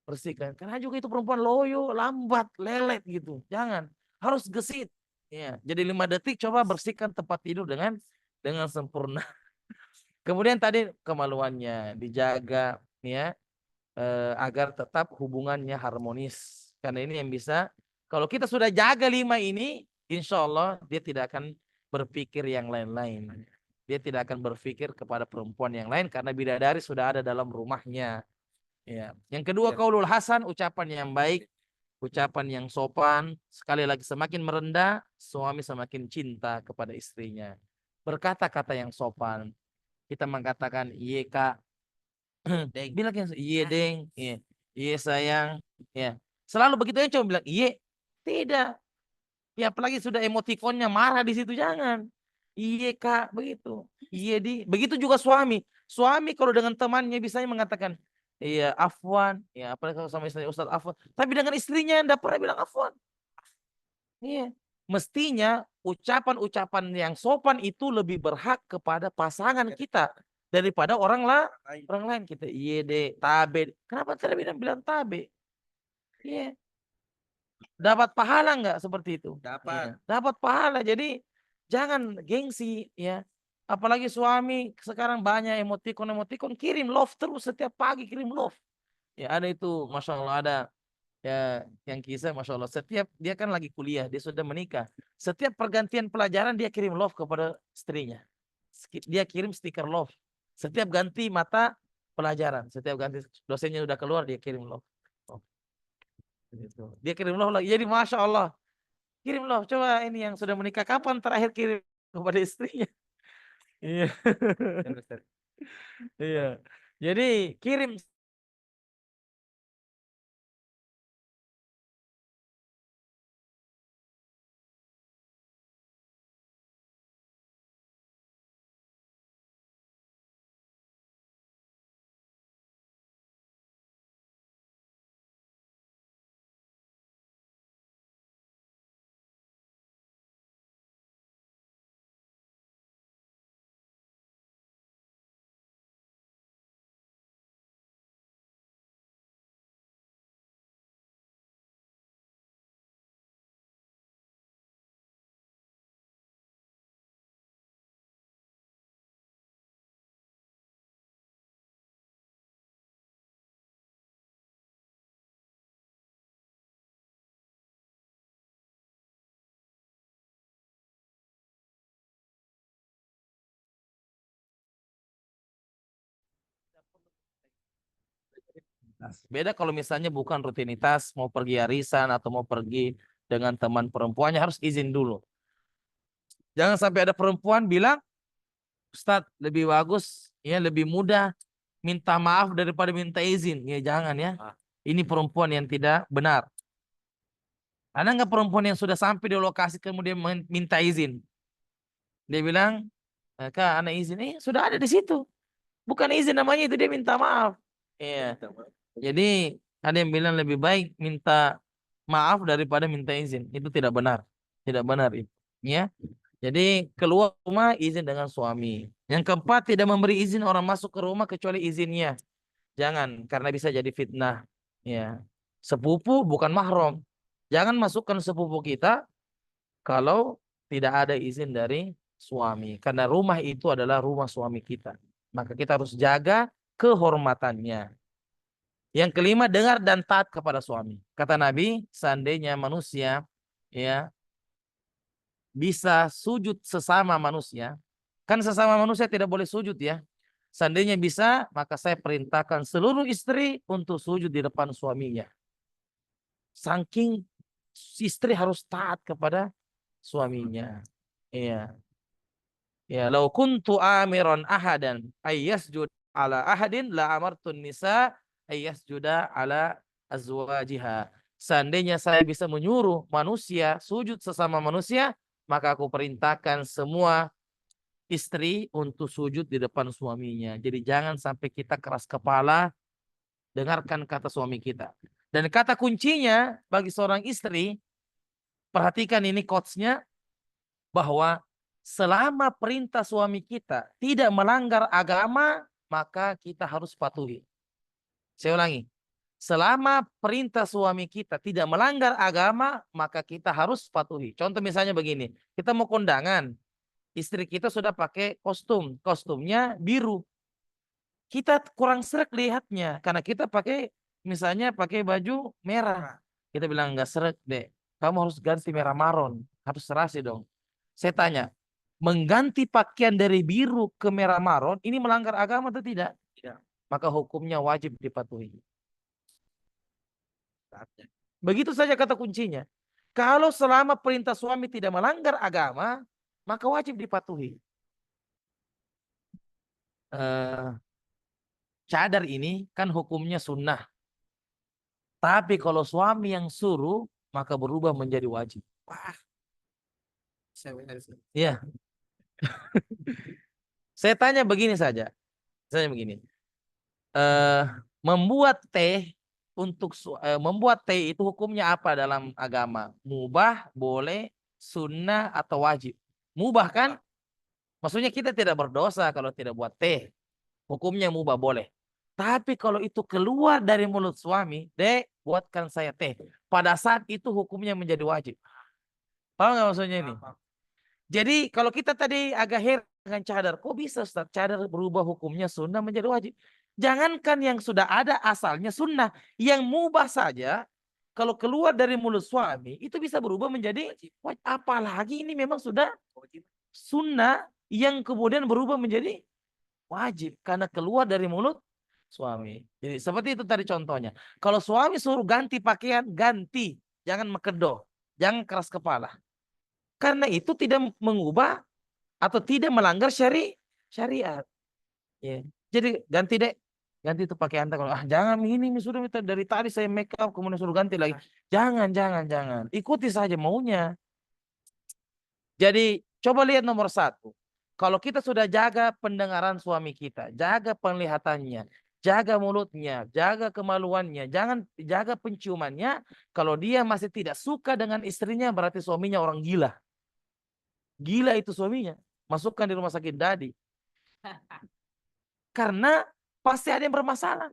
bersihkan. Karena juga itu perempuan loyo, lambat, lelet gitu. Jangan. Harus gesit. Ya, jadi 5 detik coba bersihkan tempat tidur dengan sempurna. Kemudian tadi kemaluannya dijaga ya, agar tetap hubungannya harmonis. Karena ini yang bisa, kalau kita sudah jaga 5 ini, insya Allah dia tidak akan berpikir yang lain-lain. Dia tidak akan berpikir kepada perempuan yang lain karena bidadari sudah ada dalam rumahnya. Ya. Yang kedua, qaulul hasan, ucapan yang baik, ucapan yang sopan. Sekali lagi, semakin merendah, suami semakin cinta kepada istrinya. Berkata-kata yang sopan. Kita mengatakan, iya kak, Deng. bilang yang iya deng, iya, iya sayang, ya. Selalu begitu yang cuma bilang iya, tidak. Ya apalagi sudah emotikonnya marah di situ, jangan. Iya kak, begitu. Iya di, begitu juga suami. Suami kalau dengan temannya bisanya mengatakan, iya afwan, ya apalagi kalau sama istri Ustadz afwan. Tapi dengan istrinya tidak pernah bilang afwan. Iya. Mestinya ucapan-ucapan yang sopan itu lebih berhak kepada pasangan kita daripada orang lain. Kita iya deh, tabe. Kenapa tidak bilang tabe? Iya. Dapat pahala nggak seperti itu? Dapat. Iya. Dapat pahala. Jadi jangan gengsi ya. Apalagi suami sekarang banyak emotikon, kirim love terus setiap pagi, kirim love. Ya ada itu, masya Allah ada ya yang kisah, masya Allah. Setiap dia kan lagi kuliah, dia sudah menikah. Setiap pergantian pelajaran dia kirim love kepada istrinya. Dia kirim stiker love. Setiap ganti mata pelajaran, setiap ganti dosennya udah keluar dia kirim love. Gitu. Dia kirim love lagi. Jadi masya Allah, kirim love. Coba ini yang sudah menikah kapan terakhir kirim kepada istrinya? Iya. Iya. Jadi kirim. Beda kalau misalnya bukan rutinitas, mau pergi arisan atau mau pergi dengan teman perempuannya harus izin dulu. Jangan sampai ada perempuan bilang, Ustadz lebih bagus, ya lebih mudah minta maaf daripada minta izin. Ya jangan ya. Ini perempuan yang tidak benar. Ada nggak perempuan yang sudah sampai di lokasi kemudian minta izin? Dia bilang, Kak, anak izin. Sudah ada di situ. Bukan izin namanya itu, dia minta maaf. Iya. Jadi ada yang bilang lebih baik minta maaf daripada minta izin. Itu tidak benar. Tidak benar itu. Ya. Jadi keluar rumah izin dengan suami. Yang keempat, tidak memberi izin orang masuk ke rumah kecuali izinnya. Jangan, karena bisa jadi fitnah. Ya. Sepupu bukan mahram. Jangan masukkan sepupu kita kalau tidak ada izin dari suami. Karena rumah itu adalah rumah suami kita. Maka kita harus jaga kehormatannya. Yang kelima, dengar dan taat kepada suami. Kata Nabi, seandainya manusia ya bisa sujud sesama manusia, kan sesama manusia tidak boleh sujud ya. Seandainya bisa, maka saya perintahkan seluruh istri untuk sujud di depan suaminya. Saking istri harus taat kepada suaminya. Iya. Ya, lau kuntu amiran ahadan ayyasjud ala ahadin la amartun nisa ayyasjuda ala azwajiha. Seandainya saya bisa menyuruh manusia sujud sesama manusia, maka aku perintahkan semua istri untuk sujud di depan suaminya. Jadi jangan sampai kita keras kepala, dengarkan kata suami kita. Dan kata kuncinya bagi seorang istri, perhatikan ini quotes-nya, bahwa selama perintah suami kita tidak melanggar agama, maka kita harus patuhi. Saya ulangi. Selama perintah suami kita tidak melanggar agama, maka kita harus patuhi. Contoh misalnya begini, kita mau kondangan, istri kita sudah pakai kostum, kostumnya biru. Kita kurang sreg lihatnya, karena kita pakai, misalnya pakai baju merah. Kita bilang enggak sreg deh, kamu harus ganti merah maron, harus serasi dong. Saya tanya, mengganti pakaian dari biru ke merah maron, ini melanggar agama atau tidak? Tidak. Maka hukumnya wajib dipatuhi. Begitu saja kata kuncinya. Kalau selama perintah suami tidak melanggar agama, maka wajib dipatuhi. Cadar ini kan hukumnya sunnah. Tapi kalau suami yang suruh, maka berubah menjadi wajib. Wah. Iya. Saya tanya begini saja. Saya begini. Membuat teh membuat teh itu hukumnya apa dalam agama? Mubah, boleh, sunnah atau wajib? Mubah kan? Maksudnya kita tidak berdosa kalau tidak buat teh. Hukumnya mubah, boleh. Tapi kalau itu keluar dari mulut suami, Dek, buatkan saya teh. Pada saat itu hukumnya menjadi wajib. Paham nggak maksudnya ini? Jadi kalau kita tadi agak heran dengan cadar, kok bisa Ustaz cadar berubah hukumnya sunnah menjadi wajib? Jangankan yang sudah ada asalnya sunnah, yang mubah saja kalau keluar dari mulut suami itu bisa berubah menjadi wajib. Apalagi ini memang sudah sunnah yang kemudian berubah menjadi wajib karena keluar dari mulut suami. Jadi seperti itu tadi contohnya. Kalau suami suruh ganti pakaian, ganti, jangan mekedoh, jangan keras kepala. Karena itu tidak mengubah atau tidak melanggar syariat. Ya. Jadi ganti dek, ganti itu pakai antar. Jangan ini sudah minta dari tadi saya make up kemudian suruh ganti lagi. Jangan. Ikuti saja maunya. Jadi coba lihat nomor 1. Kalau kita sudah jaga pendengaran suami kita, jaga penglihatannya, jaga mulutnya, jaga kemaluannya, jangan jaga penciumannya. Kalau dia masih tidak suka dengan istrinya, berarti suaminya orang gila. Gila itu suaminya. Masukkan di rumah sakit dadi. Karena pasti ada yang bermasalah.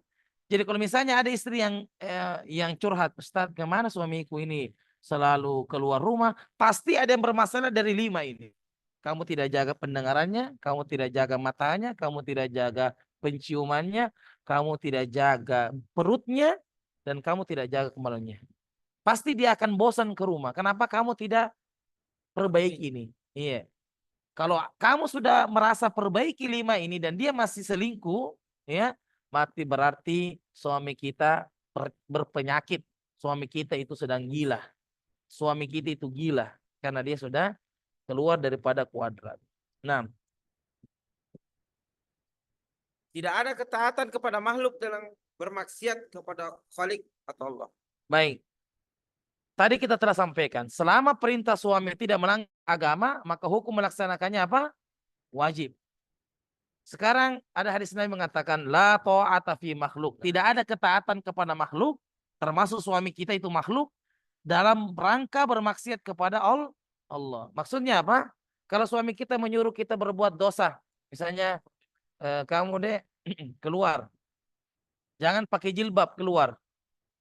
Jadi kalau misalnya ada istri yang curhat, Ustaz, kemana suamiku ini selalu keluar rumah, pasti ada yang bermasalah dari 5 ini. Kamu tidak jaga pendengarannya, kamu tidak jaga matanya, kamu tidak jaga penciumannya, kamu tidak jaga perutnya, dan kamu tidak jaga kemaluannya. Pasti dia akan bosan ke rumah. Kenapa kamu tidak perbaiki ini? Iya. Kalau kamu sudah merasa perbaiki 5 ini dan dia masih selingkuh, ya, berarti suami kita berpenyakit. Suami kita itu sedang gila. Suami kita itu gila karena dia sudah keluar daripada kuadrat. Nah, Tidak ada ketaatan kepada makhluk dalam bermaksiat kepada Khalik atau Allah. baik. Tadi kita telah sampaikan, selama perintah suami tidak melanggar agama, maka hukum melaksanakannya apa? Wajib. Sekarang ada hadis Nabi mengatakan, la ta'ata fi makhluk. Tidak ada ketaatan kepada makhluk, termasuk suami kita itu makhluk, dalam rangka bermaksiat kepada Allah. Maksudnya apa? Kalau suami kita menyuruh kita berbuat dosa, misalnya kamu deh keluar, jangan pakai jilbab keluar.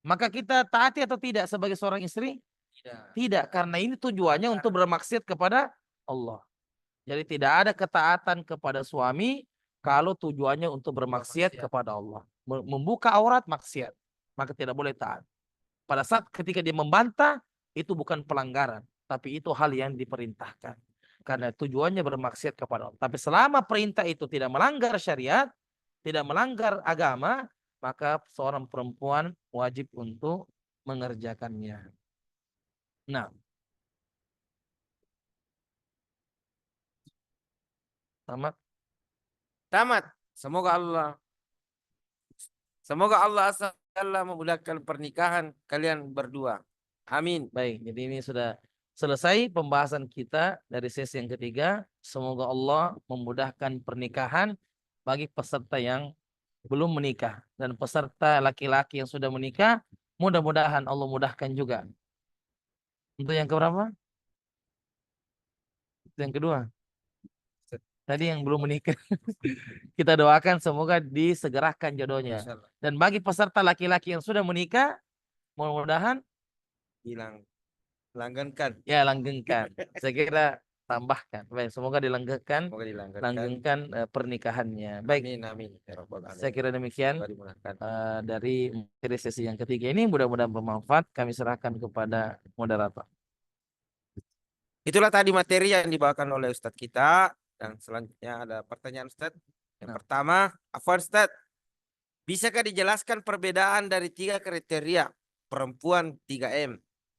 Maka kita taati atau tidak sebagai seorang istri? Tidak, karena ini tujuannya untuk bermaksiat kepada Allah. Jadi tidak ada ketaatan kepada suami kalau tujuannya untuk bermaksiat kepada Allah. Membuka aurat maksiat, maka tidak boleh taat. Pada saat ketika dia membantah, itu bukan pelanggaran, tapi itu hal yang diperintahkan. Karena tujuannya bermaksiat kepada Allah. Tapi selama perintah itu tidak melanggar syariat, tidak melanggar agama, maka seorang perempuan wajib untuk mengerjakannya. Nah, tamat. Tamat. Semoga Allah Azza wa Jalla memudahkan pernikahan kalian berdua. Amin. Baik, jadi ini sudah selesai pembahasan kita dari sesi yang ketiga. Semoga Allah memudahkan pernikahan bagi peserta yang belum menikah. Dan peserta laki-laki yang sudah menikah, mudah-mudahan Allah mudahkan juga. Untuk yang keberapa? Untuk yang kedua. Tadi yang belum menikah. Kita doakan semoga disegerakan jodohnya. Insyaallah. Dan bagi peserta laki-laki yang sudah menikah, mudah-mudahan Langgengkan. ya langgengkan. Saya kira tambahkan. Baik, semoga dilanggengkan, Semoga dilanggengkan. langgengkan pernikahannya. Baik, Amin, amin. Ya Rabbal alamin. saya kira demikian Semoga dimudahkan. dari materi sesi yang ketiga ini. Mudah-mudahan bermanfaat. Kami serahkan kepada moderator. Itulah tadi materi yang dibawakan oleh Ustadz kita. Dan selanjutnya ada pertanyaan Ustadz. Yang pertama, Afwan Ustadz, bisakah dijelaskan perbedaan dari 3 kriteria perempuan 3M?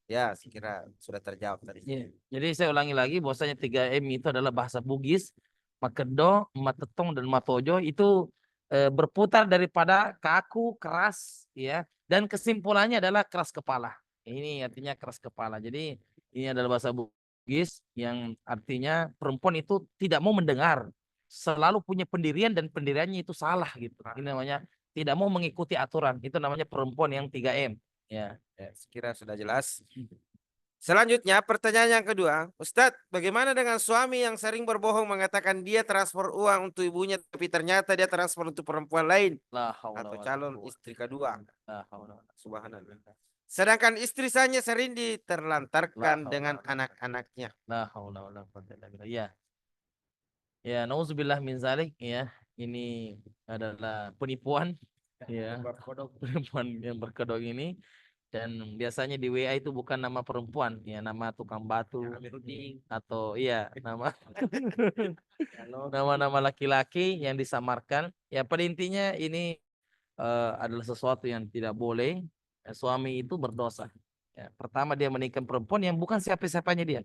Ya, saya kira sudah terjawab tadi. Ya, jadi saya ulangi lagi bahwasanya 3M itu adalah bahasa Bugis, Makedo, Matetong, dan Matojo itu berputar daripada kaku, keras, ya, dan kesimpulannya adalah keras kepala. Ini artinya keras kepala. Jadi ini adalah bahasa Bugis yang artinya perempuan itu tidak mau mendengar, selalu punya pendirian dan pendiriannya itu salah gitu. Ini namanya tidak mau mengikuti aturan. Itu namanya perempuan yang 3M. Ya. Ya, sekira sudah jelas. Selanjutnya pertanyaan yang kedua, Ustadz, bagaimana dengan suami yang sering berbohong mengatakan dia transfer uang untuk ibunya, tapi ternyata dia transfer untuk perempuan lain La haula atau wala calon quwwata istri kedua? illa billah. Subhanallah. Sedangkan istri saya sering diterlantarkan La dengan haula anak-anaknya. La haula wala quwwata illa billah. Ya. Ya, nauzubillah min zalik ya. Ini adalah penipuan ya. Penipuan yang berkedok ini, dan biasanya di WA itu bukan nama perempuan ya, nama tukang batu atau iya nama nama-nama laki-laki yang disamarkan. Ya, pada intinya ini adalah sesuatu yang tidak boleh. Suami itu berdosa. Ya, pertama dia menikah perempuan yang bukan siapa-siapanya dia.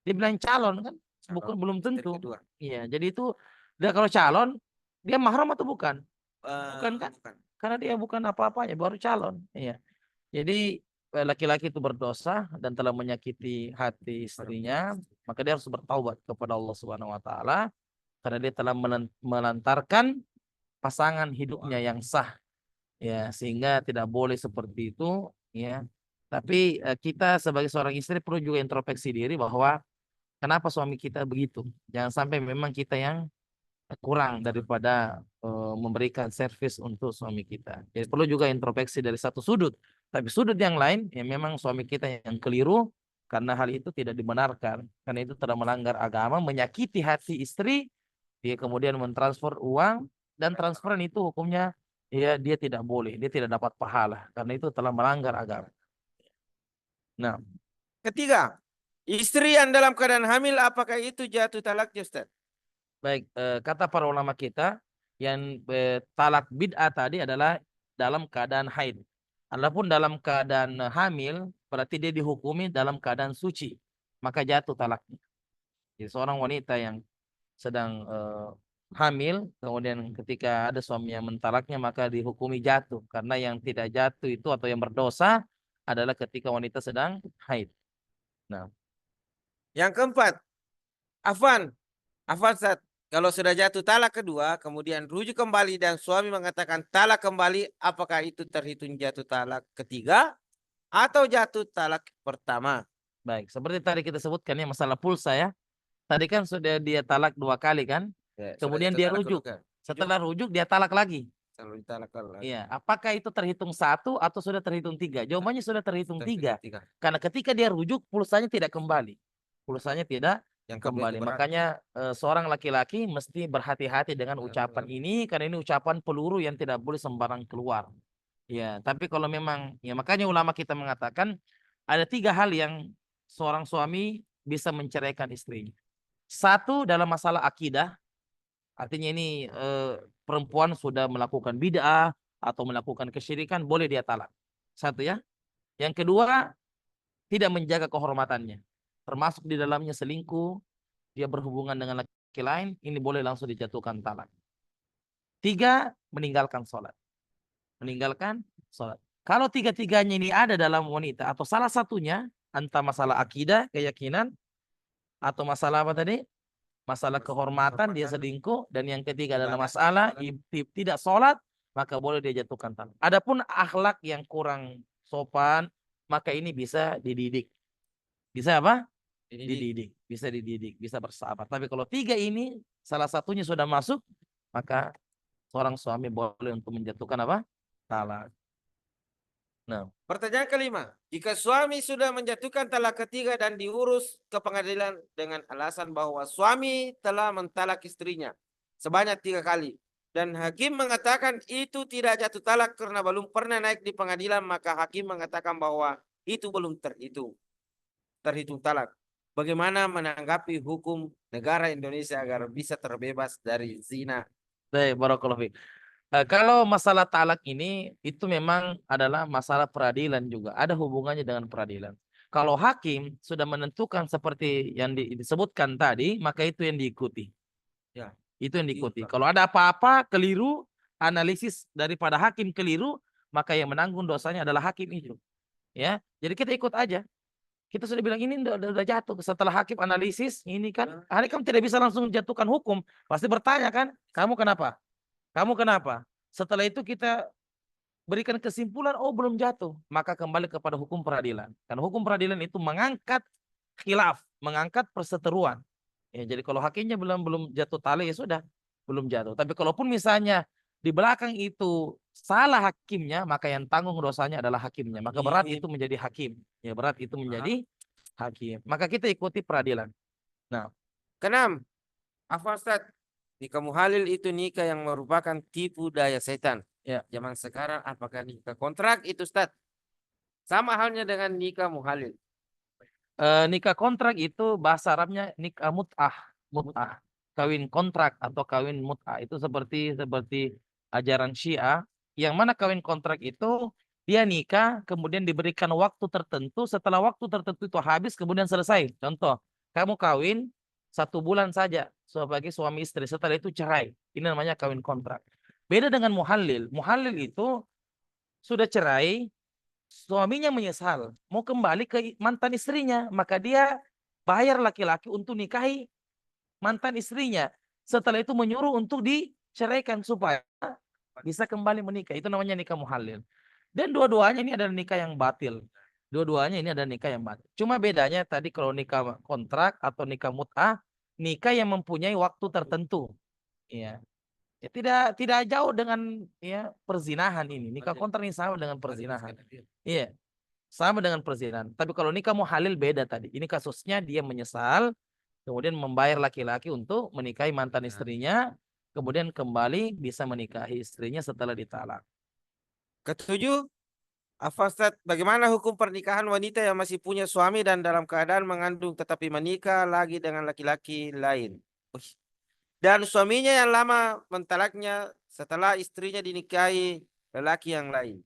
Dia bilang calon kan, bukan, belum Istri tentu. kedua. Iya, jadi itu dia kalau calon dia mahram atau bukan? Bukan kan? Bukan. Karena dia bukan apa-apanya, baru calon. Iya. Jadi laki-laki itu berdosa dan telah menyakiti hati istrinya, maka dia harus bertaubat kepada Allah Subhanahu wa taala karena dia telah melantarkan pasangan hidupnya yang sah. Ya, sehingga tidak boleh seperti itu, ya. Tapi kita sebagai seorang istri perlu juga introspeksi diri bahwa kenapa suami kita begitu. Jangan sampai memang kita yang kurang daripada memberikan servis untuk suami kita. Jadi perlu juga introspeksi dari satu sudut. Tapi sudut yang lain, ya memang suami kita yang keliru karena hal itu tidak dibenarkan. Karena itu telah melanggar agama, menyakiti hati istri, dia kemudian mentransfer uang, dan transferan itu hukumnya ya dia tidak boleh, dia tidak dapat pahala karena itu telah melanggar agama. Nah, Ketiga, istri yang dalam keadaan hamil, apakah itu jatuh talaknya, Ustaz? baik, kata para ulama kita yang talak bid'ah tadi adalah dalam keadaan haid. Adapun dalam keadaan hamil berarti dia dihukumi dalam keadaan suci, maka jatuh talaknya. Jadi seorang wanita yang sedang hamil, kemudian ketika ada suami yang mentalaknya, maka dihukumi jatuh. Karena yang tidak jatuh itu atau yang berdosa adalah ketika wanita sedang haid. Nah, Yang keempat, Afwan Ustaz, kalau sudah jatuh talak kedua, kemudian rujuk kembali dan suami mengatakan talak kembali, apakah itu terhitung jatuh talak ketiga atau jatuh talak pertama? baik. Seperti tadi kita sebutkan ya masalah pulsa ya. Tadi kan sudah dia talak 2 kali kan. Ya, Kemudian sudah dia jatuh talak rujuk. kedua. Setelah rujuk dia talak lagi. Selalu ditalak lagi. Iya. Apakah itu terhitung 1 atau sudah terhitung 3? Jawabannya sudah terhitung 3. Tiga. Karena ketika dia rujuk pulsanya tidak kembali. Pulsanya tidak Yang kembali. keberatan. Makanya seorang laki-laki mesti berhati-hati dengan ucapan ini karena ini ucapan peluru yang tidak boleh sembarang keluar. Ya, tapi kalau memang ya makanya ulama kita mengatakan ada 3 hal yang seorang suami bisa menceraikan istrinya. 1 dalam masalah akidah, artinya ini perempuan sudah melakukan bid'ah atau melakukan kesyirikan, boleh dia talak. Satu ya. Yang kedua, tidak menjaga kehormatannya. Termasuk di dalamnya selingkuh, dia berhubungan dengan laki lain, ini boleh langsung dijatuhkan talak. 3, meninggalkan sholat. Meninggalkan sholat. Kalau tiga-tiganya ini ada dalam wanita atau salah satunya, entah masalah akidah, keyakinan, atau masalah apa tadi? Masalah kehormatan, dia selingkuh, dan yang ketiga adalah masalah tidak sholat, maka boleh dia jatuhkan talak. Adapun akhlak yang kurang sopan, maka ini bisa dididik. Bisa apa? Dididik. Bisa dididik, bisa bersahabat. Tapi kalau 3 ini salah satunya sudah masuk, maka seorang suami boleh untuk menjatuhkan apa? Talak. Nah, Pertanyaan kelima, jika suami sudah menjatuhkan talak ketiga dan diurus ke pengadilan dengan alasan bahwa suami telah mentalak istrinya sebanyak 3 kali dan hakim mengatakan itu tidak jatuh talak karena belum pernah naik di pengadilan, maka hakim mengatakan bahwa itu belum terhitung talak. Bagaimana menanggapi hukum negara Indonesia agar bisa terbebas dari zina? baik, barakallahu fiik. Kalau masalah talak ini itu memang adalah masalah peradilan juga. Ada hubungannya dengan peradilan. Kalau hakim sudah menentukan seperti yang disebutkan tadi, maka itu yang diikuti. Ya, itu yang diikuti. Kalau ada apa-apa keliru, analisis daripada hakim keliru, maka yang menanggung dosanya adalah hakim itu. Ya, jadi kita ikut aja. Kita sudah bilang ini udah jatuh. Setelah hakim analisis, ini kan hakim tidak bisa langsung jatuhkan hukum. Pasti bertanya kan, kamu kenapa? Kamu kenapa? Setelah itu kita berikan kesimpulan, oh belum jatuh. Maka kembali kepada hukum peradilan. Karena hukum peradilan itu mengangkat khilaf, mengangkat perseteruan. Ya, jadi kalau hakimnya belum jatuh tali, ya sudah, belum jatuh. Tapi kalaupun misalnya di belakang itu salah hakimnya, maka yang tanggung dosanya adalah hakimnya. Maka berat itu menjadi hakim. Ya, berat itu menjadi hakim. Maka kita ikuti peradilan. Nah, Keenam, apa Ustaz? Nikah muhalil itu nikah yang merupakan tipu daya setan. Ya. Zaman sekarang apakah nikah kontrak itu Ustaz? Sama halnya dengan nikah muhalil. nikah kontrak itu bahasa Arabnya nikah mut'ah. Mut'ah. Kawin kontrak atau kawin mut'ah itu seperti ajaran Syiah. Yang mana kawin kontrak itu dia nikah kemudian diberikan waktu tertentu. Setelah waktu tertentu itu habis kemudian selesai. Contoh, kamu kawin 1 bulan saja sebagai suami istri. Setelah itu cerai. Ini namanya kawin kontrak. Beda dengan muhalil. Muhalil itu sudah cerai, suaminya menyesal, mau kembali ke mantan istrinya, maka dia bayar laki-laki untuk nikahi mantan istrinya. Setelah itu menyuruh untuk diceraikan supaya bisa kembali menikah. Itu namanya nikah muhalil. Dan dua-duanya ini adalah nikah yang batil. Dua-duanya ini adalah nikah yang batil. Cuma bedanya tadi kalau nikah kontrak atau nikah mut'ah, nikah yang mempunyai waktu tertentu. Ya. Ya, tidak jauh dengan ya perzinahan ini. Nikah kontrak ini sama dengan perzinahan. Iya, sama dengan perzinahan. Tapi kalau nikah muhalil beda tadi. Ini kasusnya dia menyesal, kemudian membayar laki-laki untuk menikahi mantan istrinya, kemudian kembali bisa menikahi istrinya setelah ditalak. Ketujuh, apa Ustaz, bagaimana hukum pernikahan wanita yang masih punya suami dan dalam keadaan mengandung tetapi menikah lagi dengan laki-laki lain? Dan suaminya yang lama mentalaknya setelah istrinya dinikahi lelaki yang lain.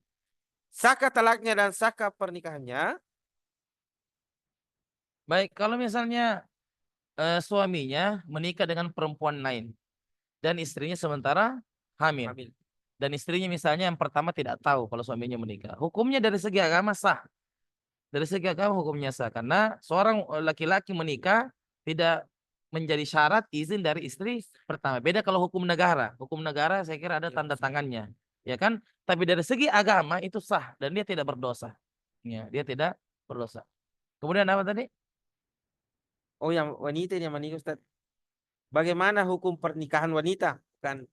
Sahkah talaknya dan sahkah pernikahannya? Baik, kalau misalnya suaminya menikah dengan perempuan lain dan istrinya sementara hamil. Dan istrinya misalnya yang pertama tidak tahu kalau suaminya menikah. Hukumnya dari segi agama sah. Dari segi agama hukumnya sah. Karena seorang laki-laki menikah tidak menjadi syarat izin dari istri pertama. Beda kalau hukum negara. Hukum negara saya kira ada tanda tangannya. Ya kan? Tapi dari segi agama itu sah. Dan dia tidak berdosa. Ya, dia tidak berdosa. Kemudian apa tadi? Oh, yang wanita ini yang menikah Ustaz. Bagaimana hukum pernikahan wanita? Bukan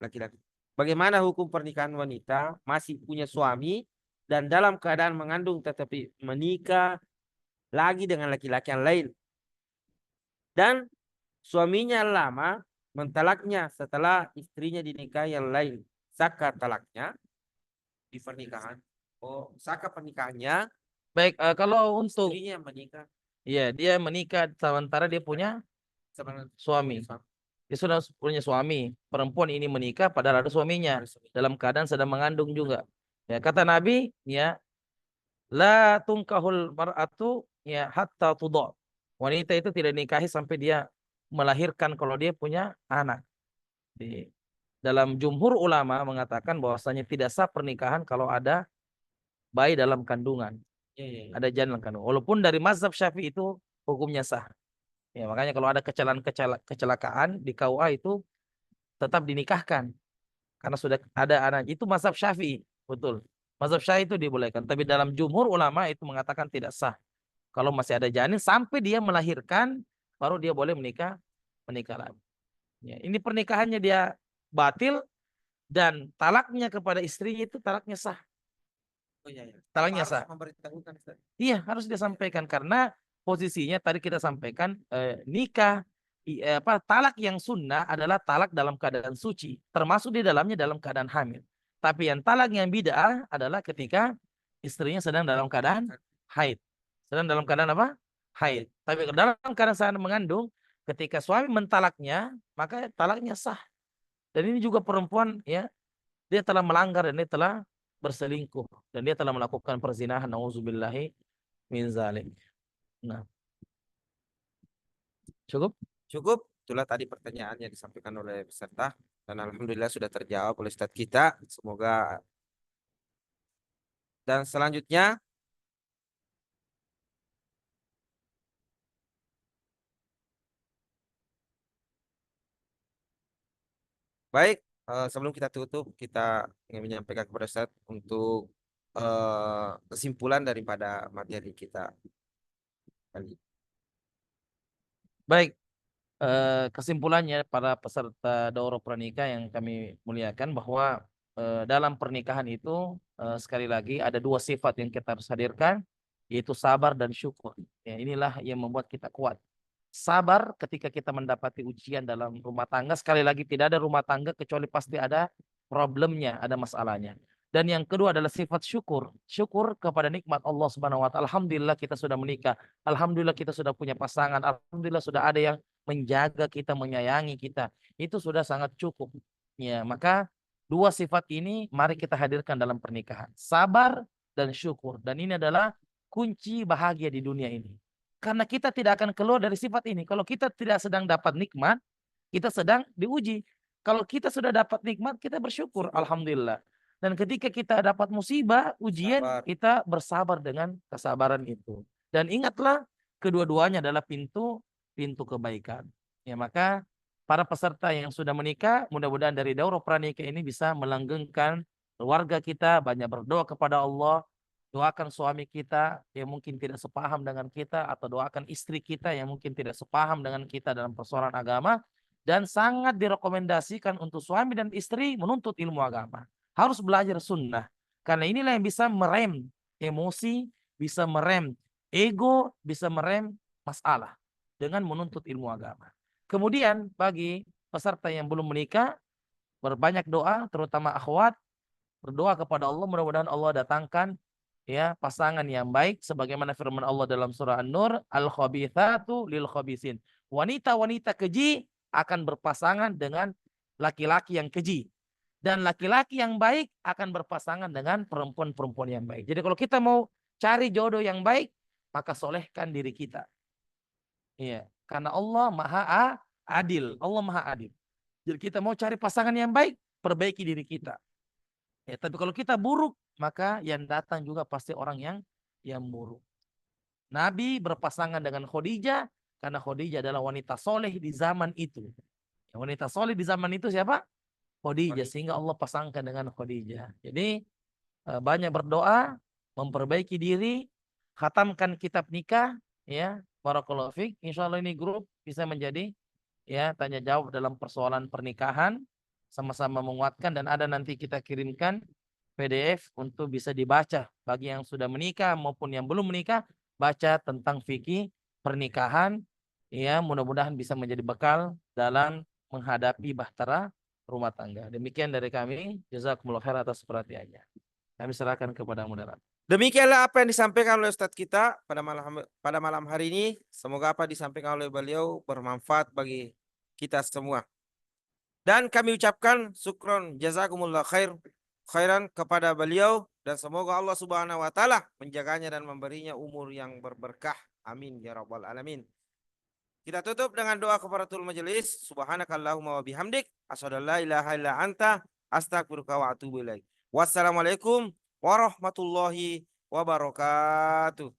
laki-laki. Bagaimana hukum pernikahan wanita masih punya suami dan dalam keadaan mengandung tetapi menikah lagi dengan laki-laki yang lain? Dan suaminya lama mentalaknya setelah istrinya dinikahi yang lain. Sahkah talaknya di pernikahan? Oh, sahkah pernikahannya? Baik, kalau untuk Istrinya yang menikah ya dia menikah sementara dia punya sama suami. Dia sudah punya suami. Perempuan ini menikah padahal ada suaminya. Dalam keadaan sedang mengandung juga. Ya, kata Nabi, ya, la tungkahul mar'atu ya hatta tudha. Wanita itu tidak nikahi sampai dia melahirkan kalau dia punya anak. Di dalam jumhur ulama mengatakan bahwasanya tidak sah pernikahan kalau ada bayi dalam kandungan. Ada janin dalam kandungan. Walaupun dari mazhab Syafi'i itu hukumnya sah. Ya, makanya kalau ada kecelakaan di KUA itu tetap dinikahkan karena sudah ada anak. Itu mazhab Syafi'i, betul. Mazhab Syafi'i itu dibolehkan, tapi dalam jumhur ulama itu mengatakan tidak sah. Kalau masih ada janin sampai dia melahirkan baru dia boleh menikah lagi. Ya, ini pernikahannya dia batil dan talaknya kepada istrinya itu talaknya sah. Oh, iya, iya. Talaknya Harus sah. memberitahukan, Ustaz. Iya, harus disampaikan karena posisinya tadi kita sampaikan nikah talak yang sunnah adalah talak dalam keadaan suci, termasuk di dalamnya dalam keadaan hamil. Tapi yang talak yang bid'ah adalah ketika istrinya sedang dalam keadaan haid. Sedang dalam keadaan apa? Haid. Tapi dalam keadaan sedang mengandung, ketika suami mentalaknya, maka talaknya sah. Dan ini juga perempuan ya, dia telah melanggar dan dia telah berselingkuh dan dia telah melakukan perzinahan. Nauzubillahi min zalik. Nah, cukup? Cukup. Itulah tadi pertanyaan yang disampaikan oleh peserta dan alhamdulillah sudah terjawab oleh Ustadz kita. Semoga dan selanjutnya baik, sebelum kita tutup, kita ingin menyampaikan kepada Ustadz untuk kesimpulan daripada materi kita kali. Baik, kesimpulannya para peserta Daurah Pranikah yang kami muliakan bahwa dalam pernikahan itu sekali lagi ada dua sifat yang kita harus hadirkan, yaitu sabar dan syukur. Ya, inilah yang membuat kita kuat. Sabar ketika kita mendapati ujian dalam rumah tangga. Sekali lagi tidak ada rumah tangga kecuali pasti ada problemnya, ada masalahnya. Dan yang kedua adalah sifat syukur. Syukur kepada nikmat Allah Subhanahu wa taala. Alhamdulillah kita sudah menikah. Alhamdulillah kita sudah punya pasangan. Alhamdulillah sudah ada yang menjaga kita, menyayangi kita. Itu sudah sangat cukup. Ya, maka dua sifat ini mari kita hadirkan dalam pernikahan. Sabar dan syukur. Dan ini adalah kunci bahagia di dunia ini. Karena kita tidak akan keluar dari sifat ini. Kalau kita tidak sedang dapat nikmat, kita sedang diuji. Kalau kita sudah dapat nikmat, kita bersyukur. Alhamdulillah. Dan ketika kita dapat musibah, ujian, Sabar. kita bersabar dengan kesabaran itu. Dan ingatlah, kedua-duanya adalah pintu kebaikan. Ya, maka para peserta yang sudah menikah, mudah-mudahan dari Daurah Pranikah ini bisa melanggengkan keluarga kita, banyak berdoa kepada Allah, doakan suami kita yang mungkin tidak sepaham dengan kita, atau doakan istri kita yang mungkin tidak sepaham dengan kita dalam persoalan agama, dan sangat direkomendasikan untuk suami dan istri menuntut ilmu agama. Harus belajar sunnah. Karena inilah yang bisa merem emosi, bisa merem ego, bisa merem masalah dengan menuntut ilmu agama. Kemudian bagi peserta yang belum menikah, berbanyak doa, terutama akhwat, berdoa kepada Allah, mudah-mudahan Allah datangkan ya pasangan yang baik sebagaimana firman Allah dalam surah An-Nur, al-khabithatu lil khabisin. Wanita-wanita keji akan berpasangan dengan laki-laki yang keji. Dan laki-laki yang baik akan berpasangan dengan perempuan-perempuan yang baik. Jadi kalau kita mau cari jodoh yang baik, maka solehkan diri kita. Iya, karena Allah Maha Adil. Allah Maha Adil. Jadi kita mau cari pasangan yang baik, perbaiki diri kita. Ya, tapi kalau kita buruk, maka yang datang juga pasti orang yang buruk. Nabi berpasangan dengan Khadijah karena Khadijah adalah wanita soleh di zaman itu. Wanita soleh di zaman itu siapa? Khadijah, sehingga Allah pasangkan dengan Khadijah. Jadi banyak berdoa, memperbaiki diri, khatamkan kitab nikah, ya, barakallahu fiik. Insyaallah ini grup bisa menjadi ya tanya jawab dalam persoalan pernikahan, sama-sama menguatkan, dan ada nanti kita kirimkan PDF untuk bisa dibaca bagi yang sudah menikah maupun yang belum menikah, baca tentang fikih pernikahan, ya, mudah-mudahan bisa menjadi bekal dalam menghadapi bahtera rumah tangga. Demikian dari kami. Jazakumullah khair atas perhatiannya. Kami serahkan kepada moderator. Demikianlah apa yang disampaikan oleh Ustadz kita pada malam hari ini. Semoga apa disampaikan oleh beliau bermanfaat bagi kita semua. Dan kami ucapkan syukron jazakumullah khairan kepada beliau dan semoga Allah Subhanahu wa taala menjaganya dan memberinya umur yang berberkah. Amin ya rabbal alamin. Kita tutup dengan doa kafaratul majelis. Subhanakallahumma wa bihamdik asyhadu an la ilaha illa anta astaghfiruka wa atubu ilaik. Wassalamualaikum warahmatullahi wabarakatuh.